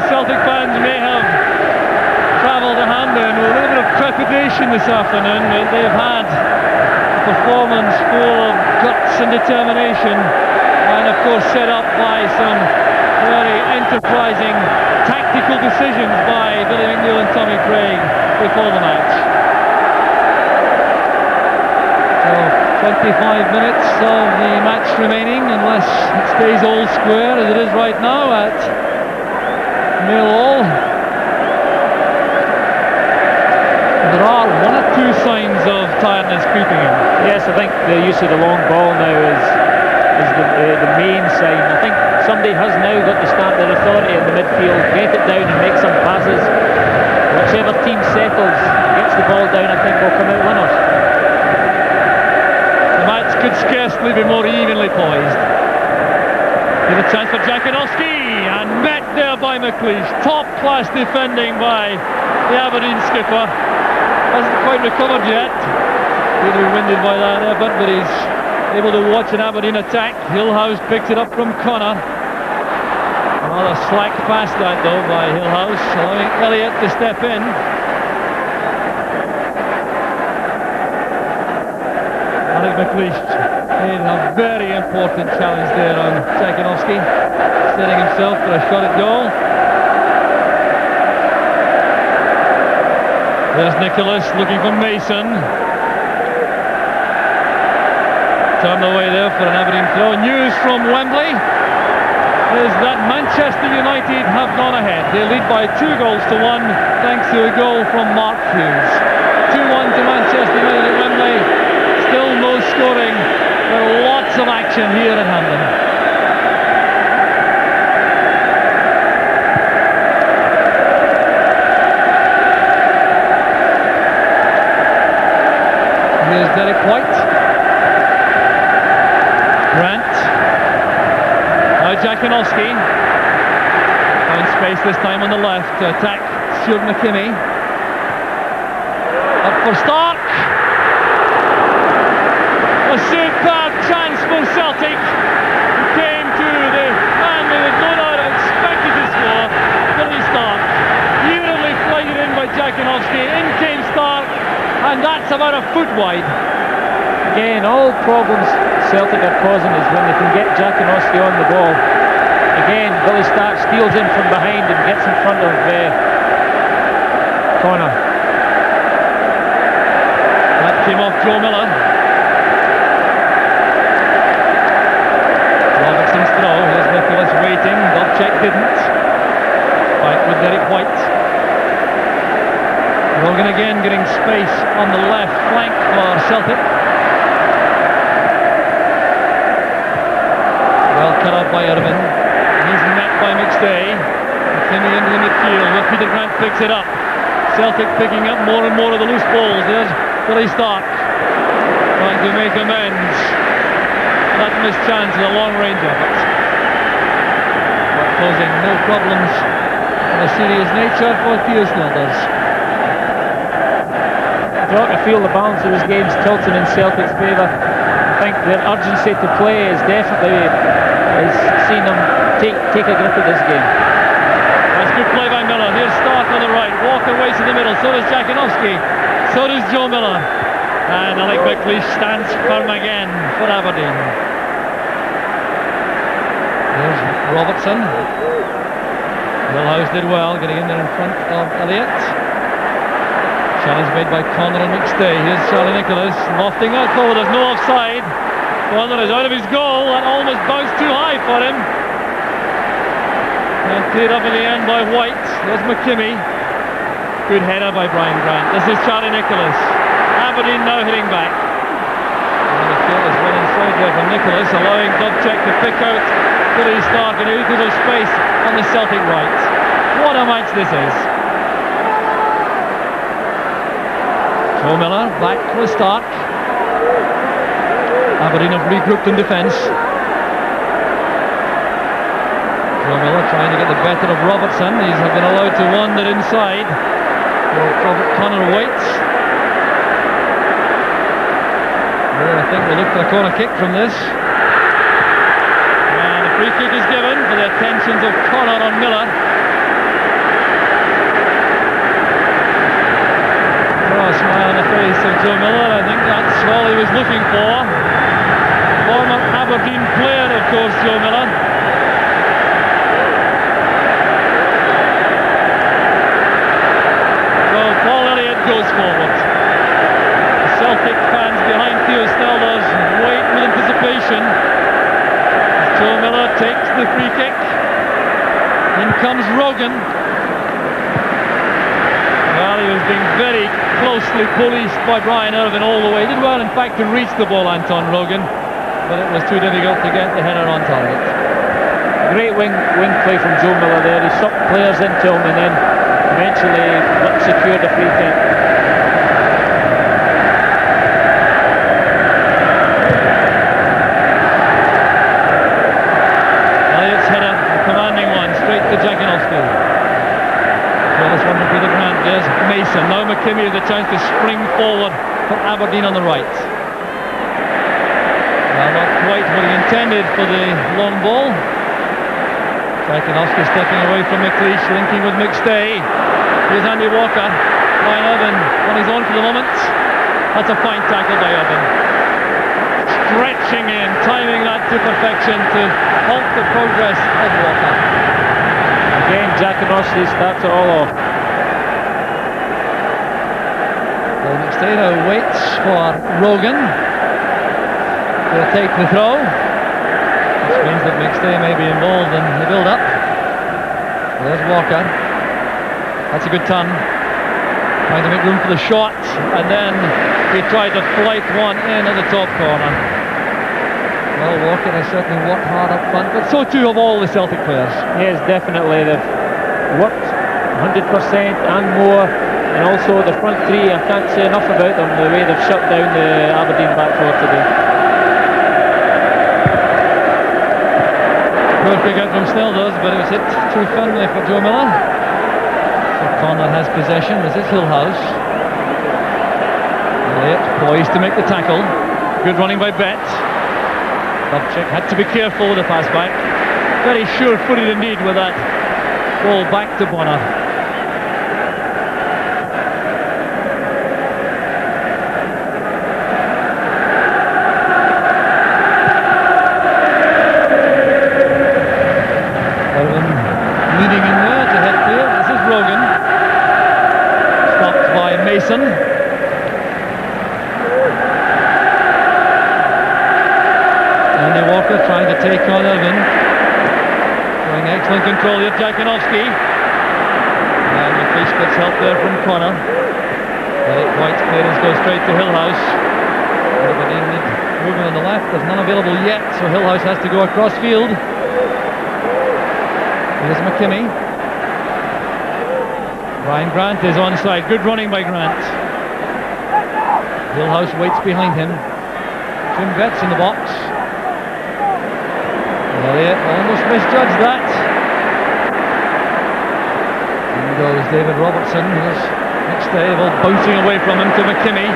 Celtic fans may have travelled to Hampden with a little bit of trepidation this afternoon. They've had a performance full of guts and determination, and of course set up by some very enterprising tactical decisions by Billy McNeill and Tommy Craig before the match. So 25 minutes of the match remaining, unless it stays all square as it is right now at 0-all. There are one or two signs of tiredness creeping in. Yes, I think the use of the long ball now is the main sign. I think somebody has now got to stamp their authority in the midfield, get it down and make some passes. Whichever team settles, gets the ball down, I think will come out winners. The match could scarcely be more evenly poised. Here's a chance for Dziekanowski, and met there by McLeish. Top-class defending by the Aberdeen skipper. Hasn't quite recovered yet. He'll be winded by that effort, but he's able to watch an Aberdeen attack. Gilhaus picks it up from Coyne. Another slack pass that though by Gilhaus, allowing Elliott to step in. Alex McLeish made a very important challenge there on Dziekanowski, setting himself for a shot at goal. There's Nicholas looking for Mason. Turned away there for an Aberdeen throw. News from Wembley is that Manchester United have gone ahead. They lead by 2-1 thanks to a goal from Mark Hughes. 2-1 to Manchester United at Wembley. Still no scoring, but lots of action here at Hampden. Here's Derek Whyte. Grant. Now Dziekanowski. Found space this time on the left to attack Stuart McKimmie. Up for Stark. A superb chance for Celtic. Who came to the man they would no doubt have expected to score, Billy Stark. Beautifully flighted in by Dziekanowski. In came Stark, and that's about a foot wide. Again, all problems Celtic are causing is when they can get Dziekanowski on the ball. Again, Billy Stark steals in from behind and gets in front of Coyne. That came off Joe Miller. Robertson's throw. Here's Nicholas waiting. Wdowczyk didn't. Fight with Derek Whyte. Rogan again getting space on the left flank for Celtic. Well cut out by Irivine. He's met by McStay. McKimmie into the midfield where Peter Grant picks it up. Celtic picking up more and more of the loose balls. There's Billy Stark trying to make amends. That missed chance is a long-range effort. But posing no problems of a serious nature for Theo Snelders. I ought to feel the balance of his games tilting in Celtic's favour. I think their urgency to play is definitely seen them take a grip of this game. That's good play by Miller. Here's Stark on the right. Walker waits in the middle. So does Dziekanowski. So does Joe Miller. And Alex McLeish stands firm again for Aberdeen. There's Robertson. Gilhaus did well, getting in there in front of Elliott. Challenge made by Connor and McStay. Here's Charlie Nicholas lofting out forward. There's no offside. Connor is out of his goal. That almost bounced too high for him. And cleared up in the end by Whyte. There's McKimmie. Good header by Brian Grant. This is Charlie Nicholas. Aberdeen now hitting back. And the field is well inside there from Nicholas, allowing Wdowczyk to pick out Billy Stark and into the space on the Celtic right. What a What a match this is. Joe Miller back with Stark. Aberdeen have regrouped in defence. Joe Miller trying to get the better of Robertson. He's been allowed to wander inside. Connor Whyte. I think we look for a corner kick from this. And a free kick is given for the attentions of Connor on Miller. Oh, a smile on the face of Joe Miller. I think that's all he was looking for. Former Aberdeen player, of course, Joe Miller. So Paul Elliott goes forward. Celtic fans behind Theo Snelders wait with anticipation. Joe Miller takes the free kick. In comes Rogan. Well, he was being very closely policed by Brian Irvine all the way. He did well, in fact, to reach the ball, Anton Rogan, but it was too difficult to get the header on target. Great wing play from Joe Miller there. He sucked players into him and then eventually secured the free kick. To Dziekanowski. Well, this one will be the Grant. There's Mason. Now McKimmie has a chance to spring forward for Aberdeen on the right. Well, not quite what he intended for the long ball. Dziekanowski stepping away from McLeish, linking with McStay. Here's Andy Walker. Brian Irvine on his own for the moment. That's a fine tackle by Irvine. Stretching in, timing that to perfection to halt the progress of Walker. Again, Dziekanowski starts it all off. Well, McStay now waits for Rogan to take the throw, which means that McStay may be involved in the build-up. There's Walker. That's a good turn. Trying to make room for the shot, and then he tried to flight one in at the top corner. Well, Walker has certainly worked hard up front, but so too have all the Celtic players. Yes, definitely. They've worked 100% and more, and also the front three, I can't say enough about them, the way they've shut down the Aberdeen back four today. Poor kick out from Snelders, but it was hit too firmly for Joe Miller. So Connor has possession. This is Gilhaus. Elliott poised to make the tackle. Good running by Bett. Wdowczyk had to be careful with the pass back. Very sure-footed indeed with that ball back to Bonner. Irvine leading in there to head clear. This is Rogan. Stopped by Mason. Andy Walker trying to take on Irvine. Showing excellent control here, Dziekanowski. And McLeish gets help there from Connor. Whyte's clearance goes straight to Gilhaus. Aberdeen need movement on the left. There's none available yet, so Gilhaus has to go across field. Here's McKimmie. Brian Grant is onside. Good running by Grant. Gilhaus waits behind him. Jim Bett's in the box. Elliott almost misjudged that. In goes David Robertson. Here's McStay, ball bouncing away from him to McKimmie.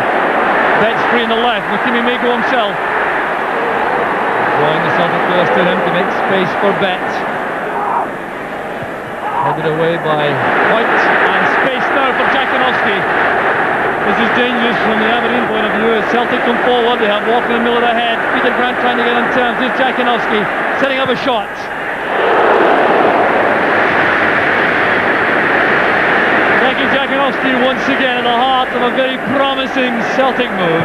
Bett's free on the left. McKimmie may go himself. Drawing the Celtic players to him to make space for Bett. Headed away by Whyte, and space now for Dziekanowski. This is dangerous from the Aberdeen point of view. As Celtic come forward, they have Walker in the middle of the head. Peter Grant trying to get on terms. Here's Dziekanowski setting up a shot. Dziekanowski once again at the heart of a very promising Celtic move.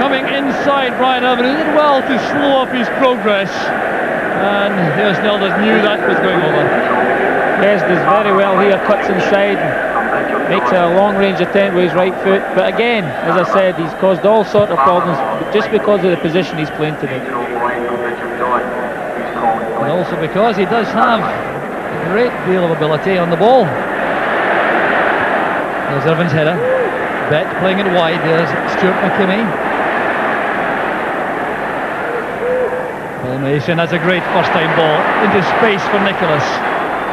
Coming inside Brian Irvine, who did well to slow up his progress. And here Snelders knew that was going over. Yes, does very well here, cuts inside, makes a long-range attempt with his right foot. But again, as I said, he's caused all sorts of problems just because of the position he's playing today. And also because he does have great deal of ability on the ball. There's Irvine's header. Bett playing it wide. There's Stuart McKimmie. Paul Mason has a great first-time ball into space for Nicholas.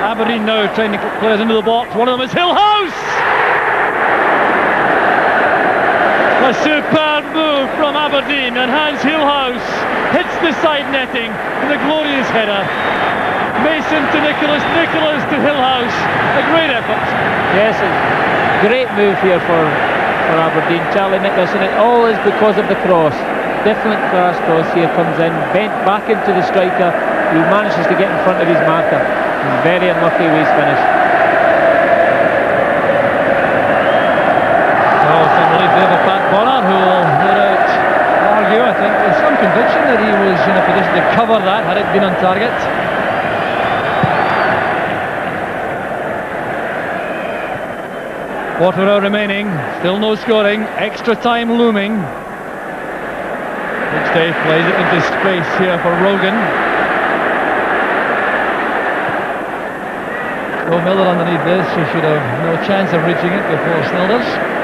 Aberdeen now trying to get players into the box. One of them is Gilhaus. A superb move from Aberdeen, and Hans Gilhaus hits the side netting with a glorious header. Mason to Nicholas, Nicholas to Gilhaus. A great effort. Yes, a great move here for Aberdeen. Charlie Nicholas, and it all is because of the cross. Different class cross here, comes in, bent back into the striker. He manages to get in front of his marker. He's very unlucky with his finish. Pat Bonner, who will no doubt argue, I think, with some conviction that he was in a position to cover that had it been on target. Quarter hour remaining, still no scoring, extra time looming. McStay plays it into space here for Rogan. Joe Miller underneath this, he should have no chance of reaching it before Snelders.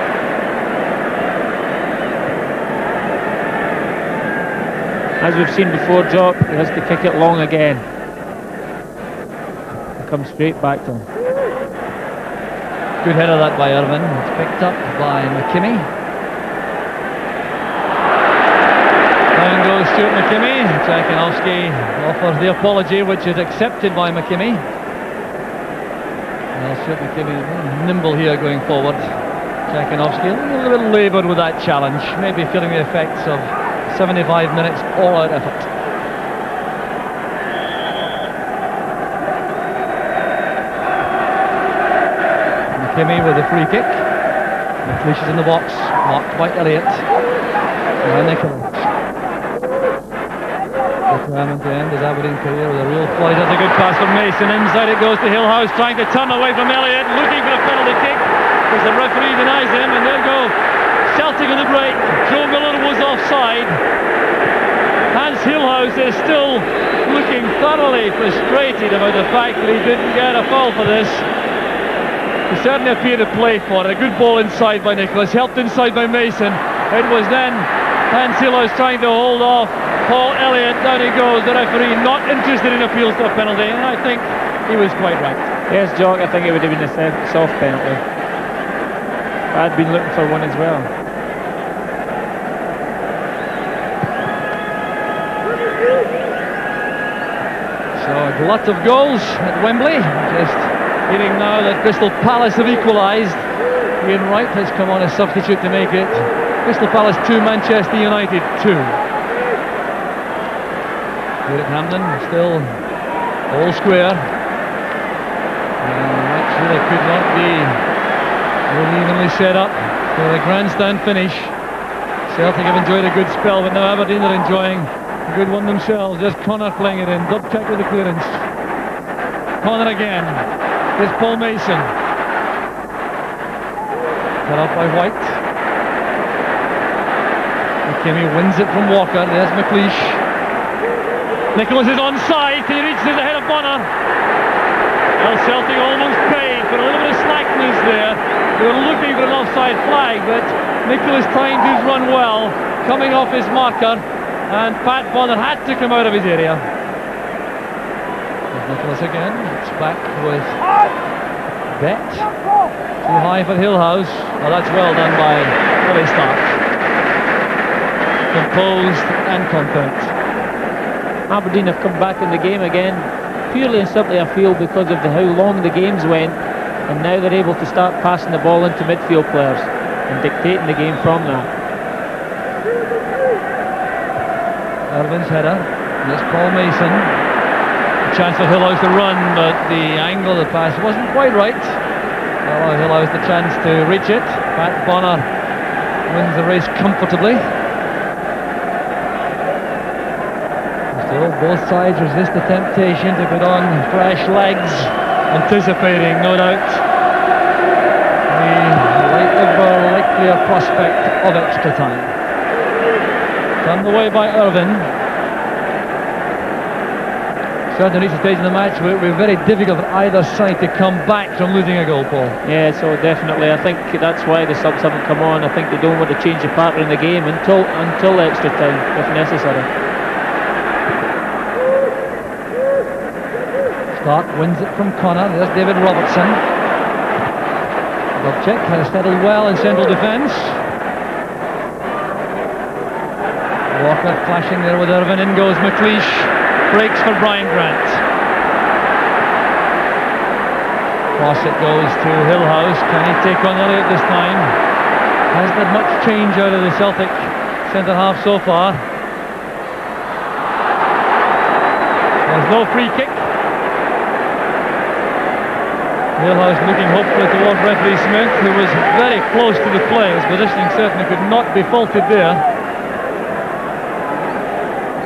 As we've seen before, Jock, he has to kick it long again. It comes straight back to him. Good header that by Irvine. It's picked up by McKimmie. Down goes Stuart McKimmie. Dziekanowski offers the apology, which is accepted by McKimmie. Well, Stuart McKimmie is nimble here going forward. Dziekanowski a little bit laboured with that challenge, maybe feeling the effects of 75 minutes all-out effort. McKimmie with a free kick. McLeish is in the box, marked by Elliott. Now Nicholas. Determined to end his Aberdeen career with a real fight. That's a good pass from Mason. Inside it goes to Gilhaus, trying to turn away from Elliott, looking for a penalty kick, because the referee denies him, and there go Celtic on the break. Joe Miller was offside. Hans Gilhaus is still looking thoroughly frustrated about the fact that he didn't get a foul for this. He certainly appeared to play for it. A good ball inside by Nicholas, helped inside by Mason. It was then Hans Gilhaus trying to hold off Paul Elliott. Down he goes. The referee not interested in appeals to a penalty, and I think he was quite right. Yes, Jock, I think it would have been a soft penalty. I'd been looking for one as well. So a glut of goals at Wembley. Just hearing now that Crystal Palace have equalised. Ian Wright has come on as substitute to make it. Crystal Palace 2, Manchester United 2. Here at Hampden, still all square. Actually, there could not be more evenly set up for a grandstand finish. Celtic have enjoyed a good spell, but now Aberdeen are enjoying a good one themselves. Just Connor playing it in. Wdowczyk with the clearance. Connor again. Here's Paul Mason. Cut up by Whyte. McKimmie wins it from Walker. There's McLeish. Nicholas is onside. He reaches ahead of Bonner. Well, Celtic almost paid for a little bit of slackness there. They were looking for an offside flag, but Nicholas timed his run well, coming off his marker, and Pat Bonner had to come out of his area. There's Nicholas again. It's back with Bett. Too high for Gilhaus. Oh, that's well done by Billy Stark. Composed and confident. Aberdeen have come back in the game again, purely and simply I feel because of how long the games went, and now they're able to start passing the ball into midfield players and dictating the game from that. Irvine's header. There's Paul Mason. A chance for Gilhaus to run, but the angle of the pass wasn't quite right. Well, Gilhaus the chance to reach it. Pat Bonner wins the race comfortably. Still, both sides resist the temptation to put on fresh legs, anticipating, no doubt, the likelier prospect of extra time. Turned away by Irvine. Certainly reached the stage in the match where it will be very difficult for either side to come back from losing a goal, Paul. Yeah, so definitely. I think that's why the subs haven't come on. I think they don't want to change the pattern in the game until extra time, if necessary. Stark wins it from Connor. There's David Robertson. Wdowczyk has settled well in central defence. Walker clashing there with Irvine. In goes McLeish. Breaks for Brian Grant. Cross it goes to Gilhaus. Can he take on Elliott this time? Hasn't had much change out of the Celtic centre half so far. There's no free kick. Gilhaus looking hopefully towards referee Smith, who was very close to the play. His positioning certainly could not be faulted there.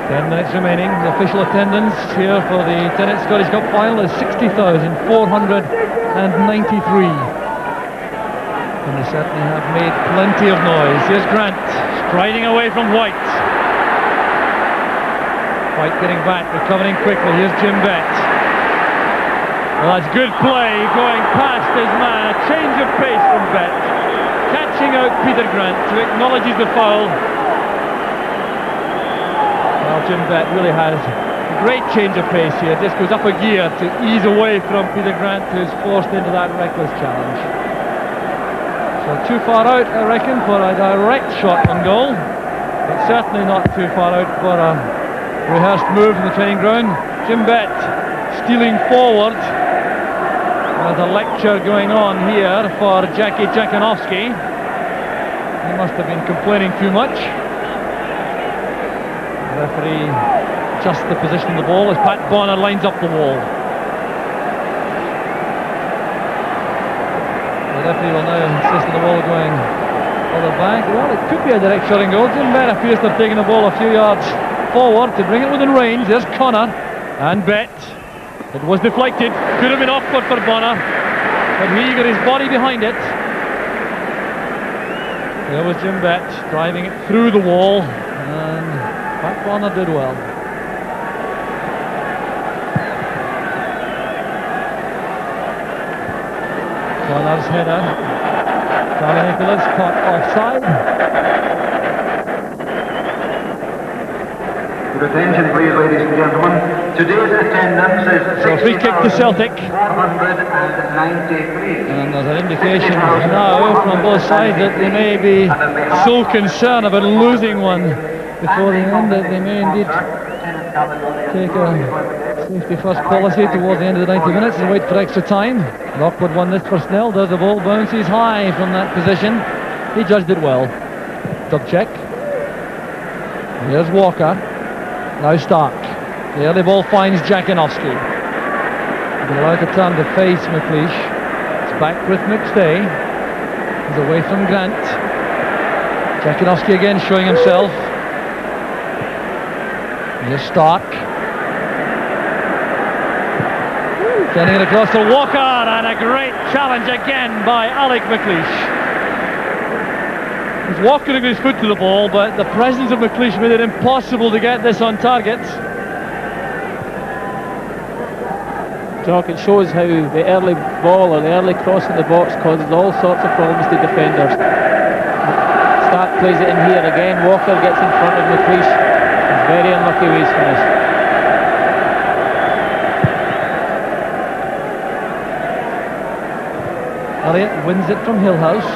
10 minutes remaining. The official attendance here for the Tennent Scottish Cup final is 60,493. And they certainly have made plenty of noise. Here's Grant striding away from Whyte. Whyte getting back, recovering quickly. Here's Jim Bett. Well, that's good play, going past his man. A change of pace from Bett, catching out Peter Grant, who acknowledges the foul. Well, Jim Bett really has a great change of pace here. Just goes up a gear to ease away from Peter Grant, who's forced into that reckless challenge. So too far out, I reckon, for a direct shot on goal, but certainly not too far out for a rehearsed move in the training ground. Jim Bett stealing forward. There's a lecture going on here for Dziekanowski. He must have been complaining too much. The referee adjusts the position of the ball as Pat Bonner lines up the wall. The referee will now insist on the ball going further back. Well, it could be a direct shot in goal. Jim Bett appears to have taken the ball a few yards forward to bring it within range. There's Connor and Bett. It was deflected. Could have been awkward for Bonner, but he got his body behind it. There was Jim Bett driving it through the wall, and Pat Bonner did well. Connor's header. Charlie Nicholas caught offside. Your attention please, ladies and gentlemen. Today's attendance is so free kick to Celtic. 493. And there's an indication now from both sides that they may be so concerned about losing one before the end that they may indeed take a safety first policy towards the end of the 90 minutes and wait for extra time. An awkward one this for Snelders. The ball bounces high from that position. He judged it well. Wdowczyk. Here's Walker. Now Stark. The early ball finds Dziekanowski. He's allowed to turn to face McLeish. It's back with McStay. He's away from Grant. Dziekanowski again showing himself. Here's Stark. Sending it across to Walker, and a great challenge again by Alec McLeish. Walker got his foot to the ball, but the presence of McLeish made it impossible to get this on target. Jock, it shows how the early ball or the early cross in the box causes all sorts of problems to defenders. Stark plays it in here again. Walker gets in front of McLeish. Very unlucky ways for this. Elliott wins it from Gilhaus.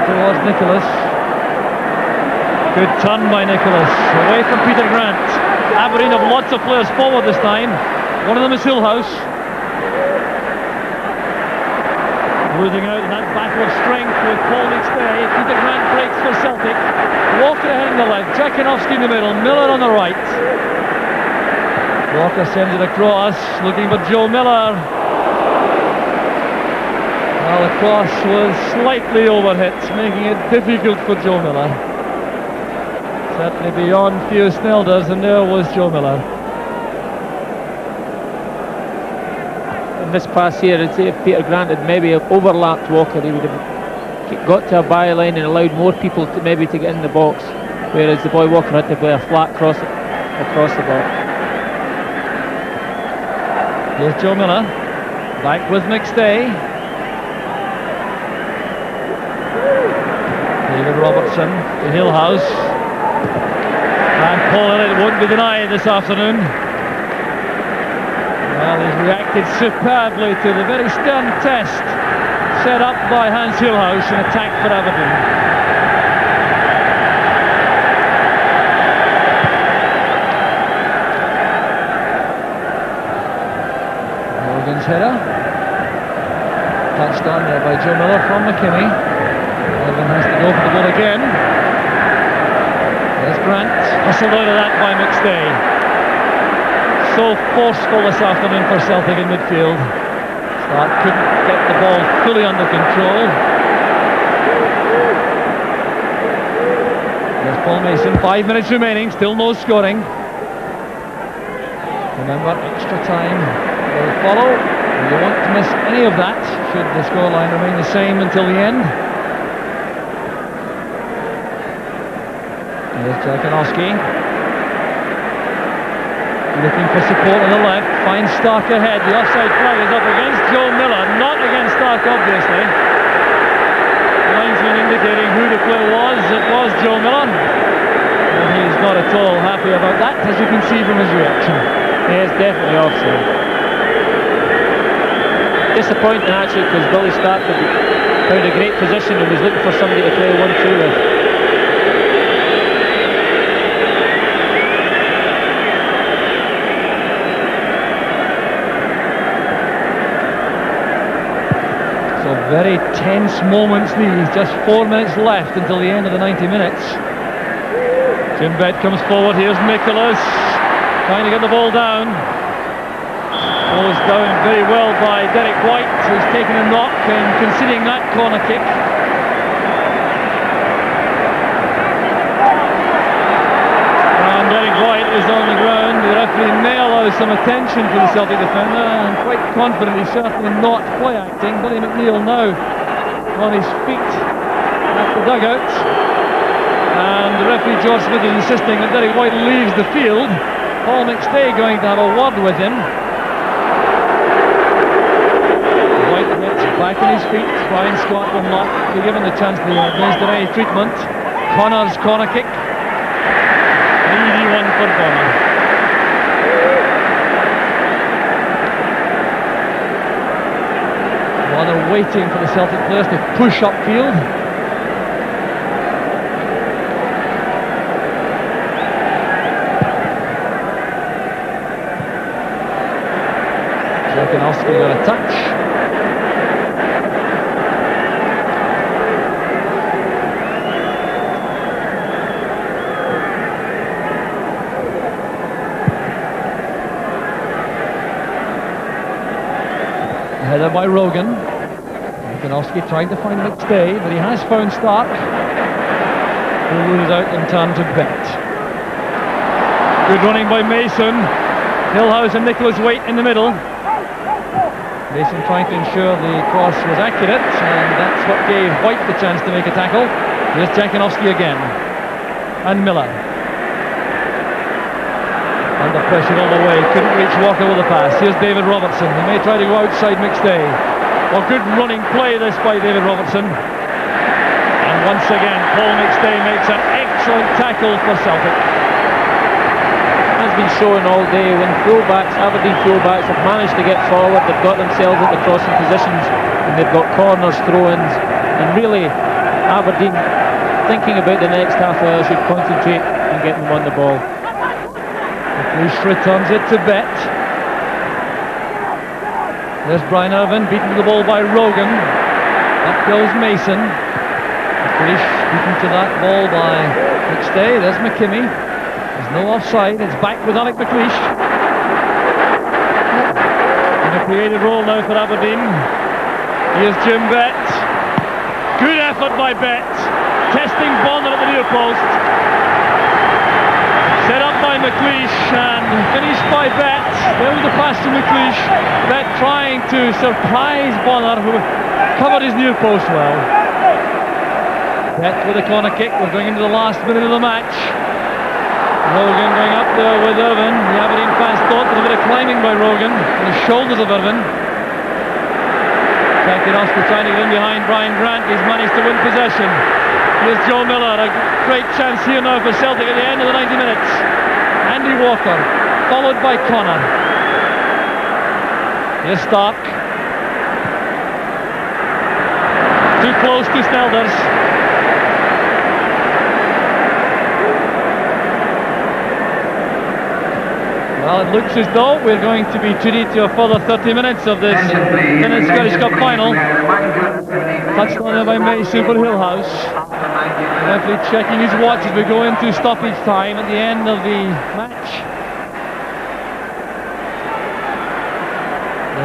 Towards Nicholas. Good turn by Nicholas. Away from Peter Grant. Aberdeen have lots of players forward this time. One of them is Gilhaus. Losing out in that battle of strength with Paul McStay. Peter Grant breaks for Celtic. Walker ahead on the left. Dziekanowski in the middle. Miller on the right. Walker sends it across, looking for Joe Miller. Well, the cross was slightly overhit, making it difficult for Joe Miller. Certainly beyond few Snelders, and there was Joe Miller. In this pass here, I'd say if Peter Grant had maybe overlapped Walker, he would have got to a byline and allowed more people to maybe to get in the box, whereas the boy Walker had to play a flat cross across the box. Here's Joe Miller. Back with McStay. David Robertson to Gilhaus. And Paul Elliott won't be denied this afternoon. Well, he's reacted superbly to the very stern test set up by Hans Gilhaus in attack for Aberdeen. Rogan's header. Touched on there by Joe Miller from McKimmie. Irivine has to go for the ball again. There's Grant, hustled out of that by McStay. So forceful this afternoon for Celtic in midfield. Stark couldn't get the ball fully under control. There's Paul Mason, 5 minutes remaining, still no scoring. Remember, extra time will follow. You won't miss any of that should the scoreline remain the same until the end. Here's Dziekanowski. Looking for support on the left, finds Stark ahead. The offside flag is up against Joe Miller, not against Stark obviously. The linesman indicating who the player was. It was Joe Miller. And he's not at all happy about that, as you can see from his reaction. He is definitely offside. Disappointing actually, because Billy Stark found a great position and was looking for somebody to play 1-2 with. Very tense moments these, just 4 minutes left until the end of the 90 minutes. Jim Bett comes forward, here's McLeish, trying to get the ball down. Ball is down very well by Derek Whyte, who's taken a knock and conceding that corner kick. And Derek Whyte is on the ground. The referee may allow some attention to the Celtic defender. I'm quite confident he's certainly not play acting. Billy McNeill now on his feet at the dugout. And the referee George Smith is insisting that Derek Whyte leaves the field. Paul McStay going to have a word with him. Whyte gets back on his feet. Ryan Scott will not be given the chance to administer any treatment. Connor's corner kick. An easy one for Connor. While they're waiting for the Celtic players to push upfield. Dziekanowski got a touch. Header by Rogan. Dziekanowski trying to find McStay, but he has found Stark. He'll lose it out in turn to Bett. Good running by Mason. Gilhaus and Nicholas Whyte in the middle. Mason trying to ensure the cross was accurate, and that's what gave Whyte the chance to make a tackle. Here's Dziekanowski again. And Miller. Under pressure all the way, couldn't reach Walker with a pass. Here's David Robertson. He may try to go outside McStay. Well, good running play this by David Robertson. And once again, Paul McStay makes an excellent tackle for Celtic. Has been shown all day when fullbacks, Aberdeen fullbacks have managed to get forward, they've got themselves into crossing positions and they've got corners, throw-ins, and really Aberdeen, thinking about the next half hour, should concentrate on getting them on the ball. McLeish returns it to Bett. There's Brian Irvine beaten to the ball by Rogan. Up goes Mason. McLeish beaten to that ball by McStay. There's McKimmie. There's no offside. It's back with Alec McLeish. In a creative role now for Aberdeen. Here's Jim Bett. Good effort by Bett. Testing Bonner at the near post. Set up by McLeish and finished by Bett. There was the pass to McLeish. Bett trying to surprise Bonner, who covered his near post well. Bett with a corner kick. We're going into the last minute of the match. Rogan going up there with Irvine. The Aberdeen fans thought there was a bit of climbing by Rogan on the shoulders of Irvine. Dziekanowski trying to get in behind Brian Grant. He's managed to win possession. Here's Joe Miller, a great chance here now for Celtic at the end of the 90 minutes. Andy Walker, followed by Connor. Here's Stark. Too close to Snelders. Well, it looks as though we're going to be treated to a further 30 minutes of this Tennent's Scottish Cup final. Touched on there by Mason for Gilhaus. Referee checking his watch as we go into stoppage time at the end of the match.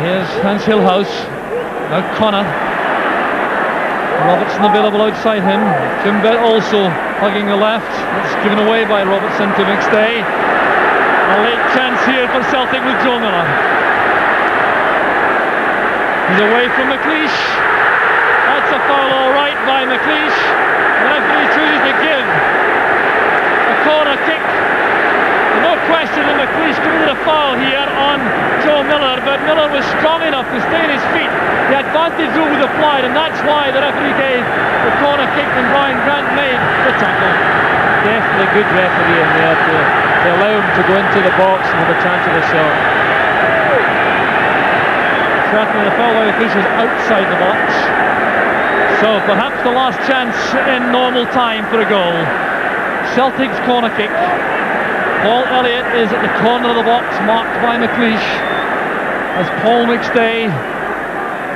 Here's Hans Gilhaus. Now Connor. Robertson available outside him. Bett also hugging the left. It's given away by Robertson to McStay. A late chance here for Celtic with Joe Miller. He's away from McLeish. That's a foul all right by McLeish. The referee chooses to give a corner kick. No question that McLeish committed a foul here on Joe Miller, but Miller was strong enough to stay on his feet. The advantage rule was applied, and that's why the referee gave the corner kick and Brian Grant made the tackle. Definitely good referee in there to allow him to go into the box and have a chance of a shot. Certainly the foul by McLeish was outside the box. So perhaps the last chance in normal time for a goal. Celtic's corner kick. Paul Elliott is at the corner of the box, marked by McLeish, as Paul McStay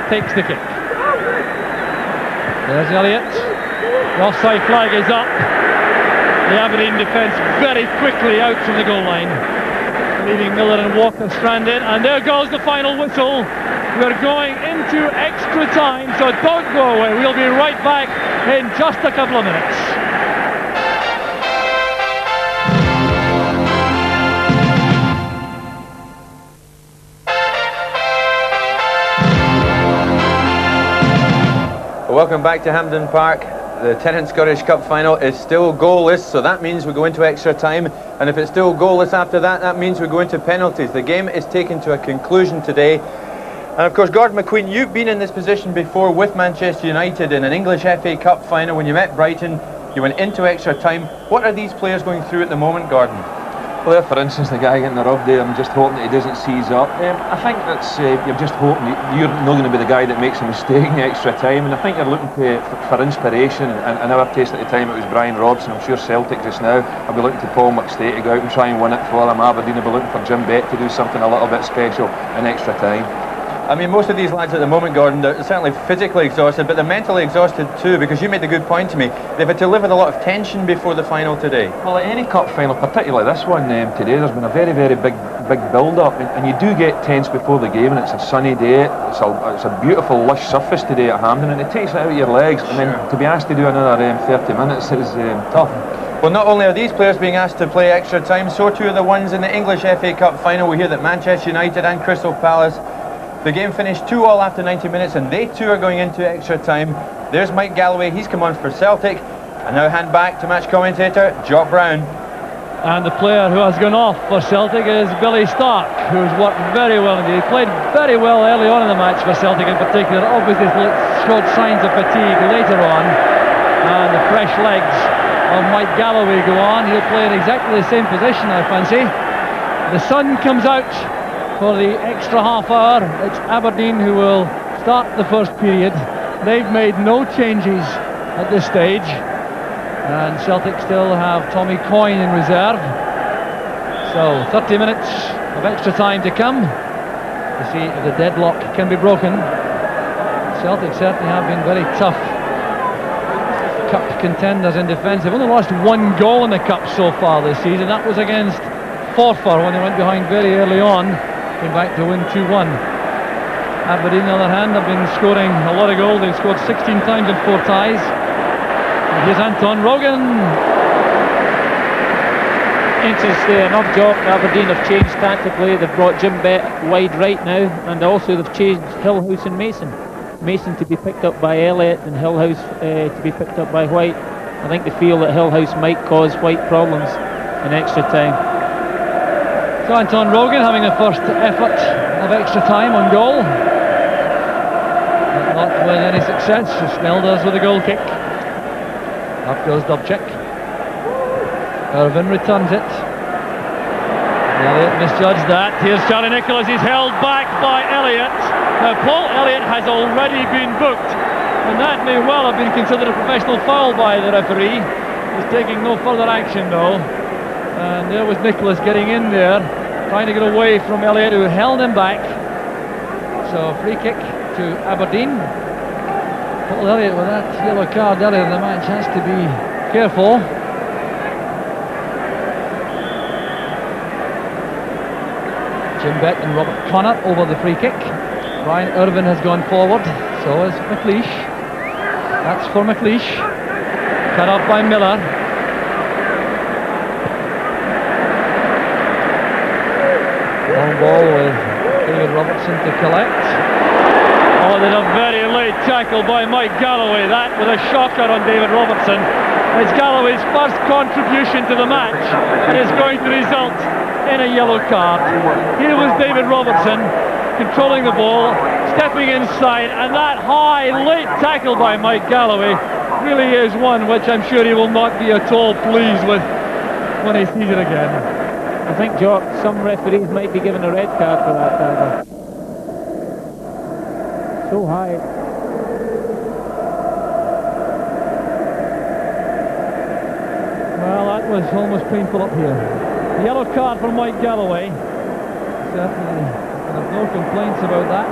takes the kick. There's Elliott. The offside flag is up. The Aberdeen defence very quickly out from the goal line, leaving Miller and Walker stranded. And there goes the final whistle. We're going into extra time, so don't go away. We'll be right back in just a couple of minutes. Welcome back to Hampden Park. The Tennent Scottish Cup final is still goalless, so that means we go into extra time, and if it's still goalless after that, that means we go into penalties. The game is taken to a conclusion today, and of course, Gordon McQueen, you've been in this position before with Manchester United in an English FA Cup final. When you met Brighton, you went into extra time. What are these players going through at the moment, Gordon? Well, there, for instance, the guy getting the rub there, I'm just hoping that he doesn't seize up. I think that's you're just hoping that you're not going to be the guy that makes a mistake in the extra time, and I think you're looking for inspiration. And in our case at the time, it was Brian Robertson. I'm sure Celtic just now will be looking to Paul McStay to go out and try and win it for them. Aberdeen will be looking for Bett to do something a little bit special in extra time. I mean, most of these lads at the moment, Gordon, they're certainly physically exhausted, but they're mentally exhausted too, because you made the good point to me. They've had to live with a lot of tension before the final today. Well, at any cup final, particularly this one today, there's been a very, very big build-up, and you do get tense before the game, and it's a sunny day. It's a beautiful, lush surface today at Hampden, and it takes it out of your legs. And then to be asked to do another 30 minutes is tough. Well, not only are these players being asked to play extra time, so too are the ones in the English FA Cup final. We hear that Manchester United and Crystal Palace, the game finished 2-2 after 90 minutes, and they too are going into extra time. There's Mike Galloway, he's come on for Celtic. And now hand back to match commentator Jock Brown. And the player who has gone off for Celtic is Billy Stark, who's worked very well indeed. He played very well early on in the match for Celtic in particular. Obviously showed signs of fatigue later on. And the fresh legs of Mike Galloway go on. He'll play in exactly the same position, I fancy. The sun comes out for the extra half hour. It's Aberdeen who will start the first period. They've made no changes at this stage, and Celtic still have Tommy Coyne in reserve. So 30 minutes of extra time to come to see if the deadlock can be broken. Celtic certainly have been very tough cup contenders in defence. They've only lost one goal in the cup so far this season. That was against Forfar when they went behind very early on. Came back to win 2-1. Aberdeen, on the other hand, have been scoring a lot of goals. They've scored 16 times in 4 ties. And here's Anton Rogan. Interesting enough, Jock. Aberdeen have changed tactically. They've brought Bett wide right now, and also they've changed Gilhaus and Mason. Mason to be picked up by Elliott and Gilhaus to be picked up by Whyte. I think they feel that Gilhaus might cause Whyte problems. in extra time. So Anton Rogan having the first effort of extra time on goal. But not with any success. Snelders with a goal kick. Up goes Wdowczyk. Irvine returns it. Elliott misjudged that. Here's Charlie Nicholas. He's held back by Elliott. Now Paul Elliott has already been booked, and that may well have been considered a professional foul by the referee. He's taking no further action though. And there was Nicholas getting in there, trying to get away from Elliott, who held him back. So free kick to Aberdeen. Paul Elliott with that yellow card earlier in the match has to be careful. Jim Bett and Robert Connor over the free kick. Brian Irvine has gone forward, so is McLeish. That's for McLeish. Cut off by Miller. Long ball with David Robertson to collect. Oh, there's a very late tackle by Mike Galloway. That was a shocker on David Robertson. It's Galloway's first contribution to the match, and it's going to result in a yellow card. Here was David Robertson controlling the ball, stepping inside, and that high late tackle by Mike Galloway really is one which I'm sure he will not be at all pleased with when he sees it again. I think, Jock, some referees might be given a red card for that tackle. So high. Well, that was almost painful up here. Yellow card for Mike Galloway. Certainly, there's no complaints about that.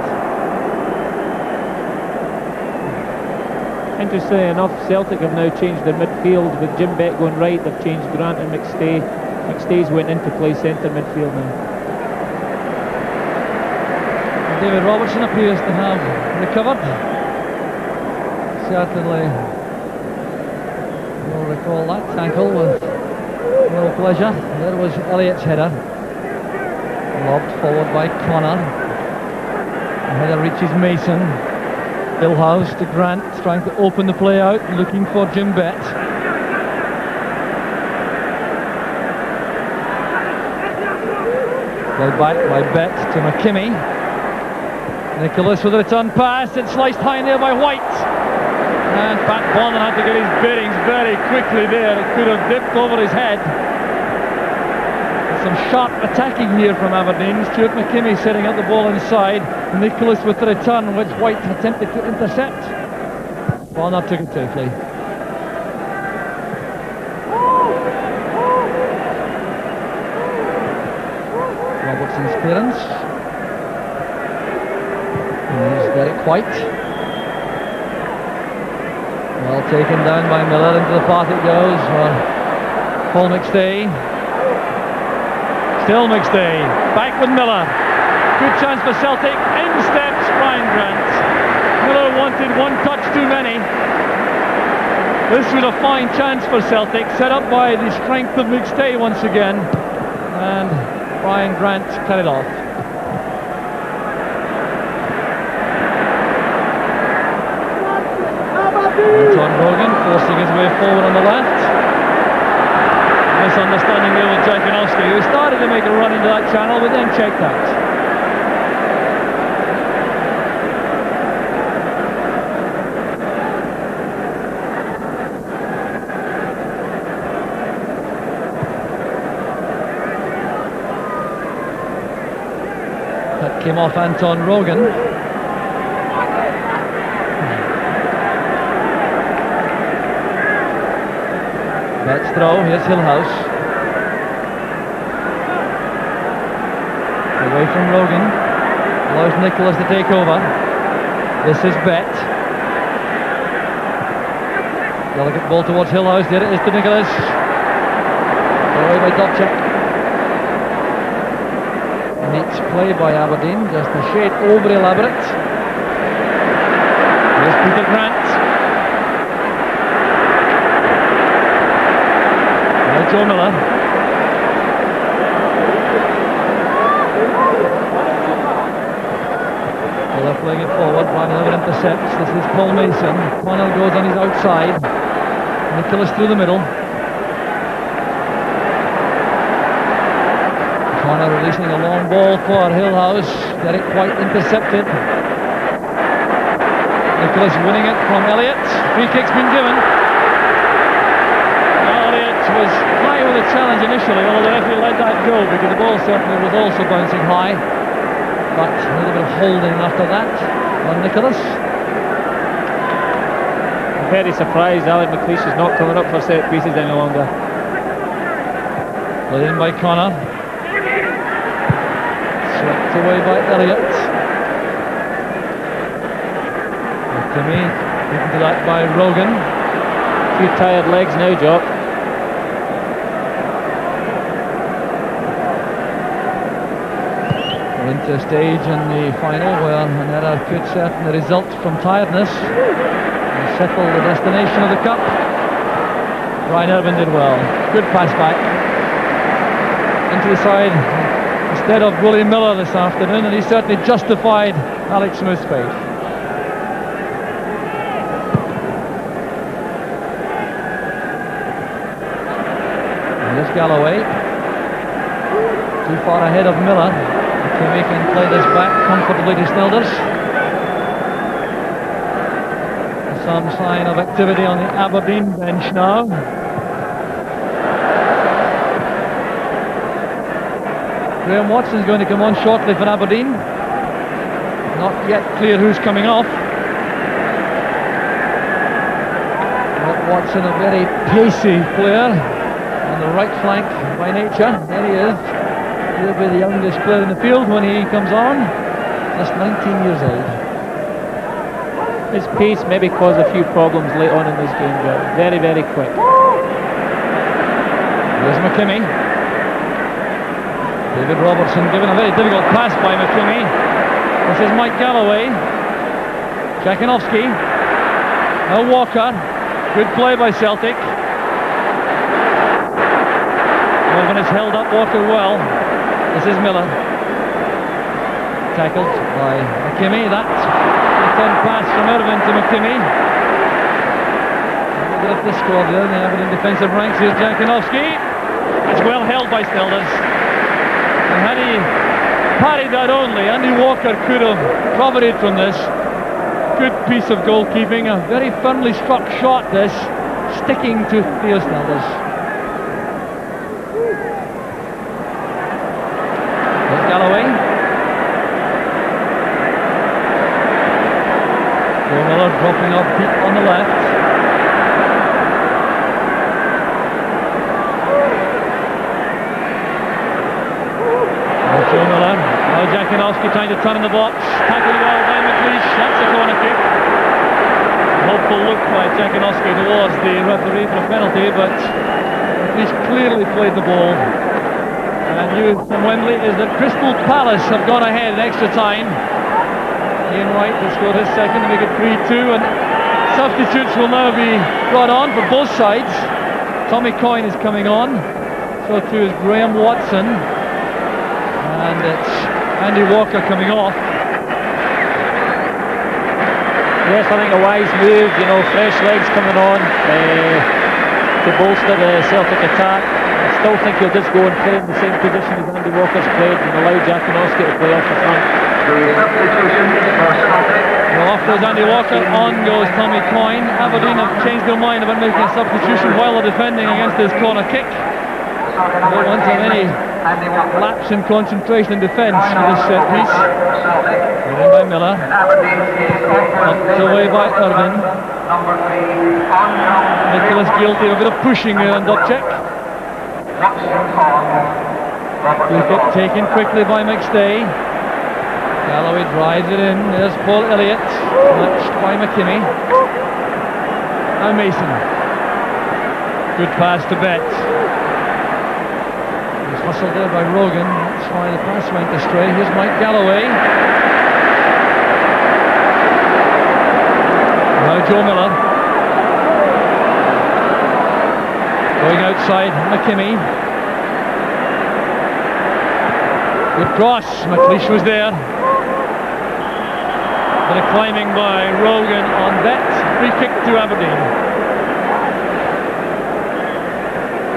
Interestingly enough, Celtic have now changed their midfield with Jim Bett going right. They've changed Grant and McStay. McStay's went into play centre midfield now. David Robertson appears to have recovered. Certainly, you'll recall that tackle with no pleasure. There was Elliott's header. Lobbed forward by Connor. The header reaches Mason. Gilhaus to Grant, trying to open the play out, looking for Jim Bett. Played back by Bett to McKimmie. Nicholas with a return pass. It's sliced high in there by Whyte. And Pat Bonner had to get his bearings very quickly there. It could have dipped over his head. Some sharp attacking here from Aberdeen. Stuart McKimmie setting up the ball inside. Nicholas with the return, which Whyte attempted to intercept. Bonner took it safely. Robertson's clearance. Here's Derek Whyte. Well taken down by Miller. Into the path it goes for Paul McStay. Still McStay. Back with Miller. Good chance for Celtic. In steps Brian Grant. Miller wanted one touch too many. This was a fine chance for Celtic, set up by the strength of McStay once again. And Brian Grant cut it off. Anton Rogan forcing his way forward on the left. Misunderstanding there with Dziekanowski, who started to make a run into that channel but then checked out. That came off Anton Rogan. Bett's throw, here's Gilhaus. Away from Rogan. Allows Nicholas to take over. This is Bett. Delicate ball towards Gilhaus. There it is to Nicholas. Away by Wdowczyk. Neat play by Aberdeen, just a shade over elaborate. Here's Peter Grant. Joe Miller. Miller playing it forward. Brian Irvine intercepts. This is Paul Mason. Connor goes on his outside. Nicholas through the middle. Releasing a long ball for Gilhaus. Derek Whyte intercepted. Nicholas winning it from Elliott. Free kick's been given. Elliott was high with a challenge initially, although the referee let that go because the ball certainly was also bouncing high. But a little bit of holding after that on Nicholas. I'm very surprised Alec McLeish is not coming up for set pieces any longer. Played in by Connor. Swept away by Elliott. McKimmie beaten to that by Rogan. A few tired legs now, Jock. We're into a stage in the final where an error could certainly result from tiredness and settle the destination of the cup. Ryan Irvine did well. Good pass back into the side instead of Willie Miller this afternoon, and he certainly justified Alex Smith's fate. Here's Galloway. Too far ahead of Miller. McKimmie can play this back comfortably to Snelders. Some sign of activity on the Aberdeen bench now. Graham Watson's going to come on shortly for Aberdeen. Not yet clear who's coming off. Watson, a very pacy player on the right flank by nature. There he is. He'll be the youngest player in the field when he comes on. Just 19 years old. His pace maybe caused a few problems late on in this game, but very, very quick. There's McKimmie. David Robertson given a very difficult pass by McKimmie. This is Mike Galloway. Dziekanowski. Now Walker. Good play by Celtic. Morgan has held up Walker well. This is Miller. Tackled by McKimmie. That return pass from Irvine to McKimmie. A little bit of discord there in the Aberdeen defensive ranks. Here's Dziekanowski. It's well held by Snelders. And had he parried that only, Andy Walker could have profited from this. Good piece of goalkeeping, a very firmly struck shot this, sticking to Theo Snelders. There's Galloway. Joe Miller dropping off deep on the left. Joe Miller. Now Dziekanowski trying to turn in the box. Tackled well by McLeish. That's a corner kick. Hopeful look by Dziekanowski towards the referee for a penalty, but McLeish clearly played the ball. And news from Wembley is that Crystal Palace have gone ahead in extra time. Ian Whyte has scored his second to make it 3-2, and substitutes will now be brought on for both sides. Tommy Coyne is coming on. So too is Graham Watson. And it's Andy Walker coming off. Yes, I think a wise move, you know, fresh legs coming on to bolster the Celtic attack. I still think he'll just go and play in the same position as Andy Walker's played and allow Dziekanowski to play off the front. Well, off goes Andy Walker, on goes Tommy Coyne. Aberdeen have changed their mind about making a substitution while they're defending against this corner kick. They don't want to have any lapse in concentration and defence for this set piece. Put in by Miller. Knocked away by Irvine. Nicholas guilty of a bit of pushing there on Wdowczyk. Free kick taken quickly by McStay. Galloway drives it in. There's Paul Elliott. Matched by McKimmie. And Mason. Good pass to Bett. Hustled there by Rogan. That's why the pass went astray. Here's Mike Galloway. Now Joe Miller. Going outside, McKimmie. Good cross. McLeish was there. Bit of climbing by Rogan on Bett. Free kick to Aberdeen.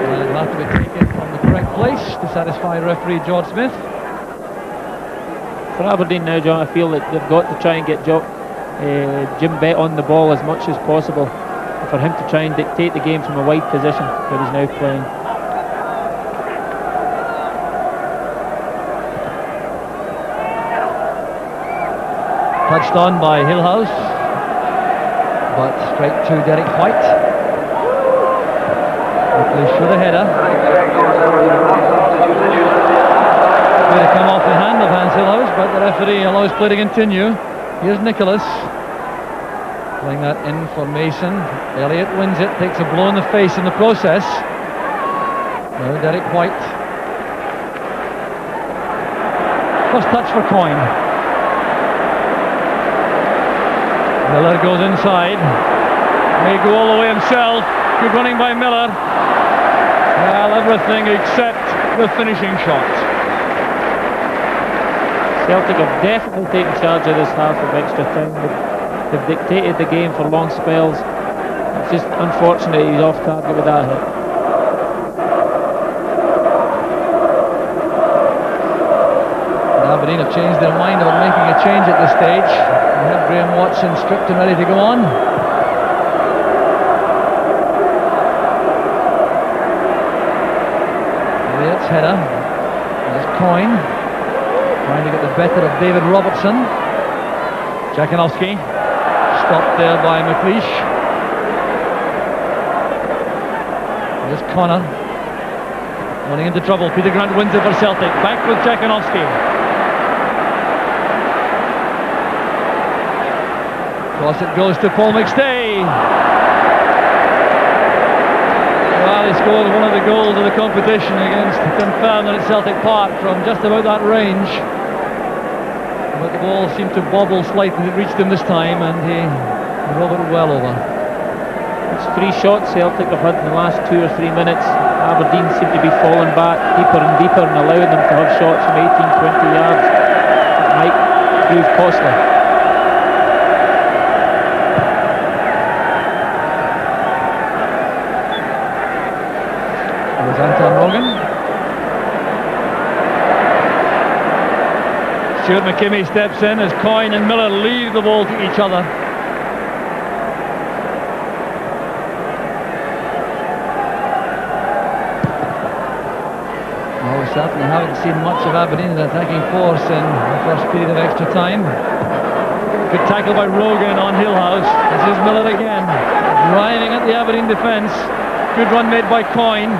It'll have to be taken from the correct place to satisfy referee George Smith. For Aberdeen now, John, I feel that they've got to try and get Jim Bett on the ball as much as possible for him to try and dictate the game from a wide position where he's now playing. Touched on by Gilhaus, but straight to Derek Whyte. McLeish with a header. Way to come off the hand of Hans Gilhaus, but the referee allows play to continue. Here's Nicholas playing that in for Mason. Elliott wins it, takes a blow in the face in the process. Now Derek Whyte. First touch for Coyne. Miller goes inside. May go all the way himself. Good running by Miller. Well, everything except the finishing shot. Celtic have definitely taken charge of this half of extra time. They've dictated the game for long spells. It's just unfortunate he's off target with that hit. Aberdeen have changed their mind about making a change at this stage. They have Graham Watson stripped and ready to go on. Elliott's header. There's Coyne trying to get the better of David Robertson. Dziekanowski stopped there by McLeish. There's Connor running into trouble. Peter Grant wins it for Celtic. Back with Dziekanowski. Cross it goes to Paul McStay. Well, he scored one of the goals of the competition against Dunfermline at Celtic Park from just about that range. But the ball seemed to bobble slightly. It reached him this time, and he rolled it well over. It's 3 shots Celtic have had in the last 2 or 3 minutes. Aberdeen seem to be falling back deeper and deeper and allowing them to have shots from 18-20 yards. It might prove costly. Rogan. Stuart McKimmie steps in as Coyne and Miller leave the ball to each other. Well, we certainly haven't seen much of Aberdeen's attacking force in the first period of extra time. Good tackle by Rogan on Gilhaus. This is Miller again, driving at the Aberdeen defence. Good run made by Coyne.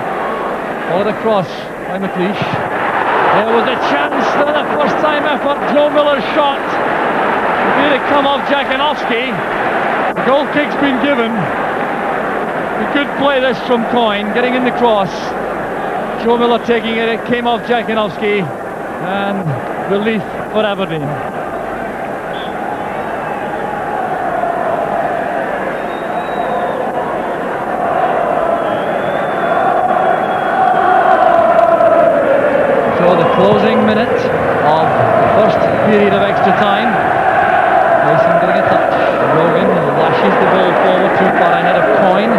Followed across by McLeish. There was a chance for the first time effort. Joe Miller's shot. It did come off Dziekanowski. The goal kick's been given. A good play this from Coyne, getting in the cross. Joe Miller taking it. It came off Dziekanowski. And relief for Aberdeen. Closing minute of the first period of extra time. Mason getting a touch. Rogan lashes the ball forward too far ahead of Coyne.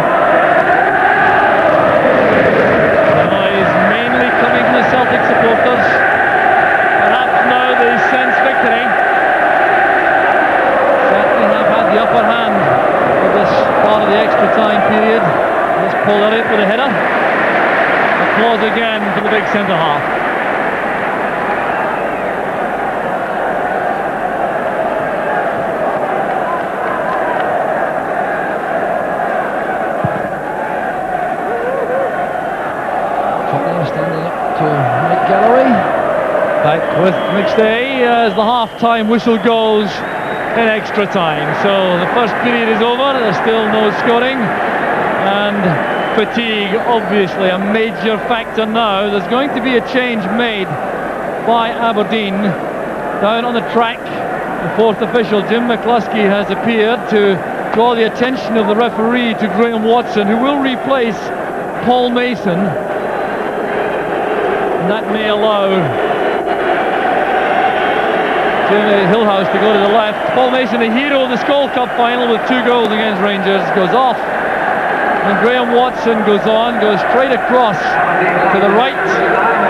The noise mainly coming from the Celtic supporters. Perhaps now they sense victory. Certainly have had the upper hand for this part of the extra time period. Let's pull Elliott with a header. Applause again for the big centre half. Galloway back with McStay as the half-time whistle goes in extra time. So the first period is over. There's still no scoring, and fatigue obviously a major factor now. There's going to be a change made by Aberdeen down on the track. The fourth official, Jim McLeish, has appeared to draw the attention of the referee to Graham Watson, who will replace Paul Mason. That may allow Gilhaus to go to the left. Paul Mason, the hero of the Skull Cup final with 2 goals against Rangers, goes off. And Graham Watson goes straight across to the right,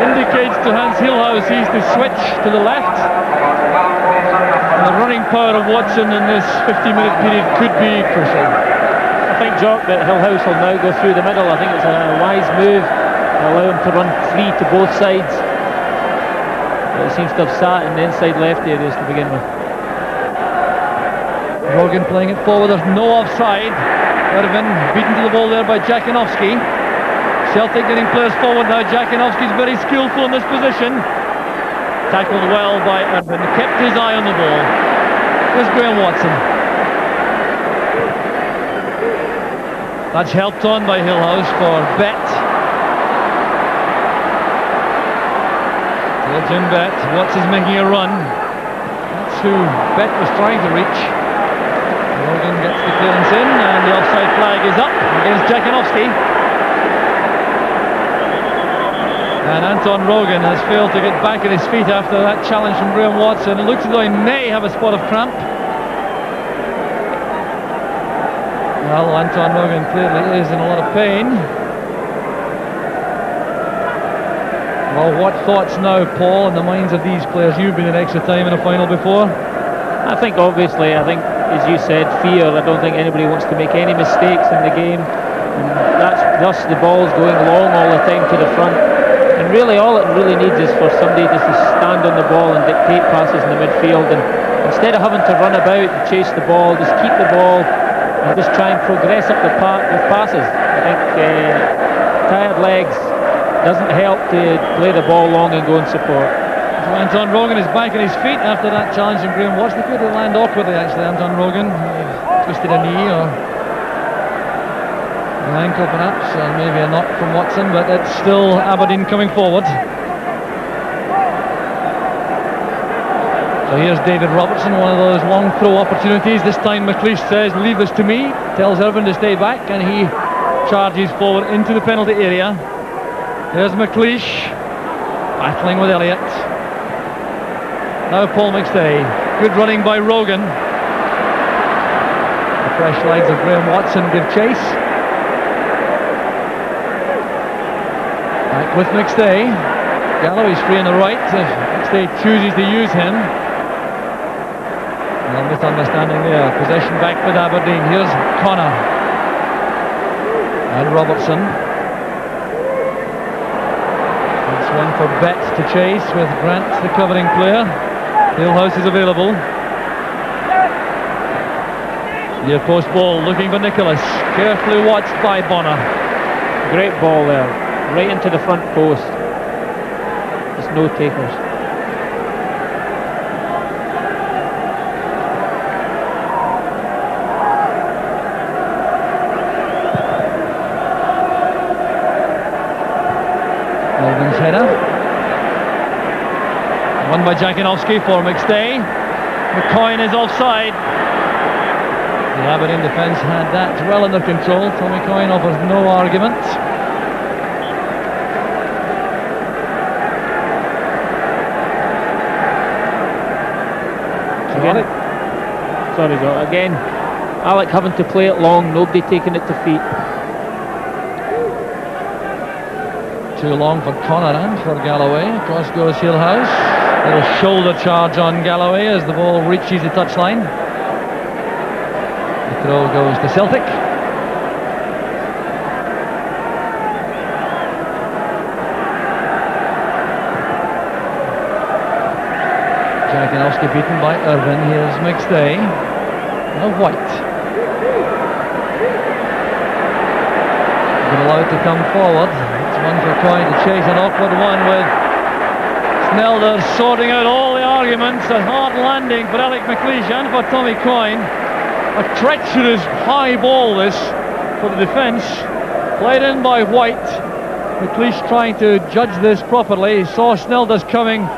indicates to Hans Gilhaus he's to switch to the left. And the running power of Watson in this 50-minute period could be crucial. I think, Jock, that Gilhaus will now go through the middle. I think it's a wise move to allow him to run free to both sides. But he seems to have sat in the inside left areas to begin with. Rogan playing it forward, there's no offside. Irivine beaten to the ball there by Dziekanowski. Celtic getting players forward now. Dziekanowski's very skillful in this position. Tackled well by Irivine, kept his eye on the ball. Here's Graham Watson. That's helped on by Gilhaus for Bett. Well, Jim Bett. Watson's making a run. That's who Bett was trying to reach. Rogan gets the clearance in, and the offside flag is up against Dziekanowski. And Anton Rogan has failed to get back at his feet after that challenge from Graham Watson. It looks as though he may have a spot of cramp. Well, Anton Rogan clearly is in a lot of pain. Well, what thoughts now, Paul, in the minds of these players? You've been in extra time in a final before. I think, as you said, fear. I don't think anybody wants to make any mistakes in the game. And thus the ball's going long all the time to the front. And really all it really needs is for somebody just to stand on the ball and dictate passes in the midfield. And instead of having to run about and chase the ball, just keep the ball and just try and progress up the park with passes. I think tired legs doesn't help to play the ball long and go and support. So Anton Rogan is back on his feet after that challenge from Graham Watson. He could have landed awkwardly actually, Anton Rogan. Twisted a knee or an ankle perhaps, or maybe a knock from Watson, but it's still Aberdeen coming forward. So here's David Robertson, one of those long throw opportunities. This time McLeish says, leave this to me, tells Irvine to stay back, and he charges forward into the penalty area. There's McLeish, battling with Elliott. Now Paul McStay, good running by Rogan. The fresh legs of Graham Watson give chase. Back with McStay. Galloway's free on the right if McStay chooses to use him. No misunderstanding there. Possession back with Aberdeen. Here's Connor and Robertson. That's one for Bett to chase with Grant, the covering player. Gilhaus is available. Near post ball, looking for Nicholas. Carefully watched by Bonner. Great ball there, right into the front post. Just no takers. Morgan's header. Won by Dziekanowski for McStay. Coyne is offside. The Aberdeen defence had that well under control. Tommy Coyne offers no argument. Again, Alec having to play it long, nobody taking it to feet. Too long for Connor and for Galloway. Across goes Gilhaus. Little shoulder charge on Galloway as the ball reaches the touchline. The throw goes to Celtic. Dziekanowski beaten by Irvine. Here's McStay. Now Whyte. Been allowed to come forward. It's one for Coyne to chase an awkward one with Snelders sorting out all the arguments. A hard landing for Alec McLeish and for Tommy Coyne. A treacherous high ball this for the defence. Played in by Whyte. McLeish trying to judge this properly. He saw Snelders coming,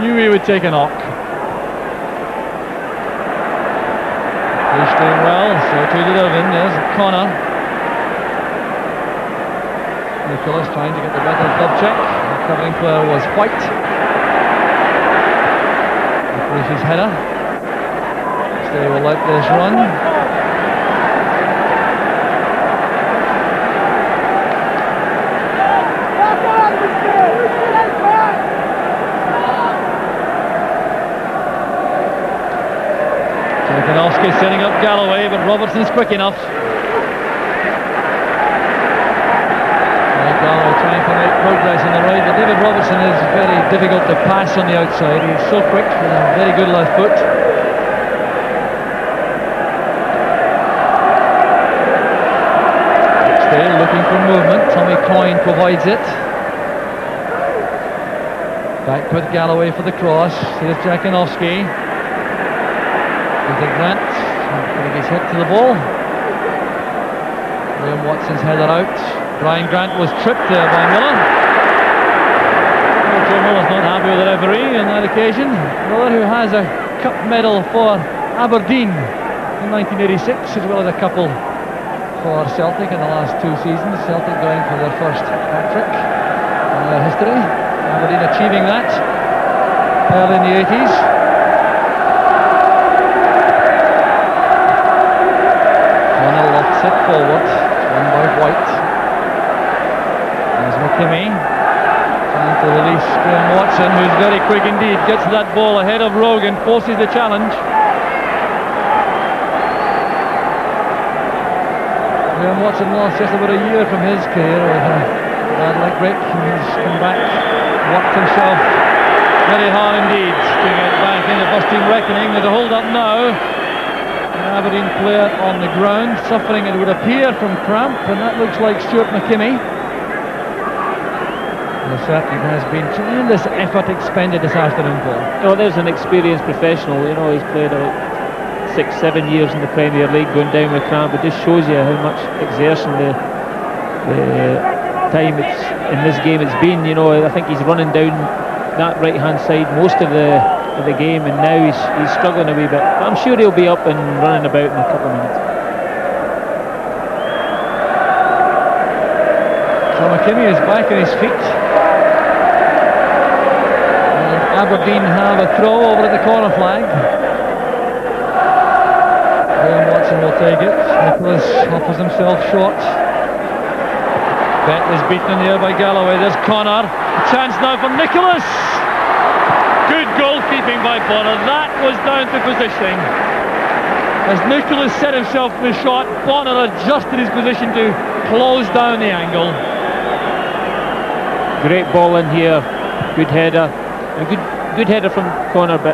knew he would take a knock. McLeish doing well, so too did Irvine. There's Connor. Nicholas trying to get the better of Wdowczyk. The covering player was Whyte. McLeish's header. McStay will let this run. Galloway, but Robertson's quick enough. Galloway trying to make progress on the right, but David Robertson is very difficult to pass on the outside. He's so quick with a very good left foot. McStay looking for movement. Tommy Coyne provides it. Back with Galloway for the cross. Here's Dziekanowski. Peter Grant. I think he's hit to the ball. Graham Watson's header out. Brian Grant was tripped there by Miller. Joe Miller's not happy with the referee on that occasion. Miller, who has a cup medal for Aberdeen in 1986, as well as a couple for Celtic in the last 2 seasons. Celtic going for their first hat-trick in their history. Aberdeen achieving that early in the 80s. Connor lofts it forward, won by Whyte. There's McKimmie trying to release Graham Watson, who's very quick indeed, gets that ball ahead of Rogan, forces the challenge. Graham Watson lost just about a year from his career with a bad leg break. He's come back, worked himself very hard indeed to get back in the first team reckoning. There's a hold up now. An Aberdeen player on the ground, suffering, it would appear, from cramp, and that looks like Stuart McKimmie. There certainly has been tremendous effort expended this afternoon, Paul. Oh, there's an experienced professional. You know, he's played 6-7 years in the Premier League, going down with cramp. It just shows you how much exertion the time it's in this game it's been. You know, I think he's running down that right hand side most of the game, and now he's struggling a wee bit. But I'm sure he'll be up and running about in a couple of minutes. So McKimmie is back on his feet. Aberdeen have a throw over at the corner flag. Graham Watson will take it. Nicholas offers himself short. Bett is beaten in the air by Galloway. There's Connor. A chance now for Nicholas. Good goalkeeping by Bonner. That was down to positioning. As Nicholas set himself for the shot, Bonner adjusted his position to close down the angle. Great ball in here. Good header. A good header from Connor, but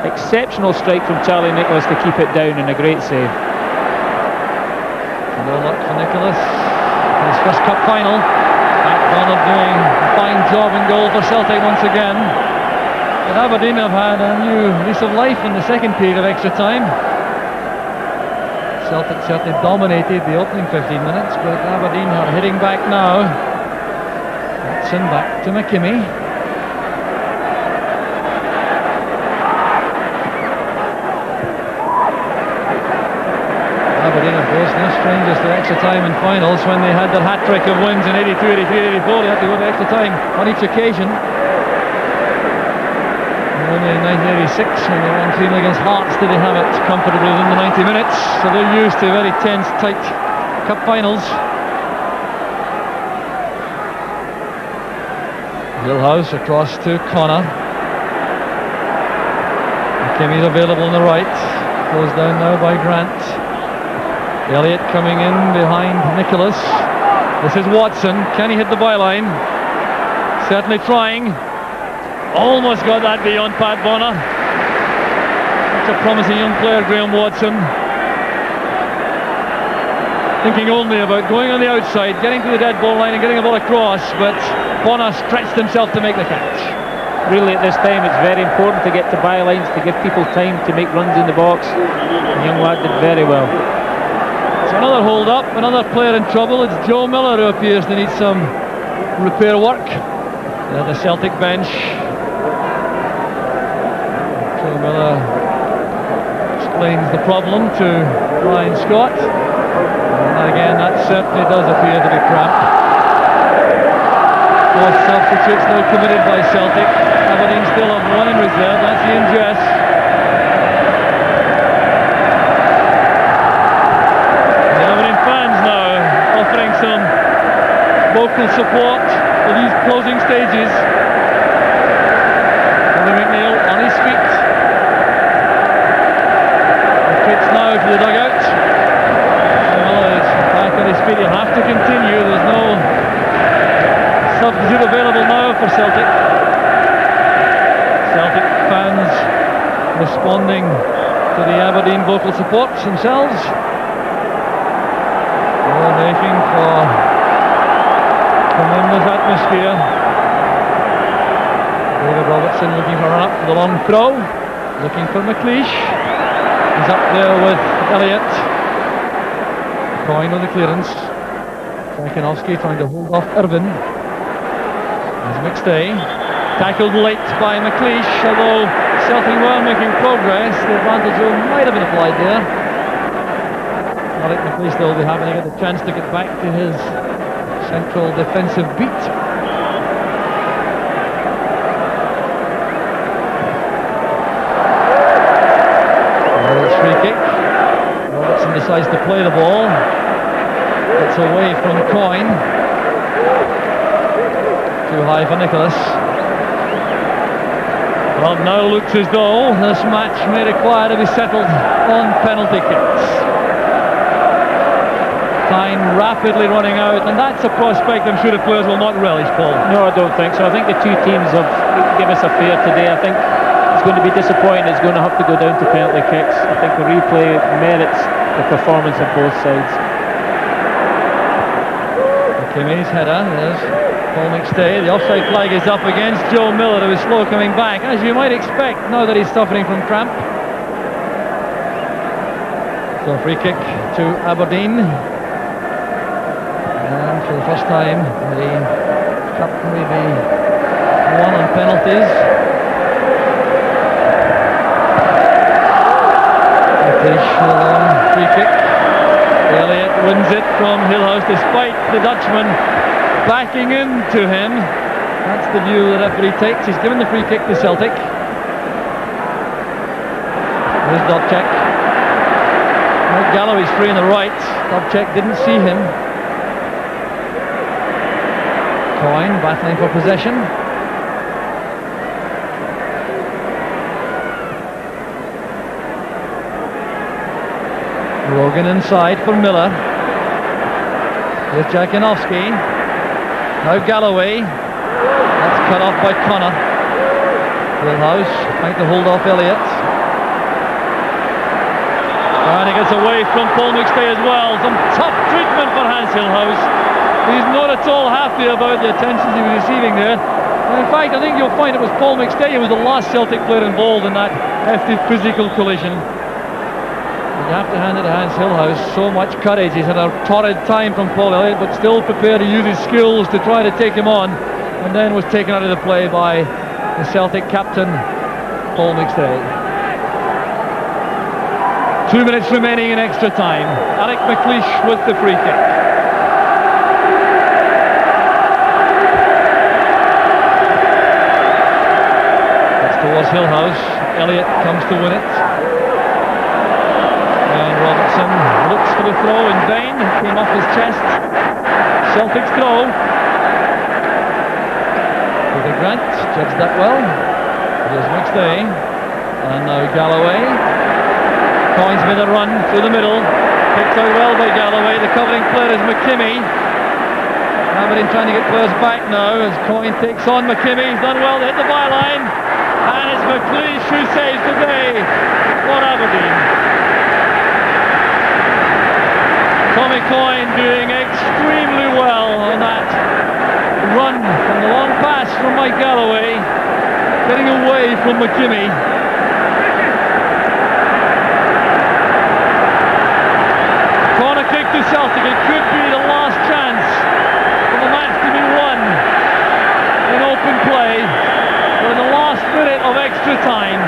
exceptional strike from Charlie Nicholas to keep it down, and a great save. No luck for Nicholas. His first cup final. Connor doing a fine job in goal for Celtic once again. But Aberdeen have had a new lease of life in the second period of extra time. Celtic certainly dominated the opening 15 minutes, but Aberdeen are hitting back now. Watson back to McKimmie. Aberdeen, of course, no strangers to extra time in finals. When they had their hat-trick of wins in 82, 83, 84, they had to go to extra time on each occasion. And only in 1986, when they won 3-0 against Hearts, did they have it comfortably within the 90 minutes. So they're used to very tense, tight cup finals. Gilhaus across to Connor. McKimmie's available on the right. Closed down now by Grant. Elliott coming in behind Nicholas. This is Watson. Can he hit the byline? Certainly trying. Almost got that beyond Pat Bonner. Such a promising young player, Graham Watson. Thinking only about going on the outside, getting to the dead ball line and getting a ball across, but Bonner stretched himself to make the catch. Really, at this time, it's very important to get to bylines, to give people time to make runs in the box. The young lad did very well. So another hold up, another player in trouble. It's Joe Miller who appears to need some repair work at the Celtic bench. Joe Miller explains the problem to Ryan Scott, and again that certainly does appear to be cramp. Both substitutes now committed by Celtic. Aberdeen still have one in reserve. That's Ian Jess. Offering some vocal support for these closing stages. Billy McNeil on his feet. Retreats now to the dugout. have to continue. There's no substitute available now for Celtic. Celtic fans responding to the Aberdeen vocal support themselves. They're making for tremendous atmosphere. David Robertson looking for a run up for the long throw. Looking for McLeish. He's up there with Elliott. Coyne with the clearance. Dziekanowski trying to hold off Irivine. There's McStay. Tackled late by McLeish, although Celtic were making progress. The advantage zone might have been applied there. Alec McLeish though will be having to get the chance to get back to his central defensive beat. Free kick. Robertson decides to play the ball. It's away from Coyne. Too high for Nicholas. Well, now looks as though this match may require to be settled on penalty kicks. Time rapidly running out, and that's a prospect I'm sure the players will not relish, Paul. No, I don't think so. I think the two teams have given us a fair today. I think it's going to be disappointing. It's going to have to go down to penalty kicks. I think the replay merits the performance of both sides. McKimmie's header. There's Paul McStay. The offside flag is up against Joe Miller, who is slow coming back, as you might expect now that he's suffering from cramp. So free kick to Aberdeen. And for the first time, the cup may be won on penalties. Free kick. Elliott wins it from Gilhaus despite the Dutchman backing into him. That's the view the referee takes. He's given the free kick to Celtic. There's Wdowczyk. Galloway's free on the right. Wdowczyk didn't see him. Coyne battling for possession. Rogan inside for Miller. Here's Dziekanowski. Now Galloway. That's cut off by Connor. Gilhaus trying to hold off Elliott. And he gets away from Paul McStay as well. Some tough treatment for Hans Gilhaus. He's not at all happy about the attention he was receiving there. And in fact, I think you'll find it was Paul McStay who was the last Celtic player involved in that hefty physical collision. You have to hand it to Hans Gilhaus. So much courage. He's had a torrid time from Paul Elliott, but still prepared to use his skills to try to take him on, and then was taken out of the play by the Celtic captain, Paul McStay. 2 minutes remaining in extra time. Alec McLeish with the free kick. That's towards Gilhaus. Elliott comes to win it. Robertson looks for the throw in vain. Came off his chest. Celtic's throw. Peter Grant judged that well. Here's McStay. And now Galloway. Coyne's made a run through the middle. Picked out well by Galloway. The covering player is McKimmie. Aberdeen trying to get players back now as Coyne takes on McKimmie. He's done well to hit the byline. And it's McLeish who saves the day for Aberdeen. Tommy Coyne doing extremely well on that run from the long pass from Mike Galloway, getting away from McKimmie. Corner kick to Celtic. It could be the last chance for the match to be won in open play. But in the last minute of extra time,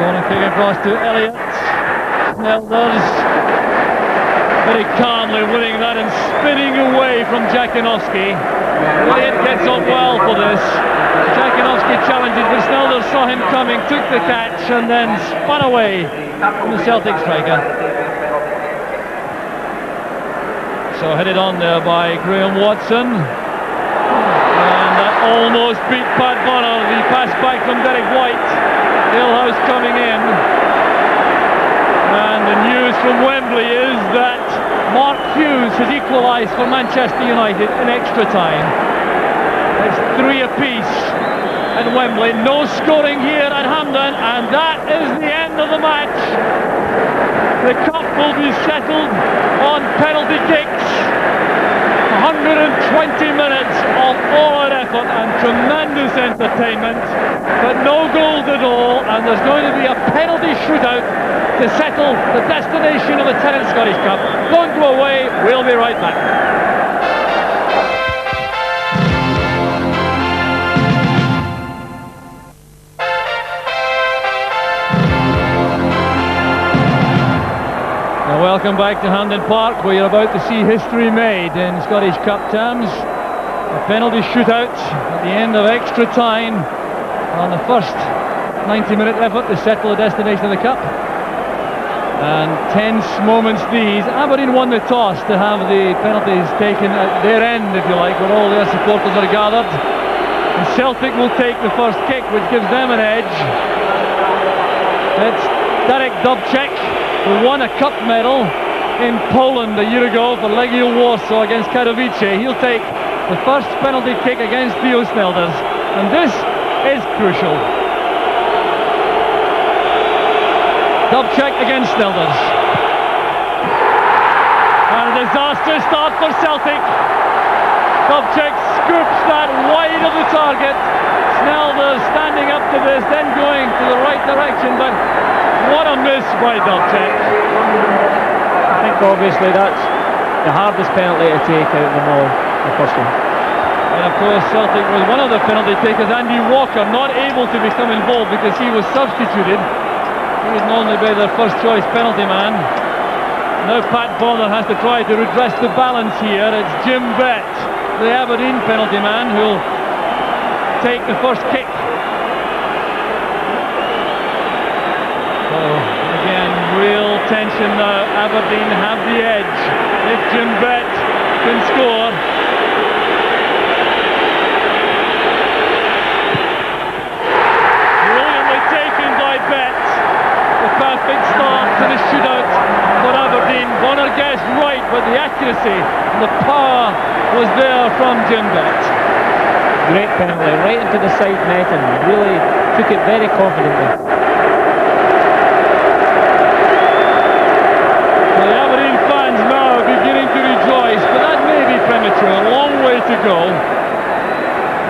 corner kick across to Elliott. Snelders very calmly winning that and spinning away from Dziekanowski. Elliott gets up well for this. Dziekanowski challenges, but Snelders saw him coming, took the catch and then spun away from the Celtic striker. So headed on there by Graham Watson. And that almost beat Pat Bonner. The pass back from Derek Whyte. Gilhaus coming in. from Wembley is that Mark Hughes has equalised for Manchester United in extra time. It's 3 apiece at Wembley. No scoring here at Hampden, and that is the end of the match. The cup will be settled on penalty kicks. 120 minutes of all-out effort and tremendous entertainment, but no goals at all, and there's going to be a penalty shootout to settle the destination of the 10th Scottish Cup. Don't go away, we'll be right back. Welcome back to Hampden Park, where you're about to see history made in Scottish Cup terms. A penalty shootout at the end of extra time on the first 90-minute effort to settle the destination of the Cup. And tense moments these. Aberdeen won the toss to have the penalties taken at their end, if you like, where all their supporters are gathered. And Celtic will take the first kick, which gives them an edge. It's Derek Dubček, who won a cup medal in Poland a year ago for Legia Warsaw against Katowice. He'll take the first penalty kick against Theo Snelders, and this is crucial. Dubček against Snelders. And a disastrous start for Celtic. Dubček scoops that wide of the target. Snelders standing up to this, then going to the right direction, but what a miss by Dubček. I think obviously that's the hardest penalty to take out of them all, the first one. And of course Celtic was one of the penalty takers. Andy Walker not able to become involved because he was substituted. He was normally be their first choice penalty man. Now Pat Bonner has to try to redress the balance here. It's Jim Bett, the Aberdeen penalty man, who'll take the first kick. Again, real tension now. Aberdeen have the edge. If Jim Bett can score. Brilliantly taken by Bett. The perfect start to the shootout for Aberdeen. Bonner guessed right, but the accuracy and the power was there from Jim Bett. Great penalty, right into the side net, and really took it very confidently. Premature, a long way to go,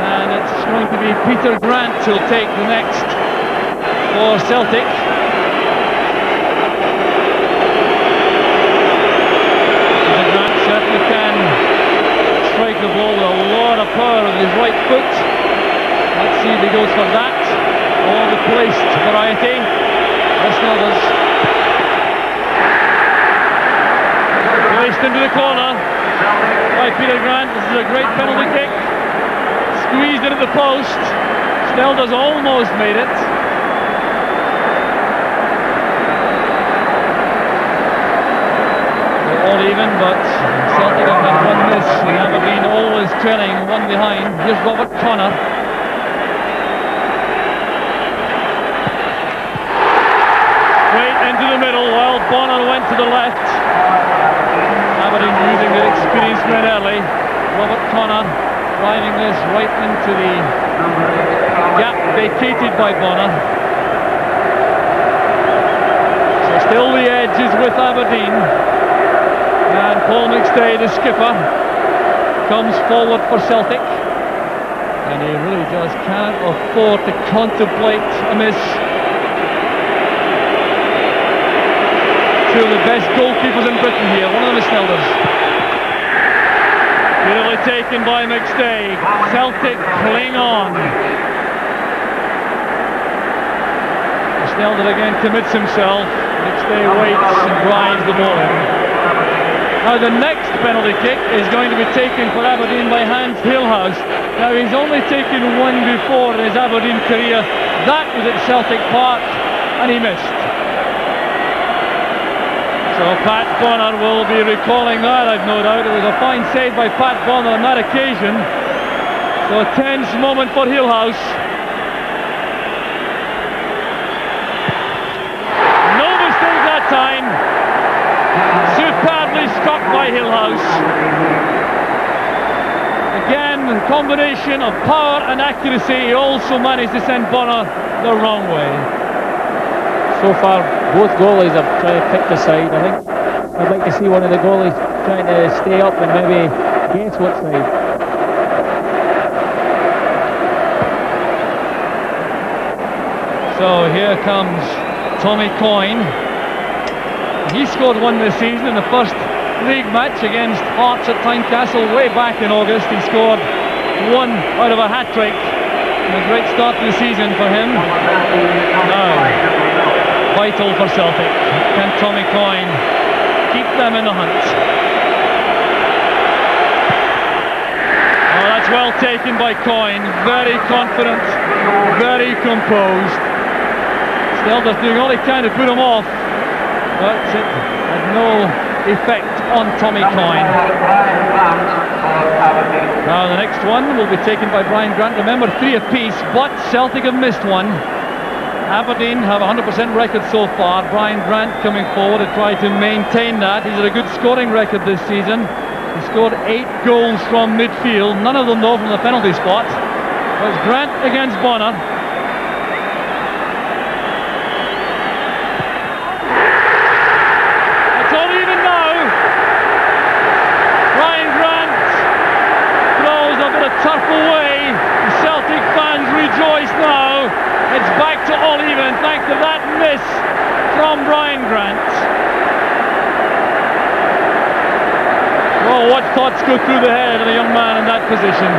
and it's going to be Peter Grant who'll take the next for Celtic. Peter Grant certainly can strike the ball with a lot of power with his right foot. Let's see if he goes for that, or the placed variety. Snelders placed into the corner by Peter Grant. This is a great penalty kick. Squeezed into the post. Snelders almost made it. They're all even, but Celtic have had one miss, and Aberdeen always trailing one behind. Here's Robert Connor. Straight into the middle while Bonner went to the left. Aberdeen using their experienced men early. Robert Connor driving this right into the gap vacated by Bonner. So still the edge is with Aberdeen. And Paul McStay, the skipper, comes forward for Celtic. And he really just can't afford to contemplate a miss. Two of the best goalkeepers in Britain here. One of them is Snelders. Beautifully taken by McStay. Celtic cling on. Snelders again commits himself. McStay waits and drives the ball in. Now the next penalty kick is going to be taken for Aberdeen by Hans Gilhaus. Now he's only taken one before in his Aberdeen career. That was at Celtic Park, and he missed. So Pat Bonner will be recalling that, I've no doubt. It was a fine save by Pat Bonner on that occasion. So a tense moment for Gilhaus. No mistake that time. Gilhaus. Again, a combination of power and accuracy. He also managed to send Bonner the wrong way. So far, both goalies have tried to pick the side. I think I'd like to see one of the goalies trying to stay up and maybe guess what side. So here comes Tommy Coyne. He scored one this season in the first league match against Hearts at Tynecastle way back in August. He scored one out of a hat-trick. A great start to the season for him. Now, vital for Celtic. Can Tommy Coyne keep them in the hunt? Oh, that's well taken by Coyne. Very confident, very composed. Snelders doing all he can to put him off, but it had no effect on Tommy Coyne. Now the next one will be taken by Brian Grant. Remember, 3 apiece, but Celtic have missed one. Aberdeen have a 100% record so far. Brian Grant coming forward to try to maintain that. He's had a good scoring record this season. He scored 8 goals from midfield, none of them though from the penalty spot. It's Grant against Bonner. Turf away, the Celtic fans rejoice now. It's back to all even thanks to that miss from Brian Grant. Oh, what thoughts go through the head of a young man in that position.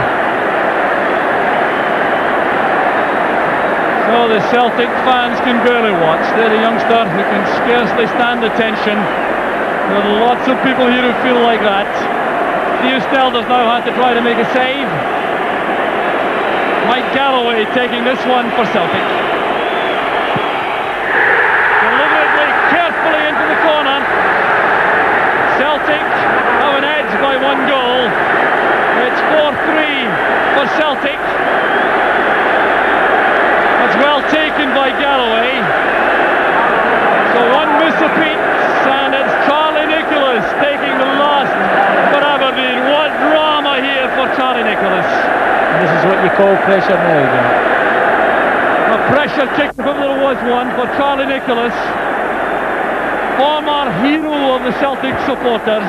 So the Celtic fans can barely watch. They're the youngster who can scarcely stand the tension. There are lots of people here who feel like that. Snelders now has to try to make a save. Mike Galloway taking this one for Celtic. Deliberately, carefully into the corner. Celtic have an edge by 1 goal. It's 4-3 for Celtic. That's well taken by Galloway. So one miss apiece, and it's Charlie Nicholas taking the last for Aberdeen. What drama here for Charlie Nicholas. This is what you call pressure now, John. A pressure kick, if ever there was one, for Charlie Nicholas, former hero of the Celtic supporters.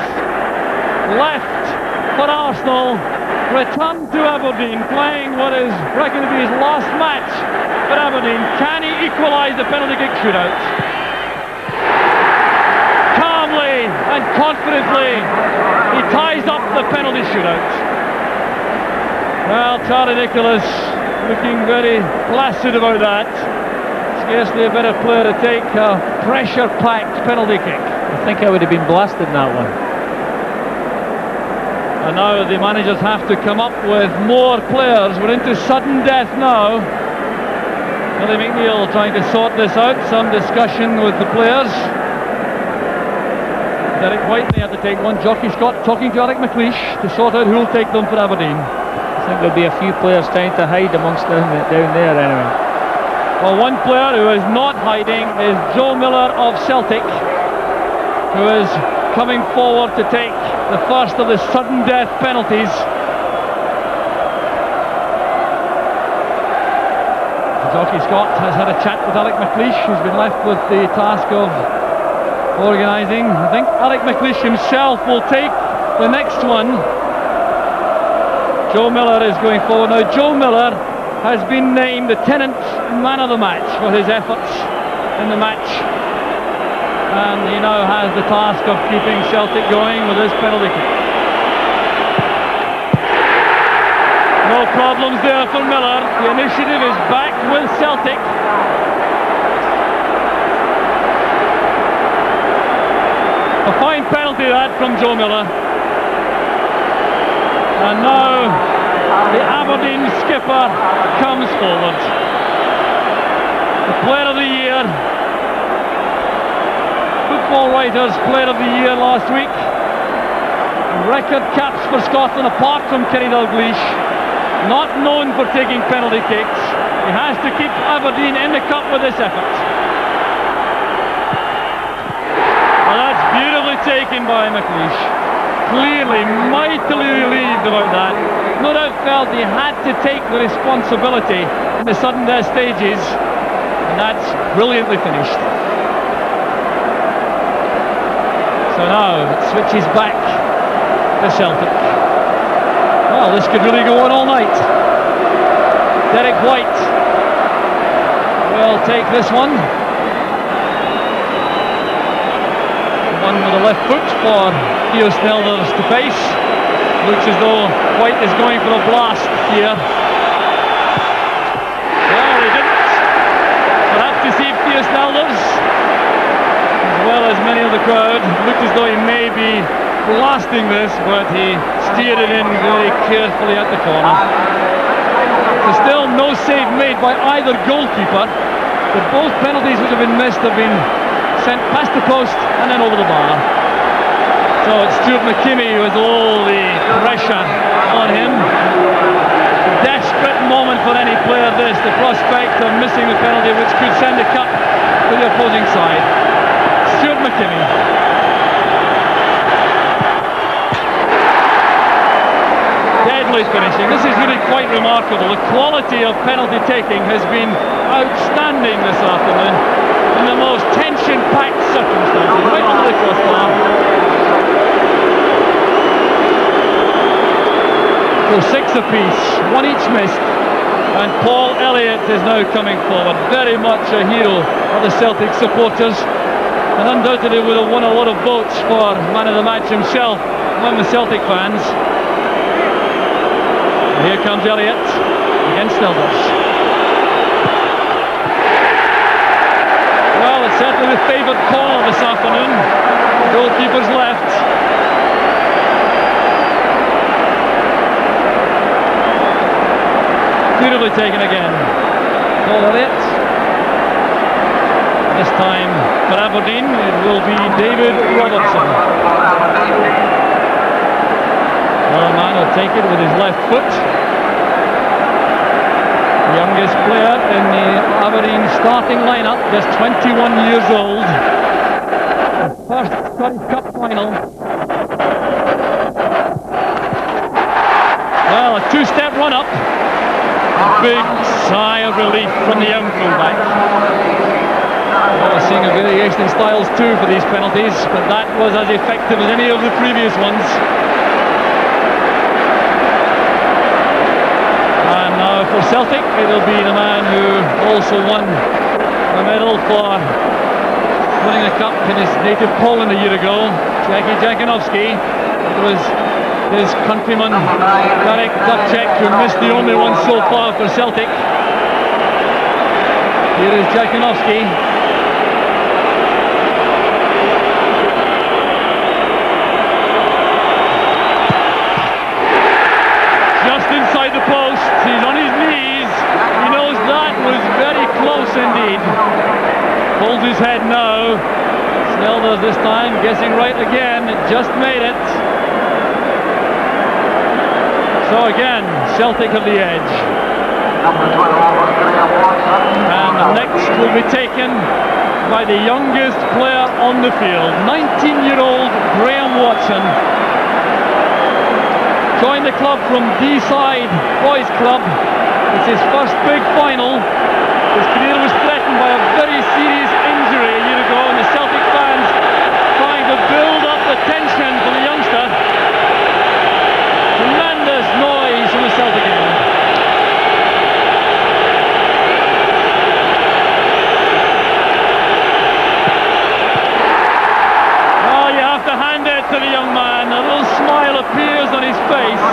Left for Arsenal, returned to Aberdeen, playing what is reckoned to be his last match for Aberdeen. Can he equalise the penalty kick shootout? Calmly and confidently, he ties up the penalty shootout. Well, Charlie Nicholas looking very placid about that. Scarcely a better player to take a pressure-packed penalty kick. I think I would have been blasted in that one. And now the managers have to come up with more players. We're into sudden death now. Billy McNeil trying to sort this out. Some discussion with the players. Derek Whyte may have to take one. Jockey Scott talking to Alec McLeish to sort out who will take them for Aberdeen. I think there'll be a few players trying to hide amongst them down there anyway. Well, one player who is not hiding is Joe Miller of Celtic, who is coming forward to take the first of the sudden death penalties. Jockey Scott has had a chat with Alec McLeish, who's been left with the task of organising. I think Alec McLeish himself will take the next one. Joe Miller is going forward now. Joe Miller has been named the Tennant man of the match for his efforts in the match, and he now has the task of keeping Celtic going with this penalty kick. No problems there for Miller. The initiative is back with Celtic. A fine penalty that from Joe Miller. And now the Aberdeen skipper comes forward. The player of the year. Football Writers Player of the Year last week. Record caps for Scotland apart from Kenny Dalglish. Not known for taking penalty kicks. He has to keep Aberdeen in the cup with this effort. Well, that's beautifully taken by McLeish. clearly mightily relieved about that. No doubt felt he had to take the responsibility in the sudden death stages, and that's brilliantly finished. So now it switches back to Celtic. Well, this could really go on all night. Derek Whyte will take this one. One with the left foot for Theo Snelders to face. Looks as though Whyte is going for a blast here. Well, he didn't. Perhaps deceived Theo Snelders, as well as many of the crowd. Looked as though he may be blasting this, but he steered it in very carefully at the corner. So still no save made by either goalkeeper, but both penalties which have been missed have been sent past the post and then over the bar. So it's Stuart McKimmie who has all the pressure on him. Desperate moment for any player this, the prospect of missing the penalty which could send a cup to the opposing side. Stuart McKimmie. Deadly finishing. This is really quite remarkable. The quality of penalty taking has been outstanding this afternoon in the most tension-packed circumstances. Right under the crossbar. So 6 apiece, 1 each missed, and Paul Elliott is now coming forward. Very much a hero of the Celtic supporters, and undoubtedly would have won a lot of votes for man of the match himself among the Celtic fans. Here comes Elliott against Snelders. Well, it's certainly the favoured call this afternoon. Goalkeeper's left. Beautifully taken again. Paul Elliott. This time for Aberdeen it will be David Robertson. Well, man will take it with his left foot. The youngest player in the Aberdeen starting lineup, just 21 years old. First Scottish Cup final. Well, a two-step run-up. A big sigh of relief from the young fullback. Well, we're seeing a variation in styles too for these penalties, but that was as effective as any of the previous ones. And now for Celtic, it'll be the man who also won the medal for winning the cup in his native Poland a year ago, Dziekanowski. It was his countryman Wdowczyk who missed the only one so far for Celtic. Here is Dziekanowski. Just inside the post, he's on his knees. He knows that was very close indeed. Holds his head now. Snelders this time guessing right again. It just made it. So again, Celtic have the edge. And next will be taken by the youngest player on the field, 19-year-old Graham Watson. Joined the club from D-Side Boys Club. It's his first big final. His career was threatened by a very serious injury a year ago, and the Celtic fans trying to build up the tension for the youngster. Tremendous noise from the Celtic end. Oh, you have to hand it to the young man. A little smile appears on his face.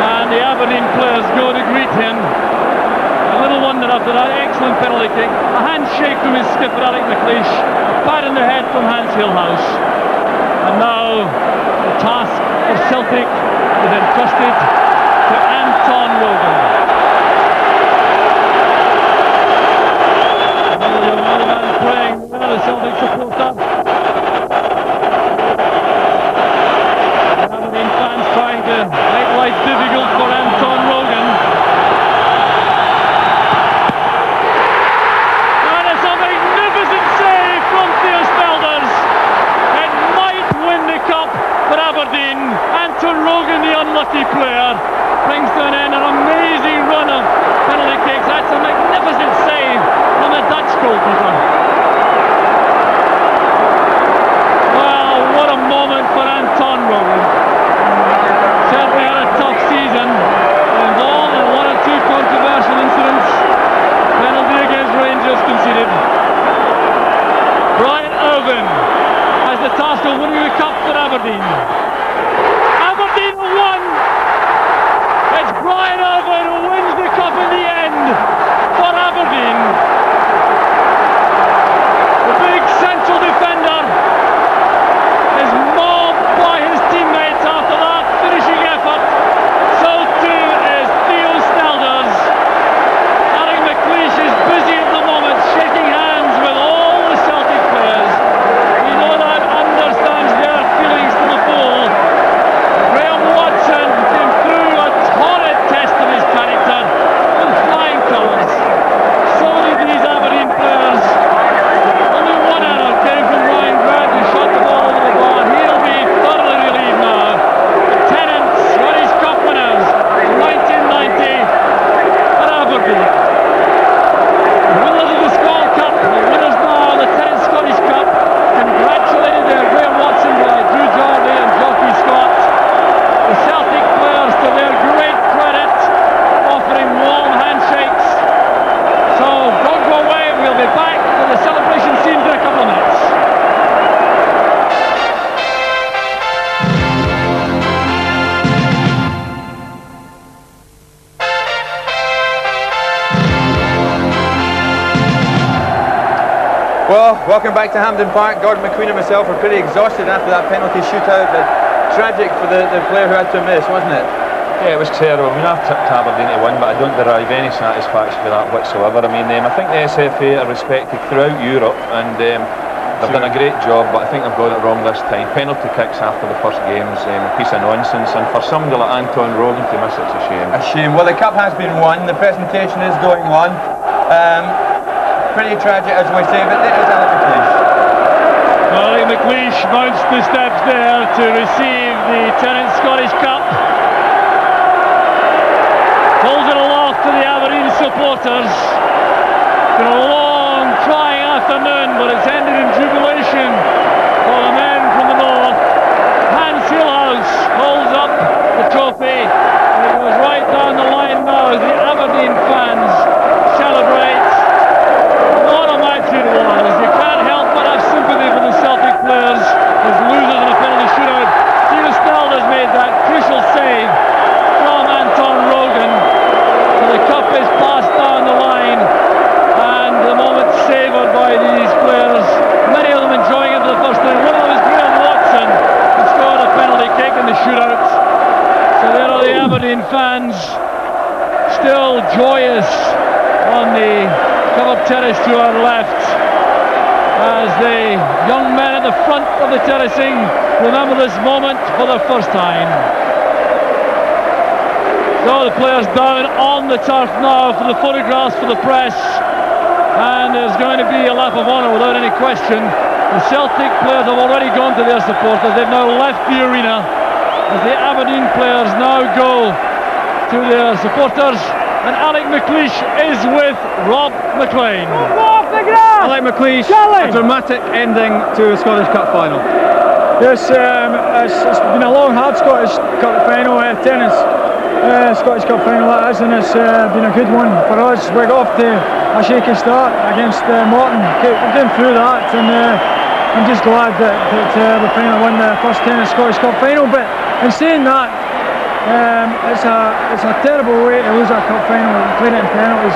And the Aberdeen players go to greet him. A little wonder after that excellent penalty kick. A handshake from his skipper McLeish. A pat on the head from Gilhaus. And now the task for Celtic is entrusted to Rogan. Another man playing well, the Celtic supporter. The Aberdeen fans trying to make life difficult for Rogan. And it's a magnificent save from Theo Snelders. It might winning the cup for Aberdeen. Aberdeen have won. It's Brian Irvine who wins the cup in the end for Aberdeen. The big central defender is mobbed by his teammates after that finishing effort. So too is Theo Snelders. McLeish is busy at the moment, shaking hands with all the Celtic players. He no doubt understands their feelings to the full. Watson came through a torrid test of his character with flying colours. So did these Aberdeen players. Only one error came from Ryan Grant, who shot the ball over the bar. He'll be thoroughly relieved now. The Tennants were his cup winners in 1990 at Aberdeen. The winners of the Scotland Cup, the winners now of the Tennant Scottish Cup, congratulated their Graham Watson by Drew Jarvie and Jockey Scott. The Celtic players, to their great credit, offering warm handshakes. So don't go away, we'll be back with the celebration scenes in a couple of minutes. Well, welcome back to Hampden Park. Gordon McQueen and myself were pretty exhausted after that penalty shootout, but tragic for the player who had to miss, wasn't it? Yeah, it was terrible. I mean, I've tipped Aberdeen to win, but I don't derive any satisfaction with that whatsoever. I mean, I think the SFA are respected throughout Europe, and they've done a great job, but I think they've got it wrong this time. Penalty kicks after the first game is a piece of nonsense, and for somebody like Anton Rogan to miss, it's a shame. A shame. Well, the cup has been won, the presentation is going on. Pretty tragic, as we say, but there's Alec McLeish. Alec McLeish mounts the steps there to receive the Tennant Scottish Cup. Holds it aloft to the Aberdeen supporters. It's been a long, trying afternoon, but it's ended in jubilation for the men from the north. Gilhaus holds up the trophy. It goes right down the line now as the Aberdeen fans celebrate. What a match it was. You can't help but have sympathy for the Celtic players as losers in a penalty shootout. Theo Snelders made that crucial save from Anton Rogan. So the cup is passed down the line, and the moment savoured by these players, many of them enjoying it for the first time. One of them is Graham Watson, who scored a penalty kick in the shootout. So there are the Aberdeen fans, still joyous on the covered terrace to our left, as the young men at the front of the terracing remember this moment for the first time. So the players down on the turf now for the photographs for the press, and there's going to be a lap of honour without any question. The Celtic players have already gone to their supporters. They've now left the arena as the Aberdeen players now go to their supporters. And Alec McLeish is with Rob McLean. Alec McLeish, a dramatic ending to a Scottish Cup final. Yes, it's been a long, hard Scottish Cup final, tennis Scottish Cup final that is, and it's been a good one for us. We got off to a shaky start against Morton. We're getting through that, and I'm just glad that we finally won the first tennis Scottish Cup final. But in saying that, it's a terrible way to lose a cup final, playing it in penalties.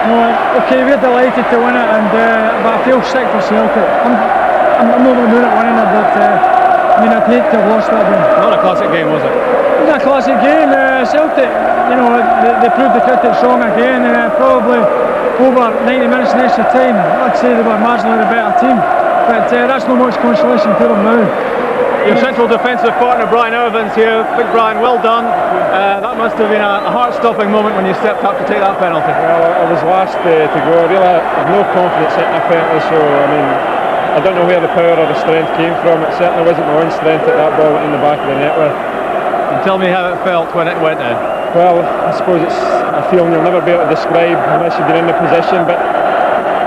You know, okay, we're delighted to win it, and but I feel sick for Celtic. I'm not going to moon at winning it, but I mean, I'd hate to have lost that game. Not a classic game, was it? It was a classic game. Celtic, you know, they proved the critics wrong again. Probably over 90 minutes in extra time. I'd say they were marginally the better team, but that's not much consolation to them now. Your central defensive partner Brian Irvine's here. Big Brian, well done. That must have been a heart-stopping moment when you stepped up to take that penalty. Well, I was last to go. I really have no confidence hitting a penalty, so I mean, I don't know where the power or the strength came from. It certainly wasn't my own strength that ball went in the back of the net with. And tell me how it felt when it went in. Well, I suppose it's a feeling you'll never be able to describe unless you've been in the position, but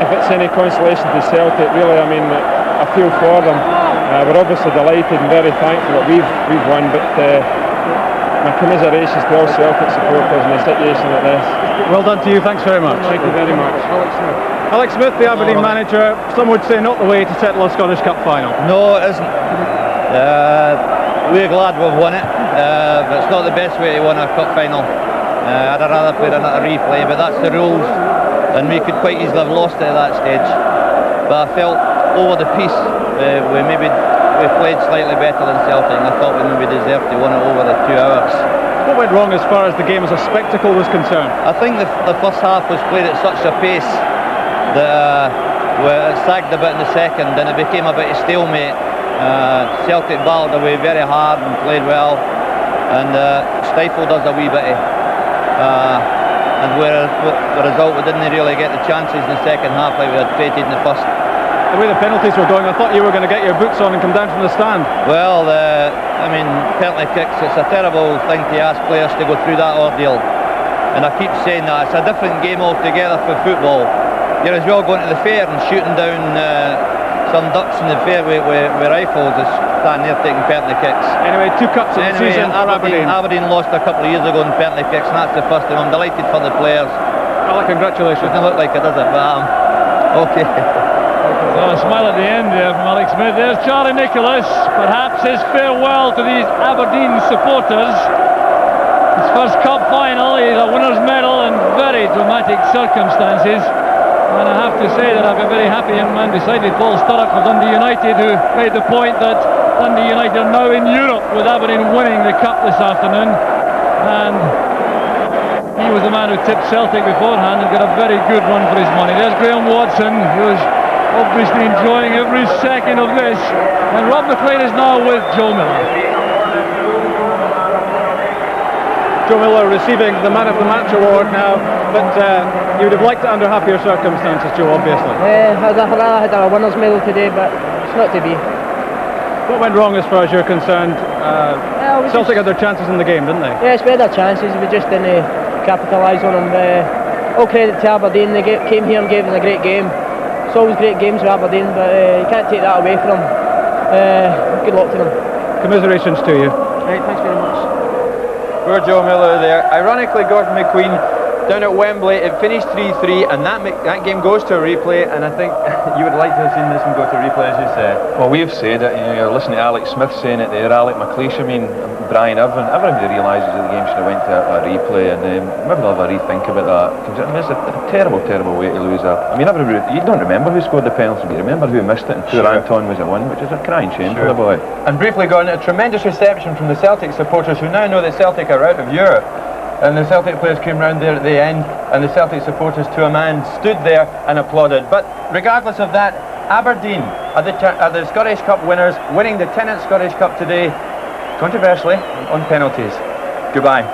if it's any consolation to Celtic, really, I mean, I feel for them. We're obviously delighted and very thankful that we've won, but my commiserations to all Celtic supporters in a situation like this. Well done to you, thanks very much. Thank you very much. Alex Smith, the Aberdeen manager, some would say not the way to settle a Scottish Cup final. No, it isn't. We're glad we've won it, but it's not the best way to win a cup final. I'd have rather played another replay, but that's the rules, and we could quite easily have lost it at that stage. But I felt over the piece, we played slightly better than Celtic, and I thought we maybe deserved to win it over the 2 hours. What went wrong as far as the game as a spectacle was concerned? I think the first half was played at such a pace that it sagged a bit in the second, and it became a bit of stalemate. Celtic battled away very hard and played well, and stifled us a wee bit. And the result, we didn't really get the chances in the second half like we had created in the first. The way the penalties were going, I thought you were going to get your boots on and come down from the stand. Well, I mean, penalty kicks, it's a terrible thing to ask players to go through that ordeal. And I keep saying that, it's a different game altogether for football. You're as well going to the fair and shooting down some ducks in the fair with rifles as standing there taking penalty kicks. Anyway, 2 cups in the season for Aberdeen. Aberdeen lost a couple of years ago in penalty kicks, and that's the first time. I'm delighted for the players. Well, congratulations. Doesn't look like it, does it? But okay. So a smile at the end there from Alex Smith. There's Charlie Nicholas, perhaps his farewell to these Aberdeen supporters. His first cup final, he's a winner's medal in very dramatic circumstances. And I have to say that I've been very happy young man beside me, Paul Sturrock of Dundee United, who made the point that Dundee United are now in Europe with Aberdeen winning the cup this afternoon. And he was the man who tipped Celtic beforehand and got a very good run for his money. There's Graham Watson, who's obviously enjoying every second of this. And Rob McLeish is now with Joe Miller. Joe Miller receiving the Man of the Match award now, but you would have liked it under happier circumstances, Joe, obviously. I'd have rather had a winner's medal today, but it's not to be. What went wrong as far as you're concerned? Celtic had their chances in the game, didn't they? Yes, we had our chances, we just didn't capitalise on them. All credit to Aberdeen, they came here and gave us a great game. It's always great games with Aberdeen, but you can't take that away from them. Good luck to them. Commiserations to you. Right, thanks very much. Poor Joe Miller there. Ironically, Gordon McQueen down at Wembley, it finished 3-3, and that game goes to a replay, and I think you would like to have seen this one go to replay, as you said. Well, we've said it, you're listening to Alex Smith saying it there, Alec McLeish, I mean, Brian, everybody realises that the game should have went to a replay, and maybe they'll have a rethink about that, because it's a terrible, terrible way to lose that. I mean, you don't remember who scored the penalty, but you remember who missed it, and poor Anton was the one, which is a crying shame for the boy. And briefly, Gordon, a tremendous reception from the Celtic supporters, who now know that Celtic are out of Europe. And the Celtic players came round there at the end, and the Celtic supporters to a man stood there and applauded. But regardless of that, Aberdeen are the Scottish Cup winners, winning the 10th Scottish Cup today, controversially, on penalties. Goodbye.